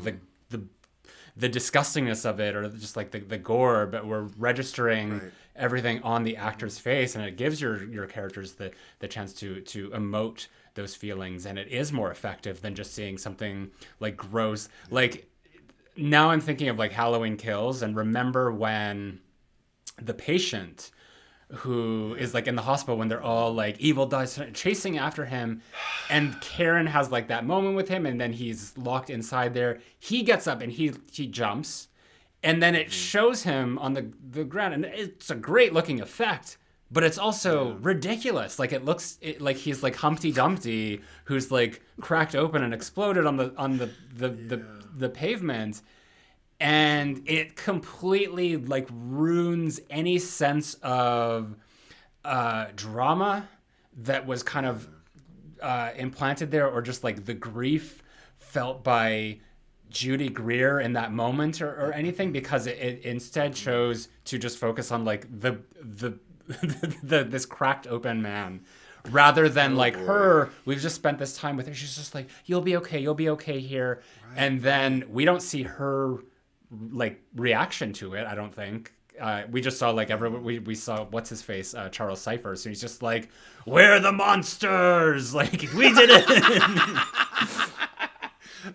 the disgustingness of it or just like the gore, but we're registering everything on the actor's face, and it gives your characters the chance to emote those feelings, and it is more effective than just seeing something like gross. Like now I'm thinking of like Halloween Kills, and remember when the patient who is like in the hospital when they're all like evil dies chasing after him, and Karen has like that moment with him, and then he's locked inside there. He gets up and he jumps, and then it shows him on the ground, and it's a great looking effect, but it's also ridiculous. Like it looks like he's like Humpty Dumpty who's like cracked open and exploded on the pavement. And it completely like ruins any sense of drama that was kind of implanted there, or just like the grief felt by Judy Greer in that moment or anything, because it instead chose to just focus on like the this cracked open man. Rather than her, we've just spent this time with her. She's just like, you'll be okay here. Right. And then we don't see her like reaction to it. I don't think we just saw like we saw what's his face, Charles Cypher. So he's just like, we're the monsters, like we did it.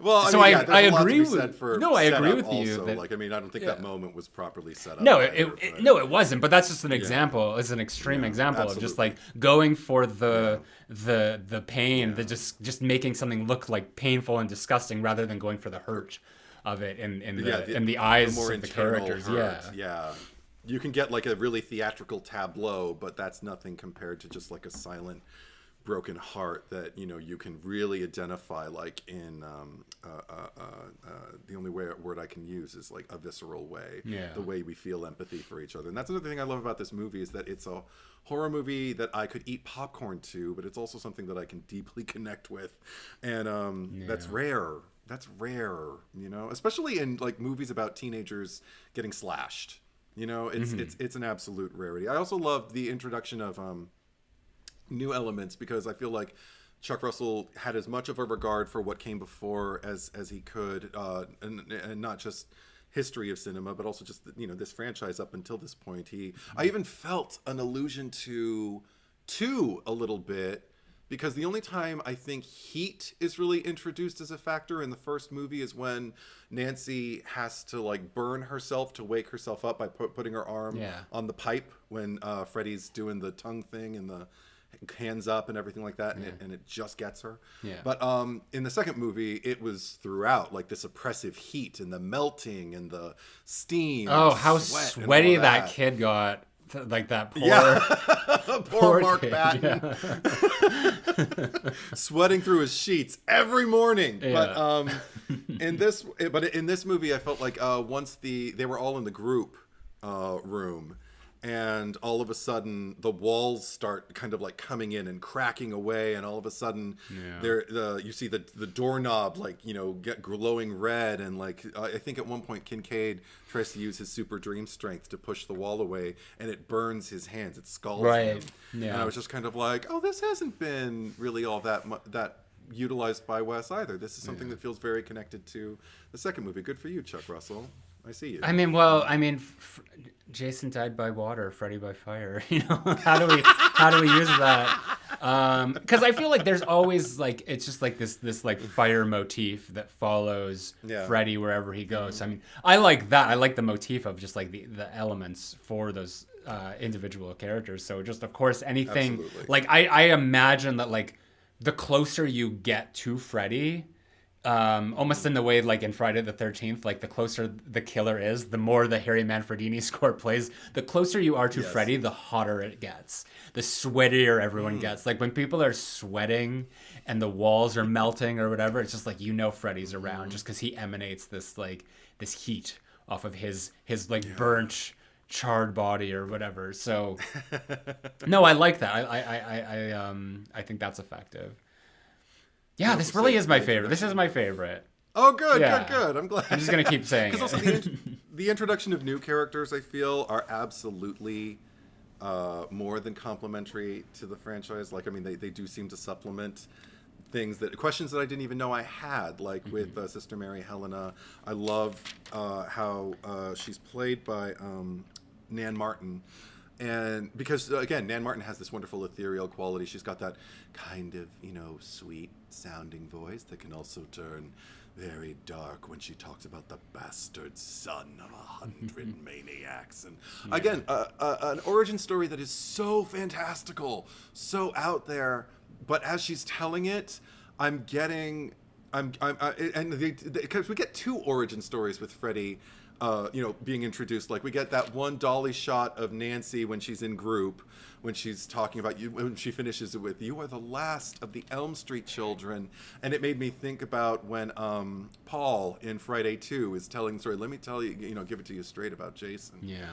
Well, so I agree with I agree with also. you. Like I don't think that moment was properly set up. No, it wasn't. But that's just an example. It's an extreme example of just like going for the pain, the just making something look like painful and disgusting, rather than going for the hurt of it in the eyes of the characters. Hurt. Yeah. You can get like a really theatrical tableau, but that's nothing compared to just like a silent, broken heart that you can really identify. Like in the only word I can use is like a visceral way. The way we feel empathy for each other. And that's another thing I love about this movie, is that it's a horror movie that I could eat popcorn to, but it's also something that I can deeply connect with, and that's rare. That's rare, especially in like movies about teenagers getting slashed. It's an absolute rarity. I also love the introduction of new elements, because I feel like Chuck Russell had as much of a regard for what came before as he could, and not just history of cinema, but also just this franchise up until this point. I even felt an allusion to two a little bit, because the only time I think heat is really introduced as a factor in the first movie is when Nancy has to like burn herself to wake herself up by putting her arm on the pipe when Freddy's doing the tongue thing and the hands up and everything like that, and it just gets her. But in the second movie, it was throughout, like this oppressive heat and the melting and the steam. Oh, how sweaty that kid got. Like that poor Mark kid, Batten. Sweating through his sheets every morning. But in this movie, I felt like once they were all in the group room, and all of a sudden the walls start kind of like coming in and cracking away, and all of a sudden you see the doorknob get glowing red, and like I think at one point Kincaid tries to use his super dream strength to push the wall away, and it burns his hands, it scalds him. And I was just kind of like, oh, this hasn't been really all that utilized by Wes either. This is something that feels very connected to the second movie. Good for you, Chuck Russell. I see you. Jason died by water, Freddy by fire. How do we use that? Because I feel like there's always like it's just like this like fire motif that follows Freddy wherever he goes. I mean, I like that. I like the motif of just like the elements for those individual characters. So just of course anything. Absolutely. Like I imagine that like the closer you get to Freddy. Almost in the way like in Friday the 13th, like the closer the killer is, the more the Harry Manfredini score plays. The closer you are to Freddy, the hotter it gets, the sweatier everyone gets. Like when people are sweating and the walls are melting or whatever, it's just like Freddy's around just because he emanates this heat off of his like burnt charred body or whatever. So no, I like that. I think that's effective. Yeah, this really is my favorite. This is my favorite. Oh, good. I'm glad. I'm just going to keep saying it. Because also the introduction of new characters, I feel, are absolutely more than complimentary to the franchise. Like, I mean, they do seem to supplement questions that I didn't even know I had, like with Sister Mary Helena. I love how she's played by Nan Martin. And because, again, Nan Martin has this wonderful ethereal quality. She's got that kind of, sweet sounding voice that can also turn very dark when she talks about the bastard son of 100 maniacs. And again, an origin story that is so fantastical, so out there. But as she's telling it, because we get two origin stories with Freddy. Being introduced, like we get that one dolly shot of Nancy when she's in group, when she's talking about you, when she finishes it with, "You are the last of the Elm Street children," and it made me think about when Paul in Friday 2 is telling the story. Let me tell you, give it to you straight about Jason. Yeah,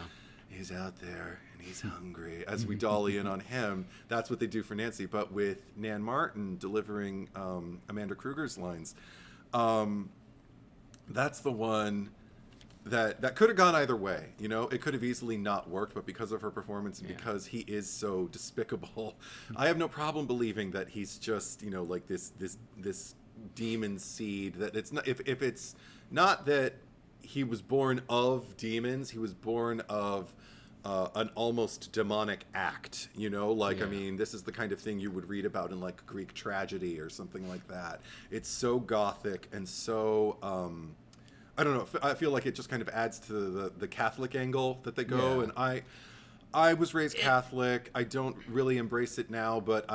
he's out there and he's hungry. As we dolly in on him, that's what they do for Nancy, but with Nan Martin delivering Amanda Kruger's lines, that's the one. That could have gone either way, It could have easily not worked, but because of her performance and because he is so despicable, I have no problem believing that he's just, like this demon seed. That it's not if it's not that he was born of demons, he was born of an almost demonic act, I mean, this is the kind of thing you would read about in like Greek tragedy or something like that. It's so gothic and so. I don't know. I feel like it just kind of adds to the Catholic angle that they go. And I was raised Catholic. I don't really embrace it now, but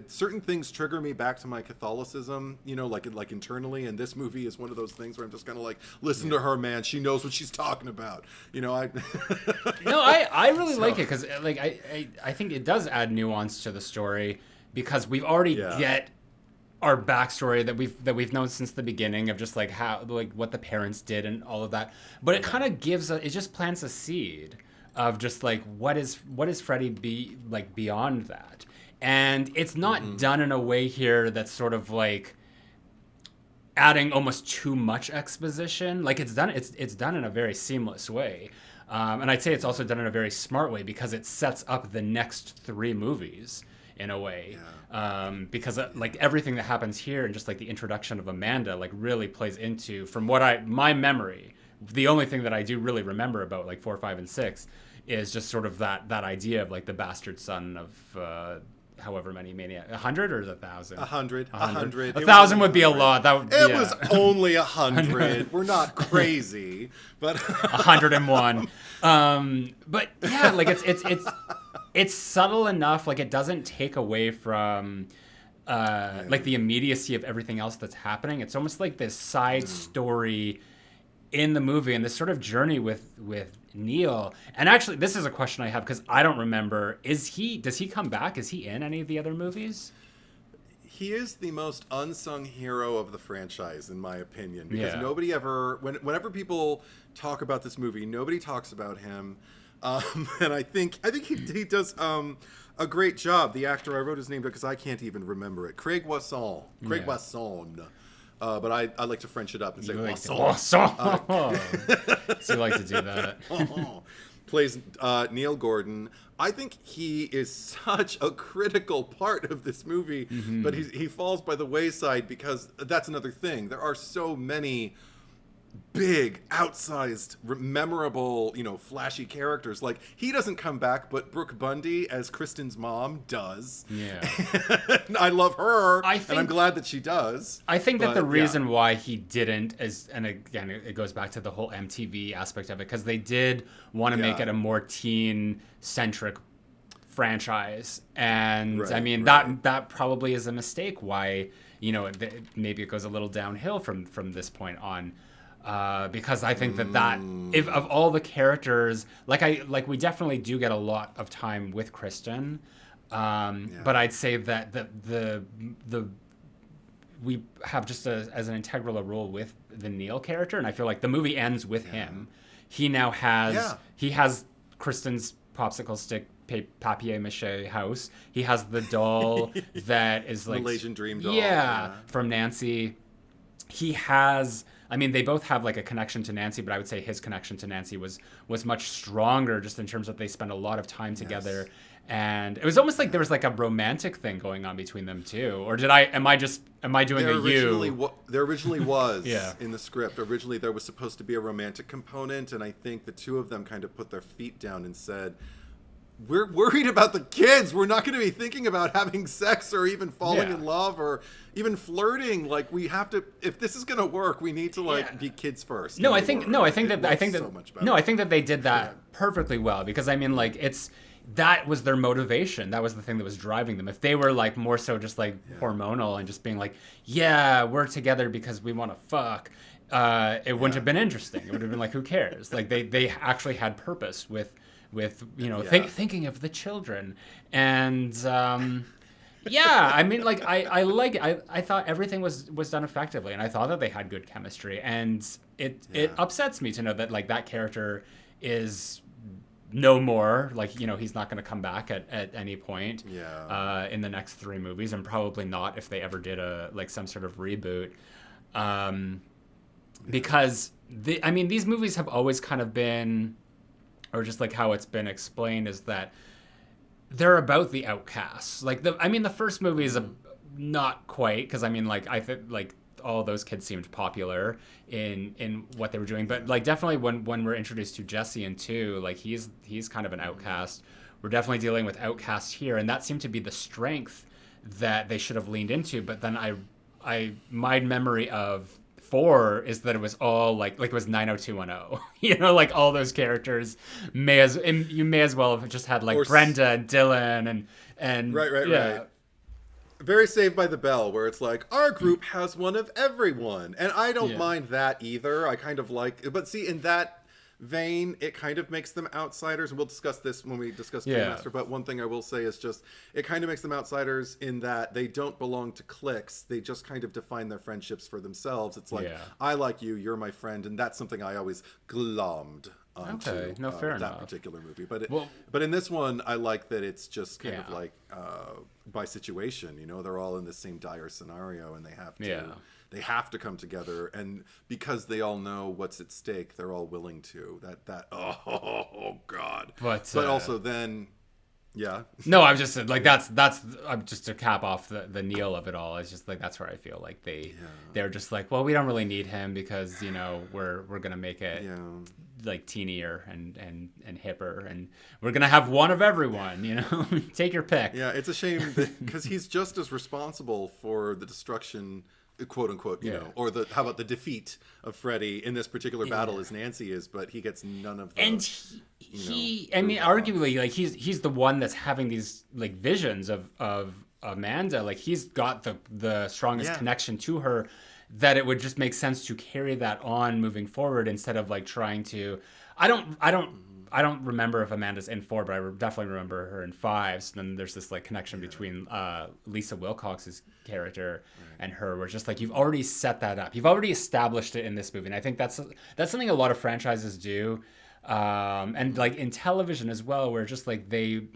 certain things trigger me back to my Catholicism, like internally. And this movie is one of those things where I'm just kind of like, listen to her, man. She knows what she's talking about. No, I really like it because like I think it does add nuance to the story because we've already get our backstory that we've known since the beginning of just like how like what the parents did and all of that, but it kind of it just plants a seed of just like what is Freddy beyond that, and it's not done in a way here that's sort of like adding almost too much exposition. Like it's done in a very seamless way, and I'd say it's also done in a very smart way because it sets up the next 3 movies in a way, because like everything that happens here and just like the introduction of Amanda like really plays into, from what my memory the only thing that I do really remember about like 4, 5, and 6 is just sort of that idea of like the bastard son of however many maniacs, 100 or is it 1,000? 100. 1,000 would be a lot. That would, it was only 100. We're not crazy, but 101. But yeah, like it's subtle enough. Like it doesn't take away from like the immediacy of everything else that's happening. It's almost like this side story in the movie and this sort of journey with Neil. And actually, this is a question I have because I don't remember. Does he come back? Is he in any of the other movies? He is the most unsung hero of the franchise, in my opinion, because Yeah. nobody ever, whenever people talk about this movie, nobody talks about him. And I think he does a great job. The actor, I wrote his name because I can't even remember it. Craig Wasson. But I like to French it up and say Wasson. So you like to do that. Plays Neil Gordon. I think he is such a critical part of this movie, but he falls by the wayside because that's another thing. There are so many big, outsized, memorable, flashy characters. Like, he doesn't come back, but Brooke Bundy as Kristen's mom does. Yeah. And I love her, and I'm glad that she does. I think that the reason why he didn't is, and again, it goes back to the whole MTV aspect of it, because they did want to make it a more teen-centric franchise. And I mean, that probably is a mistake why, maybe it goes a little downhill from this point on. Because I think that if of all the characters, like we definitely do get a lot of time with Kristen, but I'd say that the we have just as an integral role with the Neil character, and I feel like the movie ends with him. He now has Kristen's popsicle stick papier-mâché house. He has the doll that is like Malaysian Dream doll. From Nancy. He has, I mean, they both have like a connection to Nancy, but I would say his connection to Nancy was much stronger, just in terms of they spend a lot of time together. And it was almost like there was like a romantic thing going on between them too. Or am I doing There originally was in the script. Originally there was supposed to be a romantic component, and I think the two of them kind of put their feet down and said, we're worried about the kids. We're not going to be thinking about having sex or even falling in love or even flirting. Like, we have to, if this is going to work, we need to be kids first. I think that they did that perfectly well, because I mean, like, that was their motivation. That was the thing that was driving them. If they were like more so just like hormonal and just being like, we're together because we want to fuck, it wouldn't have been interesting. It would have been like, who cares? Like, they actually had purpose with thinking of the children. And I mean, like, I thought everything was done effectively, and I thought that they had good chemistry, and it upsets me to know that like that character is no more, like, he's not going to come back at any point in the next 3 movies, and probably not if they ever did some sort of reboot, because these movies have always kind of been, or just like how it's been explained, is that they're about the outcasts. Like, the first movie is not quite, because I think like all those kids seemed popular in what they were doing, but like definitely when we're introduced to Jesse in 2, like he's kind of an outcast. We're definitely dealing with outcasts here, and that seemed to be the strength that they should have leaned into. But then my memory of 4 is that it was all like it was 90210. Like all those characters you may as well have just had like Brenda and Dylan and right. Very Saved by the Bell, where it's like, our group has one of everyone, and I don't mind that either. I kind of like, but see, in that vein, it kind of makes them outsiders, and we'll discuss this when we discuss Master. But one thing I will say is just, it kind of makes them outsiders in that they don't belong to cliques. They just kind of define their friendships for themselves. It's like, I like you, you're my friend, and that's something I always glommed onto fair enough. that particular movie. But in this one, I like that it's just kind of like by situation. They're all in the same dire scenario, and they have to come together, and because they all know what's at stake, they're all willing to. Oh God! But also then, Yeah. No, I'm just like that's I'm just to cap off the Neil of it all. It's just like that's where I feel like they're just like, well, we don't really need him because we're gonna make it like teenier and hipper, and we're gonna have one of everyone. Take your pick. Yeah, it's a shame because he's just as responsible for the destruction, quote unquote, or how about the defeat of Freddy in this particular battle as Nancy is, but he gets none of the. And arguably, like he's the one that's having these like visions of Amanda. Like he's got the strongest connection to her, that it would just make sense to carry that on moving forward instead of like trying to. I don't remember if Amanda's in 4, but I definitely remember her in 5. So then there's this like connection between Lisa Wilcox's character and her, where it's just like you've already set that up, you've already established it in this movie, and I think that's something a lot of franchises do, and like in television as well, where just like they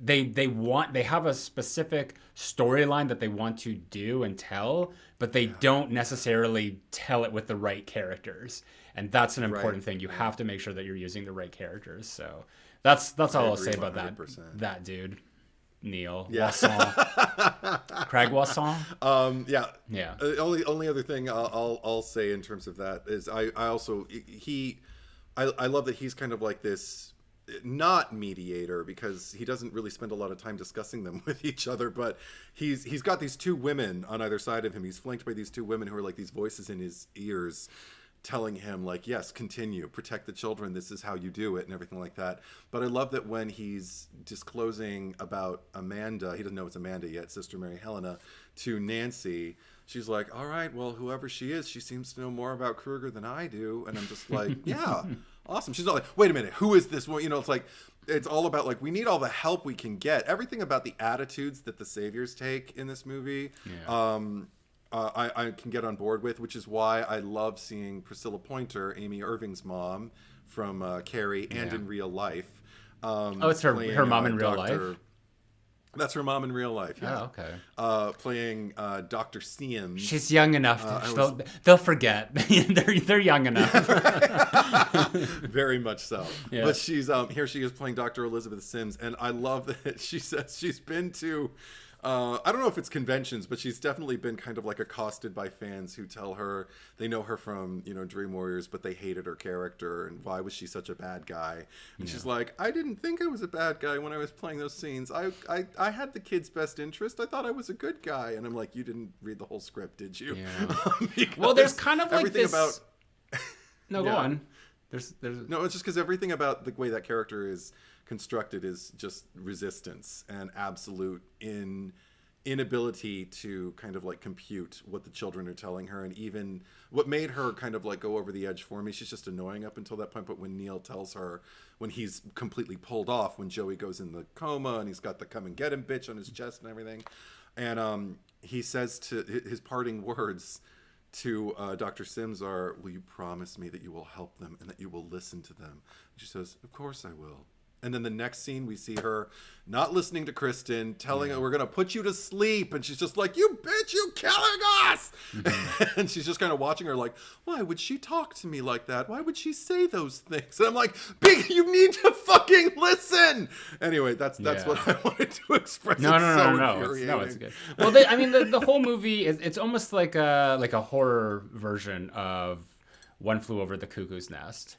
have a specific storyline that they want to do and tell, but they don't necessarily tell it with the right characters. And that's an important thing. You have to make sure that you're using the right characters. So that's all I'll say about 100%. that dude, Neil Wasson, Craig Wasson. Yeah. Only other thing I'll say in terms of that is I love that he's kind of like this, not mediator, because he doesn't really spend a lot of time discussing them with each other, but he's got these 2 women on either side of him. He's flanked by these 2 women who are like these voices in his ears telling him like, yes, continue, protect the children, this is how you do it, and everything like that. But I love that when he's disclosing about Amanda, he doesn't know it's Amanda yet, Sister Mary Helena, to Nancy, she's like, all right, well, whoever she is, she seems to know more about Krueger than I do. And I'm just like, yeah, awesome. She's not like, wait a minute, who is this one? It's like, it's all about like, we need all the help we can get. Everything about the attitudes that the saviors take in this movie, I can get on board with, which is why I love seeing Priscilla Pointer, Amy Irving's mom from Carrie, and in real life. It's her mom in real life? That's her mom in real life. Yeah. Oh, okay. Playing Dr. Sims. She's young enough. They'll forget. they're young enough. Very much so. Yeah. But she's here. She is playing Dr. Elizabeth Sims, and I love that she says she's been to. I don't know if it's conventions, but she's definitely been kind of like accosted by fans who tell her they know her from, Dream Warriors, but they hated her character and why was she such a bad guy? And she's like, I didn't think I was a bad guy when I was playing those scenes. I had the kid's best interest. I thought I was a good guy. And I'm like, you didn't read the whole script, did you? Yeah. Well, there's kind of like everything this. About... No, go on. There's No, it's just because everything about the way that character is constructed is just resistance and absolute inability to kind of like compute what the children are telling her. And even what made her kind of like go over the edge for me, she's just annoying up until that point, but when Neil tells her, when he's completely pulled off, when Joey goes in the coma and he's got the come and get him bitch on his chest and everything, and he says to his parting words to Dr. Sims are, will you promise me that you will help them and that you will listen to them? And she says, of course I will. And then the next scene, we see her not listening to Kristen, telling her, we're going to put you to sleep. And she's just like, you bitch, you killing us. Mm-hmm. And she's just kind of watching her like, why would she talk to me like that? Why would she say those things? And I'm like, Big, you need to fucking listen. Anyway, that's what I wanted to express. No, it's good. Well, the whole movie, it's almost like a horror version of One Flew Over the Cuckoo's Nest.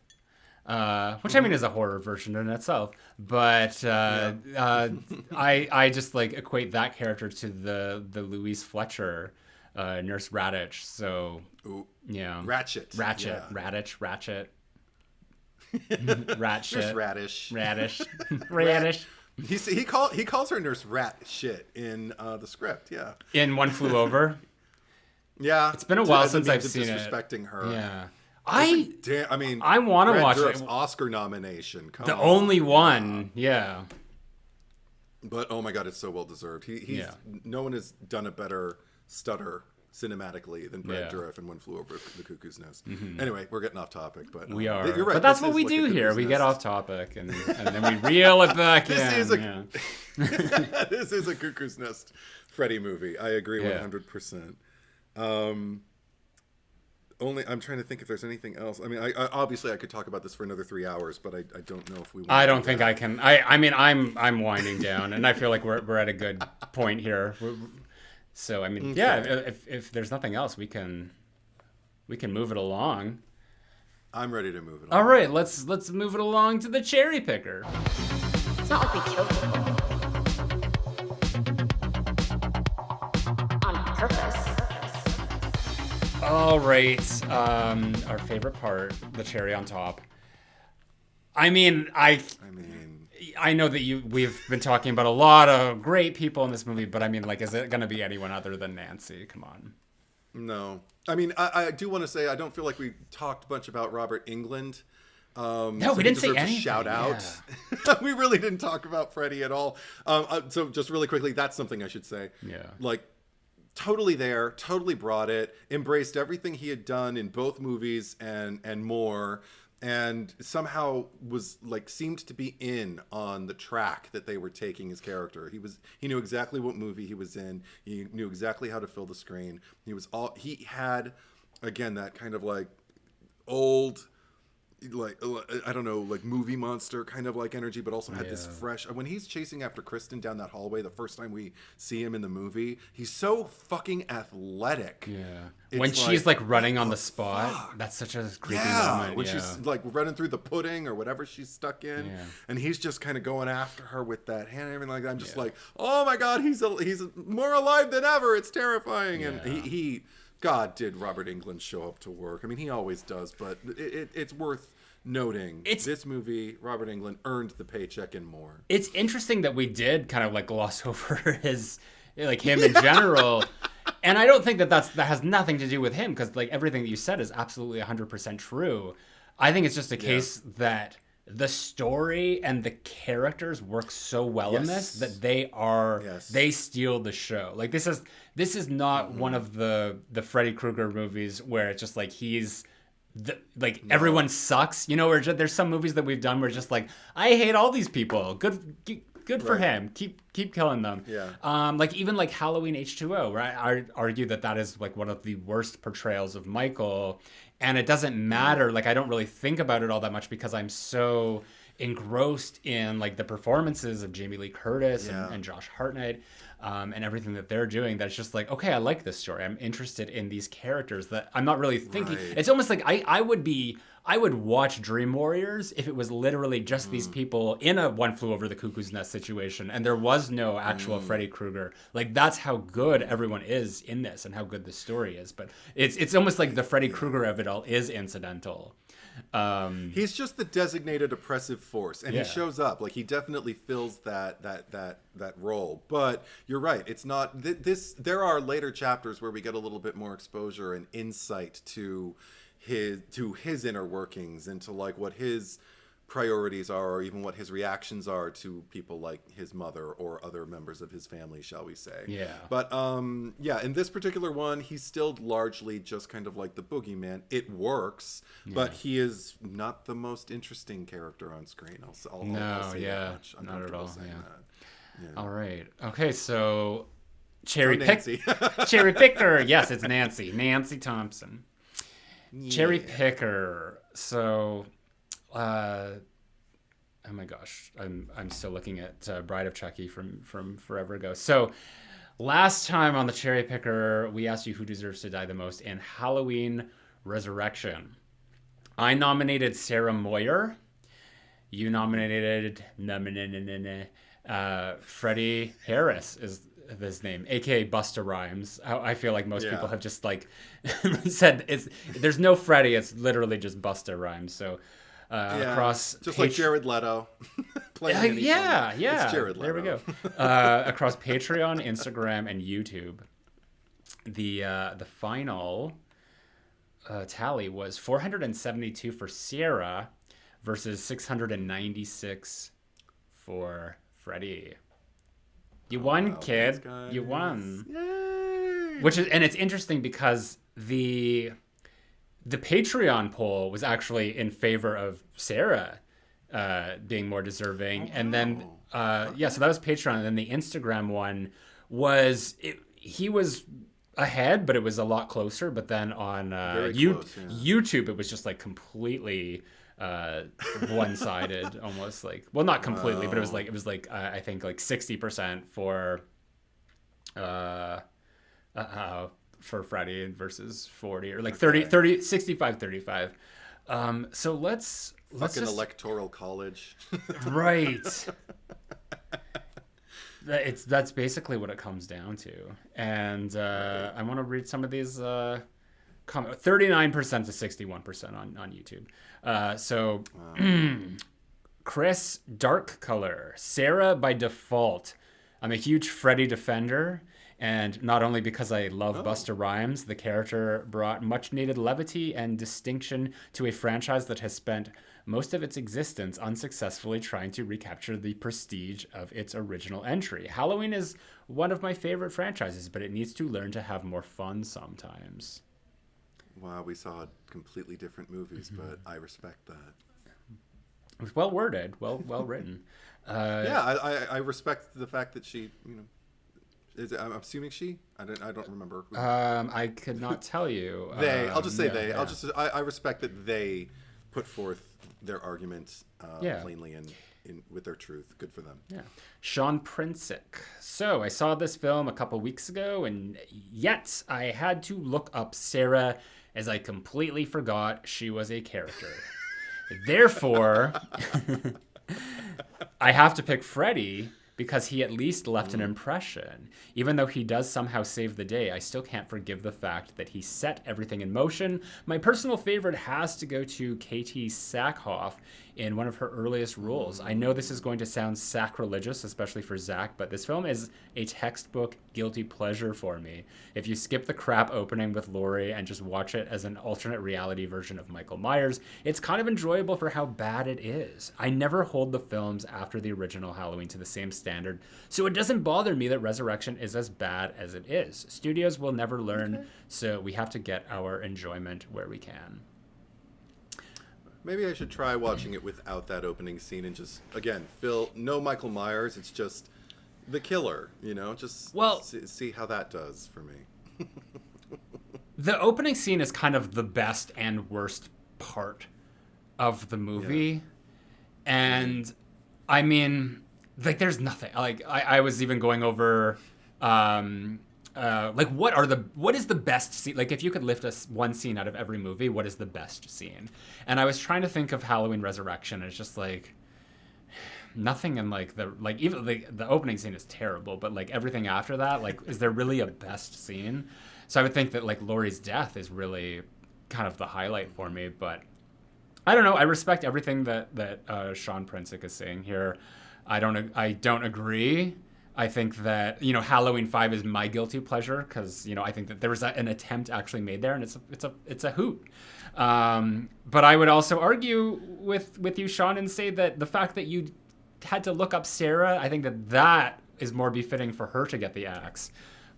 Which I mean is a horror version in itself, but I just like equate that character to the Louise Fletcher Nurse Raditch. So Ratchet, Ratchet. Nurse Radish. He calls her Nurse Rat shit in the script. Yeah, in One Flew Over. Yeah, it's been a while since I've seen it. Disrespecting her. Yeah. I want to watch it. Oscar nomination. Come on. Only one. Yeah. But oh my god, it's so well deserved. No one has done a better stutter cinematically than Brad Dourif in One Flew Over the Cuckoo's Nest. Mm-hmm. Anyway, we're getting off topic, but we are. You're right. But that's what we do here. We get off topic and then we reel it back in. This is a Cuckoo's Nest Freddy movie. I agree 100%. I'm trying to think if there's anything else. I mean, I obviously I could talk about this for another 3 hours, but I don't know if we want I to don't do think that. I can. I mean, I'm winding down, and I feel like we're at a good point here. So I mean, yeah. If there's nothing else, we can move it along. I'm ready to move it on. All right, let's move it along to the cherry picker. It's not like we kill people. On purpose. All right, our favorite part, the cherry on top. I mean, I know that we've been talking about a lot of great people in this movie, but I mean, like, is it going to be anyone other than Nancy? Come on. No. I mean, I do want to say I don't feel like we talked much about Robert Englund. No, we didn't say anything. Shout out. Yeah. We really didn't talk about Freddy at all. So just really quickly, that's something I should say. Yeah. Like, totally there, totally brought it, embraced everything he had done in both movies and more, and somehow was like seemed to be in on the track that they were taking his character. He knew exactly what movie he was in. He knew exactly how to fill the screen. He had, again, that kind of like old, like, I don't know, like movie monster kind of like energy, but also had this fresh, when he's chasing after Kristen down that hallway the first time we see him in the movie, he's so fucking athletic. Yeah. When she's like running on the spot, that's such a creepy moment. When she's like running through the pudding or whatever she's stuck in, and he's just kind of going after her with that hand and everything like that. I'm just like, oh my God, he's more alive than ever. It's terrifying. And he God, did Robert Englund show up to work? I mean, he always does, but it's worth noting. This movie, Robert Englund earned the paycheck and more. It's interesting that we did kind of like gloss over him in general. And I don't think that has nothing to do with him, because like everything that you said is absolutely 100% true. I think it's just a case that the story and the characters work so well in this that they steal the show. Like this is not one of the Freddy Krueger movies where it's just like everyone sucks. You know, where there's some movies that we've done where it's just like, I hate all these people. Good for him. Keep killing them. Yeah. Like even like Halloween H2O, right? I argue that is like one of the worst portrayals of Michael. And it doesn't matter. Like, I don't really think about it all that much because I'm so engrossed in like the performances of Jamie Lee Curtis and Josh Hartnett and everything that they're doing. That's just like, okay, I like this story. I'm interested in these characters that I'm not really thinking. Right. It's almost like I would watch Dream Warriors if it was literally just these people in a One Flew Over the Cuckoo's Nest situation and there was no actual Freddy Krueger. Like, that's how good everyone is in this and how good the story is. But it's almost like the Freddy Krueger of it all is incidental. He's just the designated oppressive force, and he shows up. Like, he definitely fills that role. But you're right. It's not this. There are later chapters where we get a little bit more exposure and insight to his inner workings, and to like what his priorities are, or even what his reactions are to people like his mother or other members of his family, shall we say. Yeah. But in this particular one, he's still largely just kind of like the boogeyman. It works, but he is not the most interesting character on screen. I'll say that much. I'm not at all. Yeah. All right. Okay, so cherry picker. Yes, it's Nancy Thompson. Yeah. Cherry picker. So, oh my gosh, I'm still looking at Bride of Chucky from forever ago. So, last time on the cherry picker, we asked you who deserves to die the most in Halloween Resurrection. I nominated Sarah Moyer. You nominated Freddie Harris is his name, aka Busta Rhymes. I feel like most people have just like said there's no Freddy, it's literally just Busta Rhymes. So across just like Jared Leto. It's Jared Leto. There we go. Across Patreon, Instagram, and YouTube, the final tally was 472 for Sarah versus 696 for Freddy. You won, kid. You won. Yay! And it's interesting because the Patreon poll was actually in favor of Sarah being more deserving. So that was Patreon. And then the Instagram one was, he was ahead, but it was a lot closer. But then on Very close, yeah. YouTube, it was just like completely one-sided, almost like, well, not completely, but it was like I think like 60% for Freddy versus 40, or like 30 65 35. So let's Fucking just, electoral college. right. That's basically what it comes down to. And I want to read some of these 39% to 61% on YouTube. So Chris, dark color. Sarah, by default. I'm a huge Freddy defender. And not only because I love Busta Rhymes, the character brought much needed levity and distinction to a franchise that has spent most of its existence unsuccessfully trying to recapture the prestige of its original entry. Halloween is one of my favorite franchises, but it needs to learn to have more fun sometimes. Wow, we saw completely different movies, but I respect that. It was well worded, well written. I respect the fact that she, I'm assuming she. I don't remember. I could not tell you. They. I'll just say yeah, they. yeah. I respect that they put forth their arguments plainly and with their truth. Good for them. Yeah. Sean Princick. So I saw this film a couple weeks ago, and yet I had to look up Sarah, as I completely forgot she was a character. Therefore, I have to pick Freddy, because he at least left an impression. Even though he does somehow save the day, I still can't forgive the fact that he set everything in motion. My personal favorite has to go to Katie Sackhoff in one of her earliest roles. I know this is going to sound sacrilegious, especially for Zach, but this film is a textbook guilty pleasure for me. If you skip the crap opening with Laurie and just watch it as an alternate reality version of Michael Myers, it's kind of enjoyable for how bad it is. I never hold the films after the original Halloween to the same standard, so it doesn't bother me that Resurrection is as bad as it is. Studios will never learn, so we have to get our enjoyment where we can. Maybe I should try watching it without that opening scene and just, again, no Michael Myers. It's just the killer, just see how that does for me. The opening scene is kind of the best and worst part of the movie. Yeah. And I mean, like, there's nothing. Like, I was even going over what is the best scene? Like, if you could lift one scene out of every movie, what is the best scene? And I was trying to think of Halloween Resurrection. It's just like nothing in even the opening scene is terrible, but like everything after that, like, is there really a best scene? So I would think that like Laurie's death is really kind of the highlight for me, but I don't know. I respect everything that Sean Princick is saying here. I don't agree. I think that, Halloween 5 is my guilty pleasure because, I think that there was an attempt actually made there, and it's a hoot. But I would also argue with you, Sean, and say that the fact that you had to look up Sarah, I think that is more befitting for her to get the axe.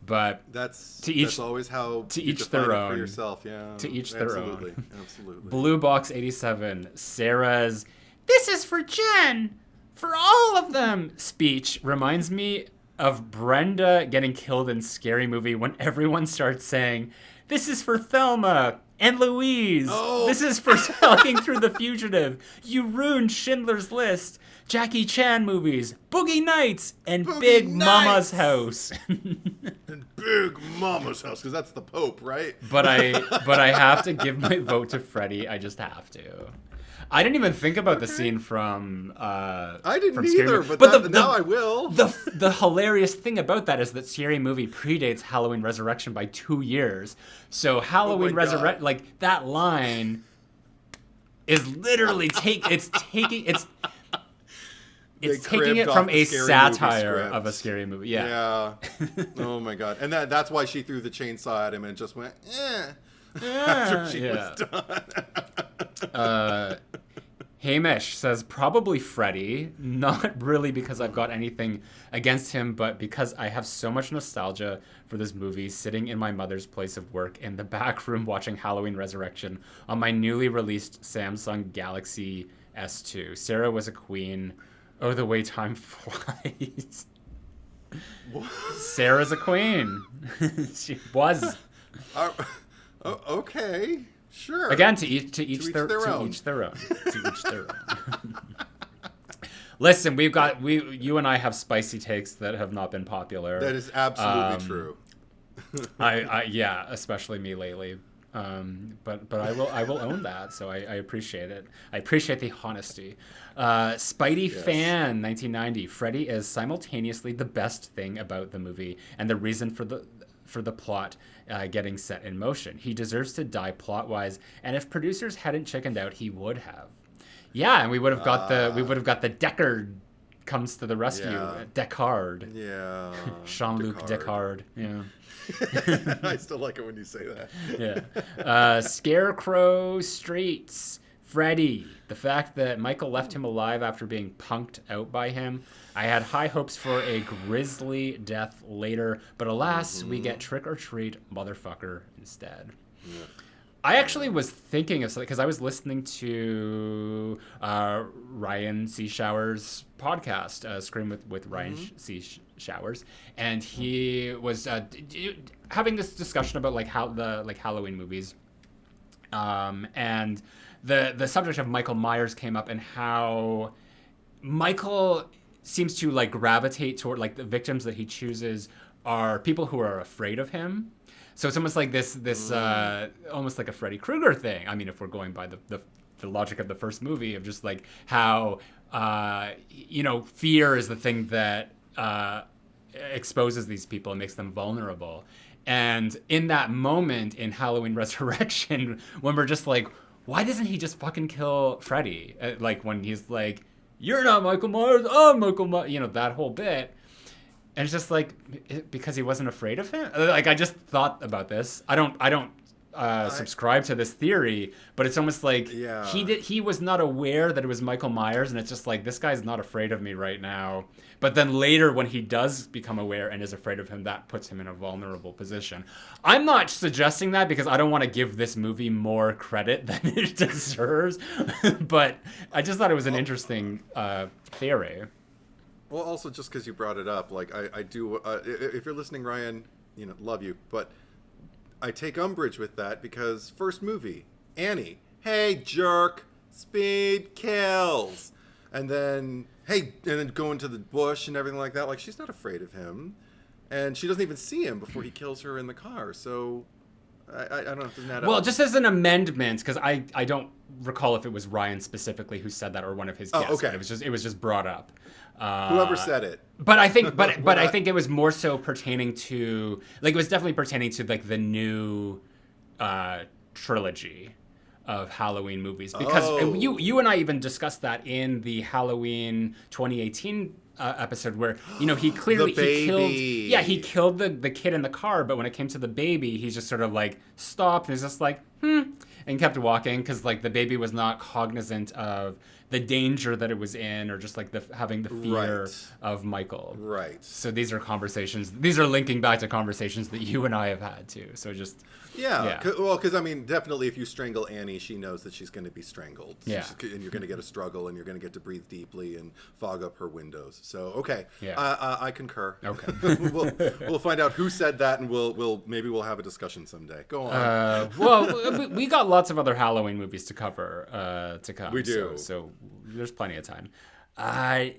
But that's always how to you each define their it own. For yourself, yeah. To each their own. Absolutely. Blue Box 87, Sarah's "This is for Jen, for all of them" speech reminds me of Brenda getting killed in Scary Movie when everyone starts saying, "This is for Thelma and Louise. Oh. This is for Stalking Through the Fugitive. You ruined Schindler's List, Jackie Chan movies, Boogie Nights, and Big Mama's House." And Big Mama's House, because that's the Pope, right? But I have to give my vote to Freddy. I just have to. I didn't even think about the scene from I didn't from either, Scary but now I will. The hilarious thing about that is that Scary Movie predates Halloween Resurrection by 2 years. So Halloween Resurrection, like, that line is literally taking it from a satire of a Scary Movie. Yeah. Oh my god. And that's why she threw the chainsaw at him and just went, after she was done. Hamish says probably Freddy, not really because I've got anything against him, but because I have so much nostalgia for this movie, sitting in my mother's place of work in the back room watching Halloween Resurrection on my newly released Samsung Galaxy S2. Sarah was a queen. Oh, the way time flies. Sarah's a queen. She was. Okay, sure. Again, to each their own. Listen, you and I have spicy takes that have not been popular. That is absolutely true. Yeah, especially me lately. But I will own that. So I appreciate it. I appreciate the honesty. Spidey fan 1990. Freddy is simultaneously the best thing about the movie and the reason for the plot getting set in motion. He deserves to die plot wise, and if producers hadn't chickened out, he would have. Yeah, and we would have got the Deckard comes to the rescue. Yeah. Deckard. Yeah. Jean-Luc Deckard. Yeah. I still like it when you say that. Yeah. Scarecrow Streets. Freddy. The fact that Michael left him alive after being punked out by him. I had high hopes for a grisly death later, but alas, we get trick or treat motherfucker instead. Yeah. I actually was thinking of something because I was listening to Ryan C. Showers' podcast, Scream with Ryan C. Showers, and he was having this discussion about Halloween movies, and the subject of Michael Myers came up and how Michael seems to gravitate toward the victims that he chooses are people who are afraid of him. So it's almost like this almost like a Freddy Krueger thing. I mean, if we're going by the logic of the first movie of just how fear is the thing that exposes these people and makes them vulnerable. And in that moment in Halloween Resurrection, when we're just why doesn't he just fucking kill Freddy? When he's like, "You're not Michael Myers, I'm Michael Myers," that whole bit. And it's just because he wasn't afraid of him. I just thought about this. I don't subscribe to this theory, but it's almost he was not aware that it was Michael Myers, and it's just this guy's not afraid of me right now. But then later, when he does become aware and is afraid of him, that puts him in a vulnerable position. I'm not suggesting that because I don't want to give this movie more credit than it deserves, but I just thought it was an interesting theory. Well, also just because you brought it up, I do. If you're listening, Ryan, love you, but I take umbrage with that because first movie, Annie, hey jerk, speed kills, and then go into the bush and everything like that. She's not afraid of him, and she doesn't even see him before he kills her in the car. So I don't know. Doesn't that well, just as an amendment, because I don't recall if it was Ryan specifically who said that or one of his guests. Okay. But it was just brought up. Whoever said it. But I think, I think it was more so pertaining to, it was definitely pertaining to the new trilogy of Halloween movies, because you and I even discussed that in the Halloween 2018 episode where he clearly he killed the kid in the car, but when it came to the baby, he's just sort of stopped and he's just and kept walking because the baby was not cognizant of the danger that it was in, or just having the fear of Michael. Right. So these are conversations. These are linking back to conversations that you and I have had too. So just well, because definitely if you strangle Annie, she knows that she's going to be strangled. Yeah. And you're going to get a struggle, and you're going to get to breathe deeply and fog up her windows. So I concur. Okay. we'll find out who said that, and maybe we'll have a discussion someday. Go on. Well, we got lots of other Halloween movies to cover to come. We do. So there's plenty of time. Nizik,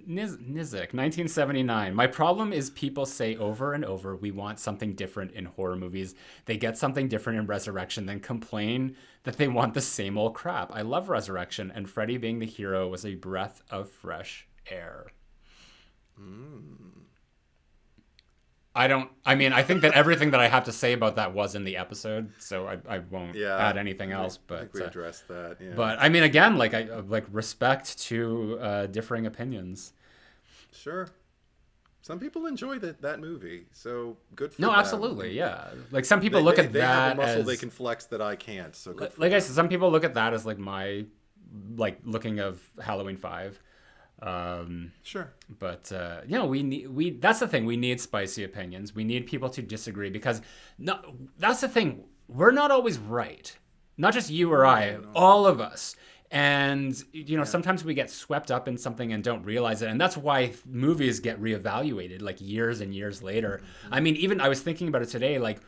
1979. My problem is people say over and over, we want something different in horror movies. They get something different in Resurrection, then complain that they want the same old crap. I love Resurrection, and Freddy being the hero was a breath of fresh air. I think that everything that I have to say about that was in the episode, so I won't add anything else. But I think we addressed that. Yeah. But again, I respect to differing opinions. Sure. Some people enjoy that movie, so good for them. No, absolutely, yeah. Some people look at they that have a muscle as they can flex that I can't. So good for I them. said, some people look at that as my looking of Halloween 5. Sure. But that's the thing. We need spicy opinions. We need people to disagree because that's the thing. We're not always right. Not just you or I, all of us. And, sometimes we get swept up in something and don't realize it. And that's why movies get reevaluated like years and years later. I mean, even I was thinking about it today, like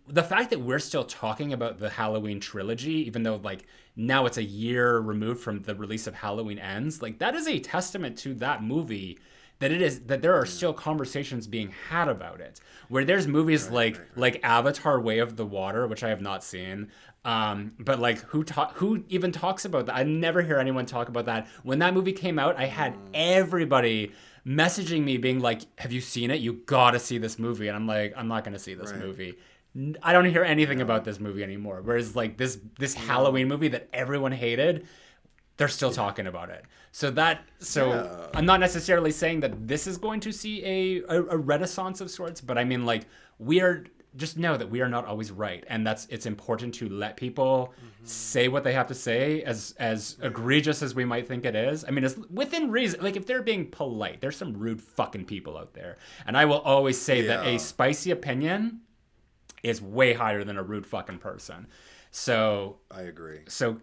the fact that we're still talking about the Halloween trilogy, even though like now it's a year removed from the release of Halloween Ends, like that is a testament to that movie. That there are still conversations being had about it. Where there's movies like Avatar: Way of the Water, which I have not seen, but like who even talks about that? I never hear anyone talk about that. When that movie came out, I had everybody messaging me being like, "Have you seen it? You gotta see this movie." And I'm like, "I'm not gonna see this movie." I don't hear anything about this movie anymore. Whereas like this Halloween movie that everyone hated, they're still talking about it. So I'm not necessarily saying that this is going to see a renaissance of sorts, but I mean, like, just know that we are not always right. And it's important to let people say what they have to say, as egregious as we might think it is. I mean, it's within reason. Like, if they're being polite, there's some rude fucking people out there. And I will always say that a spicy opinion is way higher than a rude fucking person. So I agree. So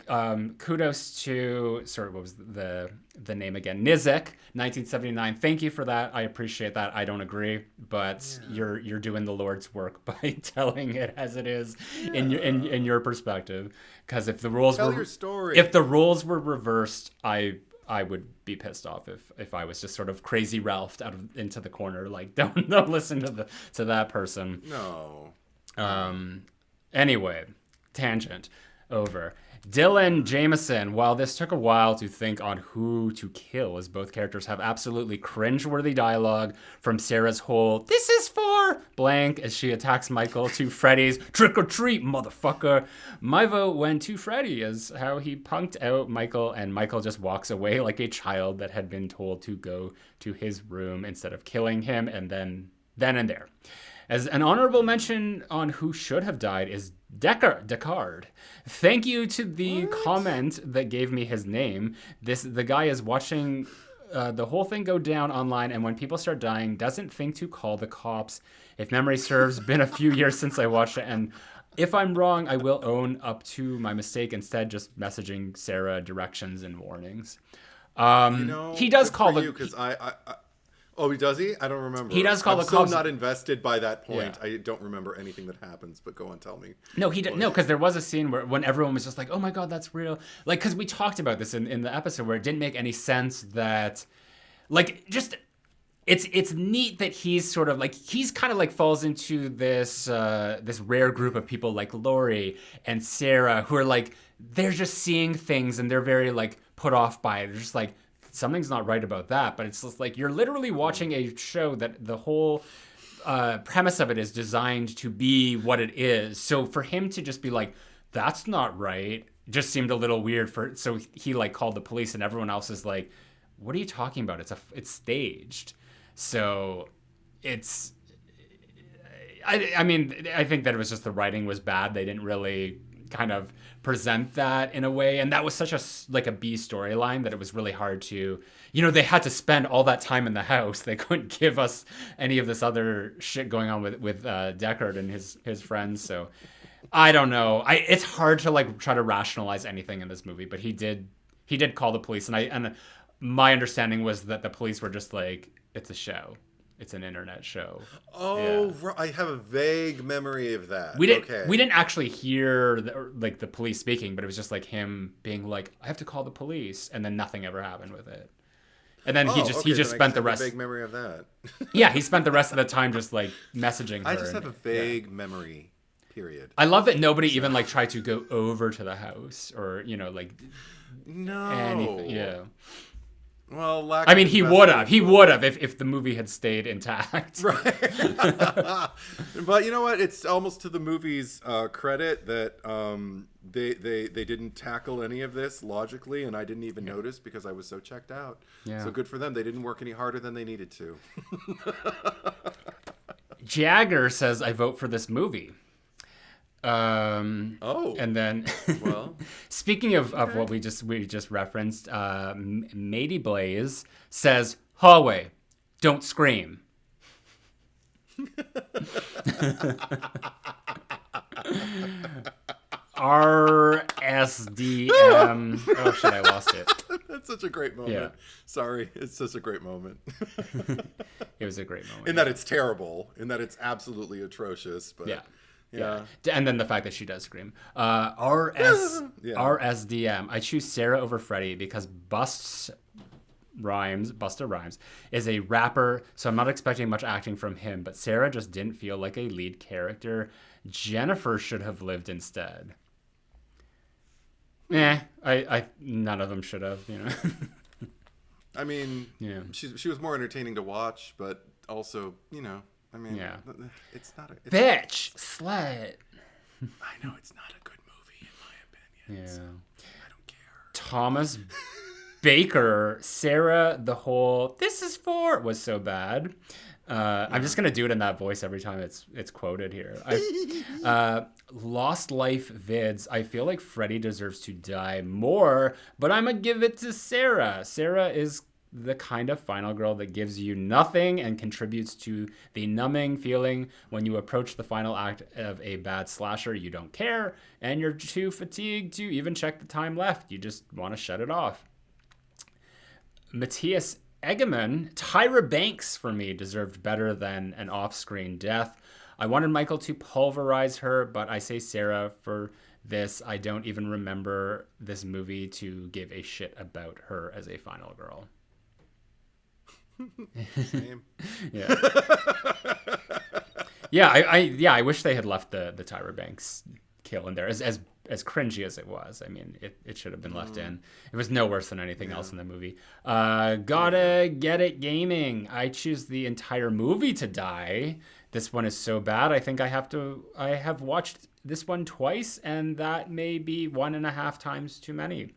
kudos to, sorry, what was the name again? Nizik, 1979. Thank you for that. I appreciate that. I don't agree, but you're doing the Lord's work by telling it as it is in your perspective. Because if the rules if the rules were reversed, I would be pissed off if I was just sort of crazy Ralphed into the corner. Like don't listen to that person. No. Anyway. Tangent over. Dylan Jameson, while this took a while to think on who to kill, as both characters have absolutely cringeworthy dialogue, from Sarah's whole "this is for" blank as she attacks Michael to Freddy's "trick or treat, motherfucker," my vote went to Freddy, as how he punked out Michael and Michael just walks away like a child that had been told to go to his room instead of killing him, and then and there. As an honorable mention on who should have died is Deckard. Thank you to the comment that gave me his name. The guy is watching the whole thing go down online, and when people start dying, doesn't think to call the cops. If memory serves, been a few years since I watched it, and if I'm wrong, I will own up to my mistake. Instead, just messaging Sarah directions and warnings. He does call the. Because Oh, does he? I don't remember. He does call the cops. I'm so not invested by that point. Yeah. I don't remember anything that happens, but go on, tell me. No, because there was a scene when everyone was just like, "Oh my god, that's real!" Like, because we talked about this in the episode where it didn't make any sense that, like, just it's neat that he's sort of like he's kind of like falls into this rare group of people like Lori and Sarah who are like they're just seeing things and they're very like put off by it. They're just like, something's not right about that, but it's just like you're literally watching a show that the whole premise of it is designed to be what it is. So for him to just be like, that's not right, just seemed a little weird. So he like called the police, and everyone else is like, what are you talking about? It's staged. So it's, I mean, I think that it was just the writing was bad. They didn't really kind of present that in a way, and that was such a B storyline that it was really hard to, they had to spend all that time in the house. They couldn't give us any of this other shit going on with Deckard and his friends. So I don't know. It's hard to like try to rationalize anything in this movie, but he did call the police, and my understanding was that the police were just like, it's a show. It's an internet show. Oh, yeah. I have a vague memory of that. We didn't actually hear the police speaking, but it was just like him being like, I have to call the police, and then nothing ever happened with it. And then he just spent the rest. I have a vague memory of that. Yeah, he spent the rest of the time just like messaging her. I just have a vague memory. Period. I love that nobody even like tried to go over to the house or like anything. Yeah. Well, I mean, he would have if the movie had stayed intact. Right. But you know what? It's almost to the movie's credit that they didn't tackle any of this logically, and I didn't even notice because I was so checked out. Yeah. So good for them. They didn't work any harder than they needed to. Jagger says, I vote for this movie. And then well, speaking of what we just referenced, Matey Blaze says, hallway, don't scream. SDM. Oh shit, I lost it. That's such a great moment. Yeah. Sorry, it's such a great moment. It was a great moment. In that it's terrible, in that it's absolutely atrocious, but yeah. And then the fact that she does scream. RSDM. I choose Sarah over Freddy because Busta Rhymes is a rapper, so I'm not expecting much acting from him, but Sarah just didn't feel like a lead character. Jennifer should have lived instead. I none of them should have, you know. I mean, Yeah. she was more entertaining to watch, but also, you know, I mean, Yeah. it's not a Bitch, slut. I know it's not a good movie in my opinion. Yeah. So I don't care. Thomas Baker, Sarah, the whole "this is for" was so bad. I'm just gonna do it in that voice every time it's quoted here. Lost Life vids. I feel like Freddy deserves to die more, but I'm gonna give it to Sarah. Sarah is the kind of final girl that gives you nothing and contributes to the numbing feeling when you approach the final act of a bad slasher. You don't care, and you're too fatigued to even check the time left. You just want to shut it off. Matthias Eggerman, Tyra Banks for me deserved better than an off-screen death. I wanted Michael to pulverize her, but I say Sarah for this. I don't even remember this movie to give a shit about her as a final girl. Same. Yeah. I wish they had left the Tyra Banks kill in there as cringy as it was. I mean, it should have been left in. It was no worse than anything else in the movie. Gotta get it gaming. I choose the entire movie to die. This one is so bad. I think I have watched this one twice, and that may be 1.5 times too many.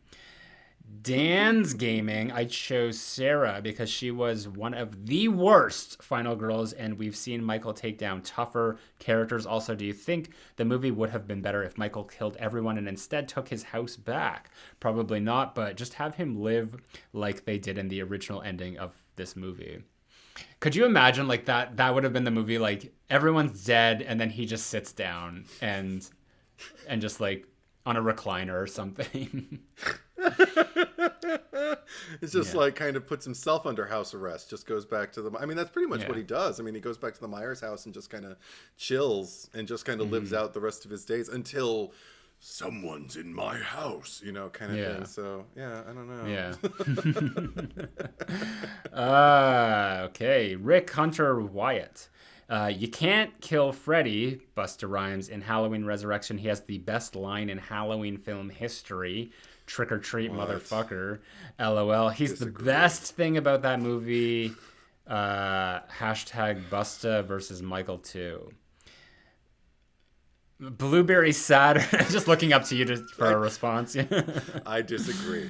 Dan's gaming, I chose Sarah because she was one of the worst final girls, and we've seen Michael take down tougher characters. Also, do you think the movie would have been better if Michael killed everyone and instead took his house back? Probably not, but just have him live like they did in the original ending of this movie. Could you imagine like that would have been the movie, like everyone's dead and then he just sits down and just like on a recliner or something. It's just like kind of puts himself under house arrest, just goes back to I mean, that's pretty much what he does. I mean, he goes back to the Myers house and just kind of chills and just kind of lives out the rest of his days until someone's in my house, you know, kind of thing. So, yeah, I don't know. Yeah. Okay. Rick Hunter Wyatt. You can't kill Freddy, Busta Rhymes, in Halloween Resurrection. He has the best line in Halloween film history. Trick or treat, motherfucker. LOL. He's the best thing about that movie. Hashtag Busta versus Michael 2. Blueberry Saturn. Just looking up to you for a response. I disagree.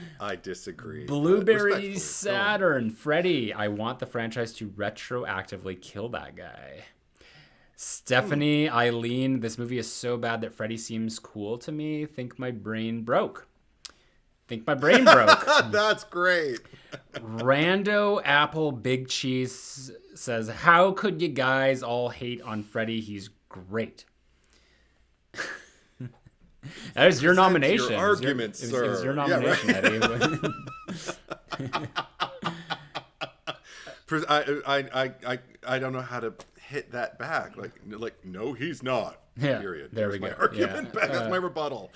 Blueberry Saturn. Freddy. I want the franchise to retroactively kill that guy. Stephanie Eileen. This movie is so bad that Freddy seems cool to me. Think my brain broke. That's great. Rando Apple Big Cheese says, how could you guys all hate on Freddy? He's great. That is your nomination. Your argument, sir. It was your nomination, Eddie. I don't know how to hit that back. Like no, he's not. Yeah, period. There There's we my go. argument back. That's my rebuttal.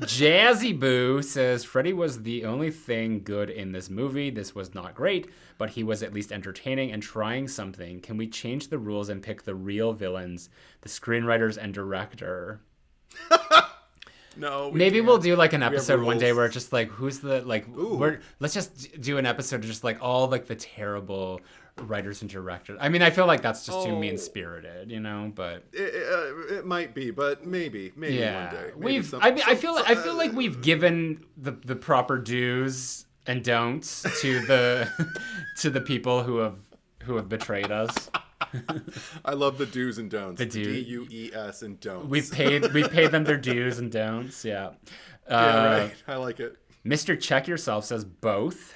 Jazzy Boo says Freddy was the only thing good in this movie. This was not great, but he was at least entertaining and trying something. Can we change the rules and pick the real villains, the screenwriters and director? No. Maybe we'll do like an episode one day where it's just like, who's the like? Let's just do an episode of just like all like the terrible writers and directors. I mean, I feel like that's just too mean spirited, you know. But it might be, but maybe one day. I feel like we've given the proper do's and don'ts to the people who have betrayed us. I love the do's and don'ts. The DUES and don'ts. We paid them their do's and don'ts. Yeah. Yeah, right. I like it. Mr. Check Yourself says both.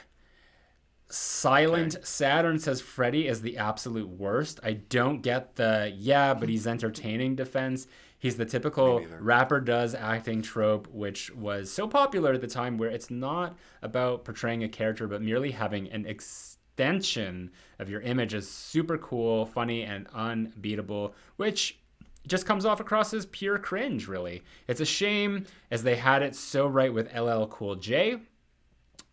Silent Saturn says Freddy is the absolute worst. I don't get the but he's entertaining defense. He's the typical rapper does acting trope, which was so popular at the time, where it's not about portraying a character, but merely having an extension of your image as super cool, funny, and unbeatable, which just comes off across as pure cringe, really. It's a shame, as they had it so right with LL Cool J,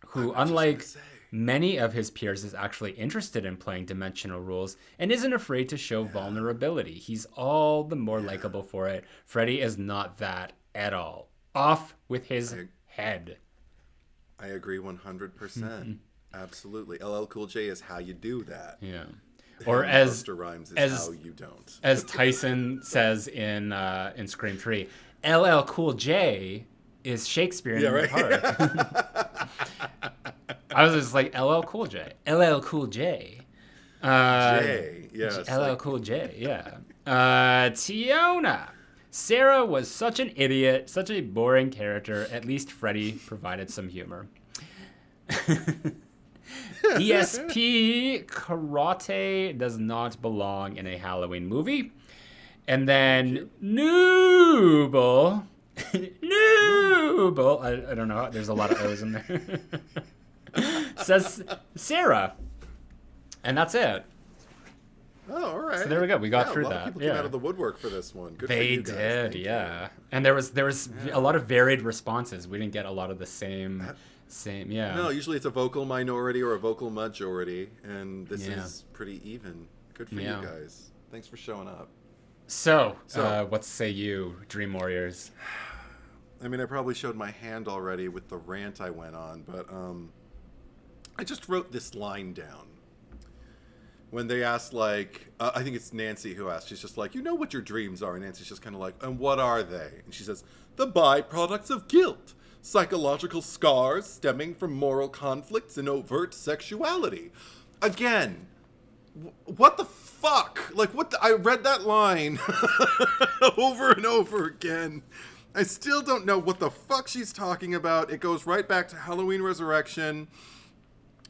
who, unlike many of his peers, is actually interested in playing dimensional rules and isn't afraid to show vulnerability. He's all the more likable for it. Freddy is not that at all. Off with his head. I agree 100%. Absolutely. LL Cool J is how you do that. Yeah. Or And as Busta Rhymes is how you don't. As Tyson says in Scream 3, LL Cool J is Shakespeare in the part. I was just like, LL Cool J. LL Cool J. J, yes. LL Cool J, yeah. Tiona. Sarah was such an idiot, such a boring character. At least Freddy provided some humor. ESP Karate does not belong in a Halloween movie. And then Nooble. Nooble. I don't know. There's a lot of O's in there. Says Sarah. And that's it. Oh, all right. So there we go. We got through a lot that. Of people came out of the woodwork for this one. Good for They you guys. did, Thank yeah. you. And there was a lot of varied responses. We didn't get a lot of the same, yeah. No, usually it's a vocal minority or a vocal majority, and this Yeah. is pretty even. Good for Yeah. you guys. Thanks for showing up. So, So- what say you, Dream Warriors? I mean, I probably showed my hand already with the rant I went on, but I just wrote this line down. When they asked, like, I think it's Nancy who asked, she's just like, you know what your dreams are? And Nancy's just kind of like, and what are they? And she says, the byproducts of guilt, psychological scars stemming from moral conflicts and overt sexuality. Again, what the fuck? Like, I read that line over and over again. I still don't know what the fuck she's talking about. It goes right back to Halloween Resurrection,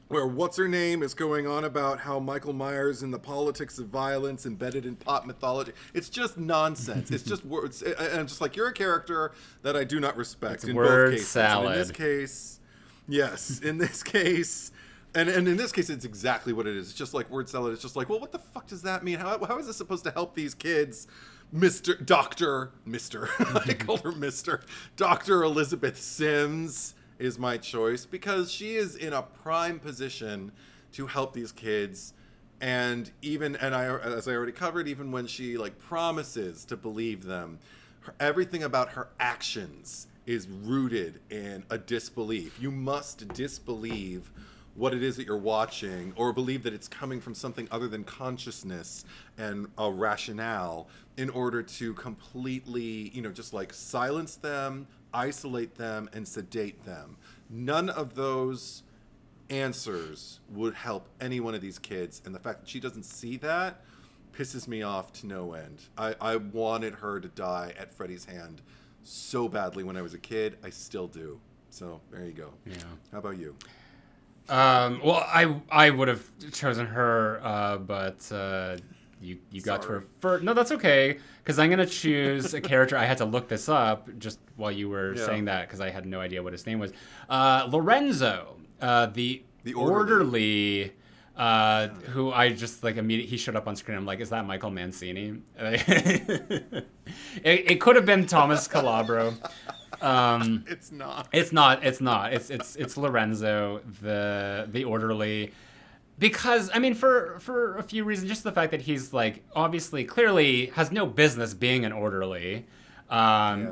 where what's-her-name is going on about how Michael Myers and the politics of violence embedded in pop mythology. It's just nonsense. It's just words. And I'm just like, you're a character that I do not respect in word both cases. salad. And in this case, yes, in this case, and in this case, it's exactly what it is. It's just like word salad. It's just like, well, what the fuck does that mean? How is this supposed to help these kids? Dr. I called her Mr. Dr. Elizabeth Sims is my choice because she is in a prime position to help these kids. And as I already covered, even when she like promises to believe them, everything about her actions is rooted in a disbelief. You must disbelieve what it is that you're watching, or believe that it's coming from something other than consciousness and a rationale, in order to completely, just like silence them, isolate them, and sedate them. None of those answers would help any one of these kids, and the fact that she doesn't see that pisses me off to no end. I wanted her to die at Freddy's hand so badly when I was a kid. I still do. So there you go. Yeah. How about you? Well, I would have chosen her, but you got to her first. No, that's okay, because I'm gonna choose a character. I had to look this up just while you were saying that, because I had no idea what his name was. Lorenzo, the orderly. Who I just like immediately, he showed up on screen. I'm like, is that Michael Mancini? It could have been Thomas Calabro. It's not. It's not. It's Lorenzo, the orderly, because I mean, for a few reasons, just the fact that he's like obviously clearly has no business being an orderly.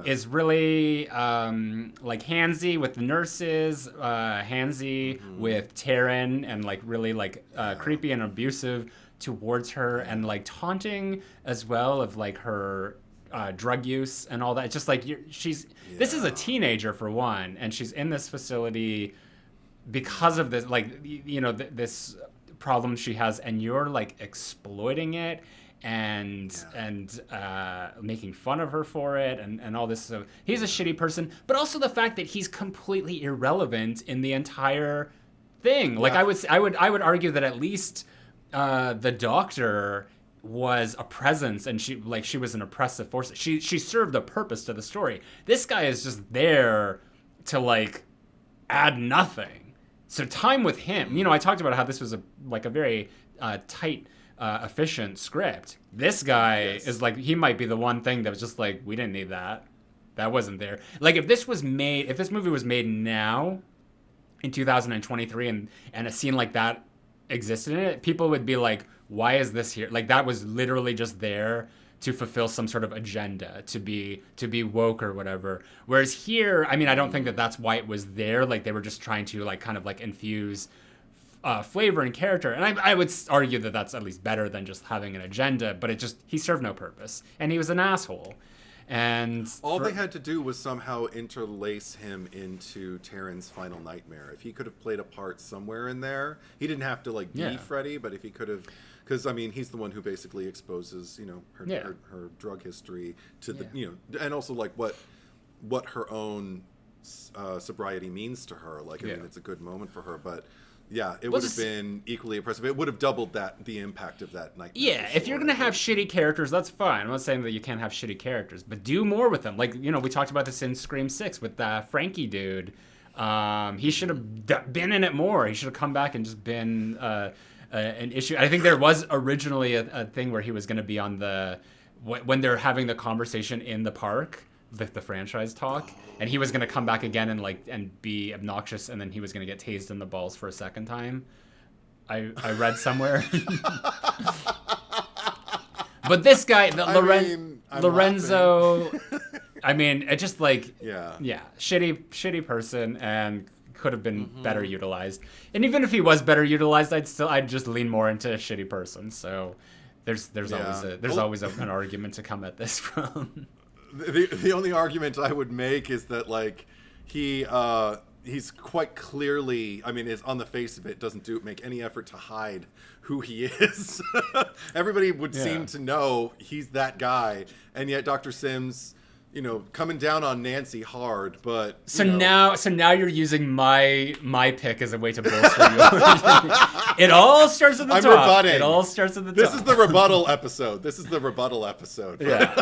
Is really like handsy with the nurses, handsy with Taryn, and like really like creepy and abusive towards her, and like taunting as well of like her drug use and all that. It's just like this is a teenager for one, and she's in this facility because of this, like this problem she has, and you're like exploiting it and making fun of her for it and all this. So he's a shitty person, but also the fact that he's completely irrelevant in the entire thing. Like Yeah. I would argue that at least the Doctor was a presence, and she was an oppressive force. She served a purpose to the story. This guy is just there to like add nothing. So time with him, I talked about how this was a very tight, efficient script. This guy is like, he might be the one thing that was just like, we didn't need that. That wasn't there. Like if this movie was made now in 2023 and a scene like that existed in it, people would be like, why is this here? Like that was literally just there to fulfill some sort of agenda, to be woke or whatever. Whereas here, I mean, I don't think that that's why it was there. Like they were just trying to like kind of like infuse flavor and character. And I would argue that that's at least better than just having an agenda, but he served no purpose. And he was an asshole. And they had to do was somehow interlace him into Taryn's final nightmare. If he could have played a part somewhere in there, he didn't have to like be Freddy, but if he could have, because I mean, he's the one who basically exposes, her drug history to the, and also like what her own sobriety means to her. Like, I mean, it's a good moment for her, but. Yeah, it would have been equally impressive. It would have doubled the impact of that nightmare. Yeah, if you're gonna have shitty characters, that's fine. I'm not saying that you can't have shitty characters, but do more with them. Like, we talked about this in Scream 6 with that Frankie dude. He should have been in it more. He should have come back and just been an issue. I think there was originally a thing where he was gonna be on when they're having the conversation in the park, the franchise talk, and he was going to come back again and be obnoxious, and then he was going to get tased in the balls for a second time. I read somewhere. But this guy, Lorenzo, I mean, it just like shitty person, and could have been better utilized. And even if he was better utilized, I'd just lean more into a shitty person. So there's always an argument to come at this from. The only argument I would make is that like he's quite clearly, I mean, is on the face of it doesn't make any effort to hide who he is. Everybody would seem to know he's that guy, and yet Dr. Sims, coming down on Nancy hard, but now you're using my pick as a way to bolster you. It all starts at the top. Rebutting. It all starts at the top. This is the rebuttal episode. Yeah.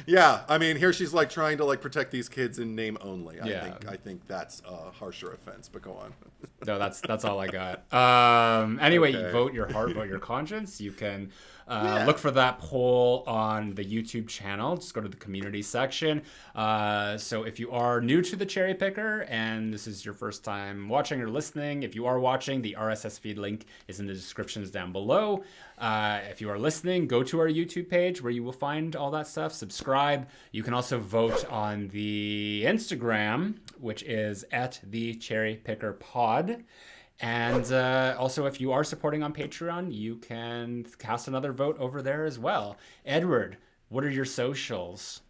Yeah, I mean, here she's like trying to like protect these kids in name only. I think that's a harsher offense, but go on. No, that's all I got. Anyway, Okay. Vote your heart, vote your conscience. You can look for that poll on the YouTube channel. Just go to the community section. So if you are new to the Cherry Picker and this is your first time watching or listening, if you are watching, the RSS feed link is in the descriptions down below. If you are listening, go to our YouTube page where you will find all that stuff. Subscribe. You can also vote on the Instagram, which is @thecherrypickerpod. And also, if you are supporting on Patreon, you can cast another vote over there as well. Edward, what are your socials?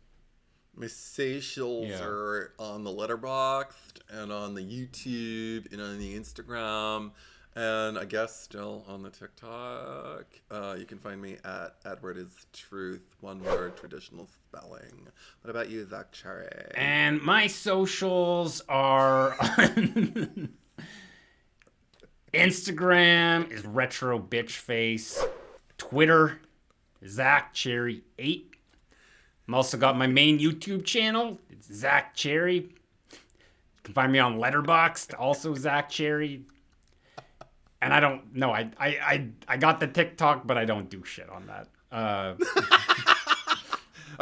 My socials are on the Letterboxd and on the YouTube and on the Instagram, and I guess still on the TikTok. You can find me at Edward is Truth, one word, traditional spelling. What about you, Zach Cherry? And my socials are on Instagram is retro bitch face. Twitter, Zach Cherry 8. I'm also got my main YouTube channel. It's Zach Cherry. You can find me on Letterboxd, also Zach Cherry. And I don't know. I got the TikTok, but I don't do shit on that. I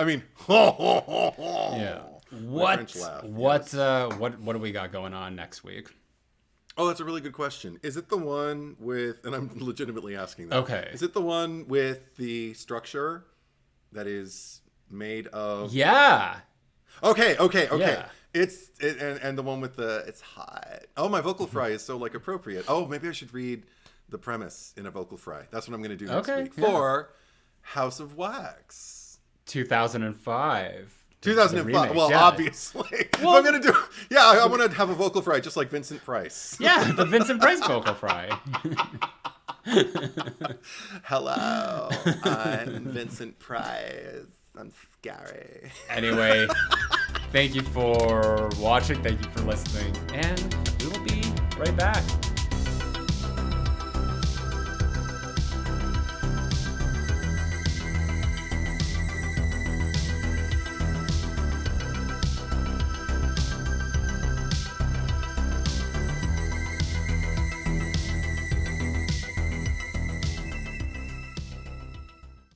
mean, Yeah. What laugh, do we got going on next week? Oh, that's a really good question. Is it the one with, and I'm legitimately asking that. Okay. Is it the one with the structure that is made of? Yeah. Okay. Yeah. And the one with the, it's hot. Oh, my vocal fry is so like appropriate. Oh, maybe I should read the premise in a vocal fry. That's what I'm going to do next week for House of Wax. 2005. 2005. Well, yeah. obviously. I'm going to do, I want to have a vocal fry just like Vincent Price. Yeah, the Vincent Price vocal fry. Hello, I'm Vincent Price. I'm scary. Anyway, Thank you for watching. Thank you for listening. And we will be right back.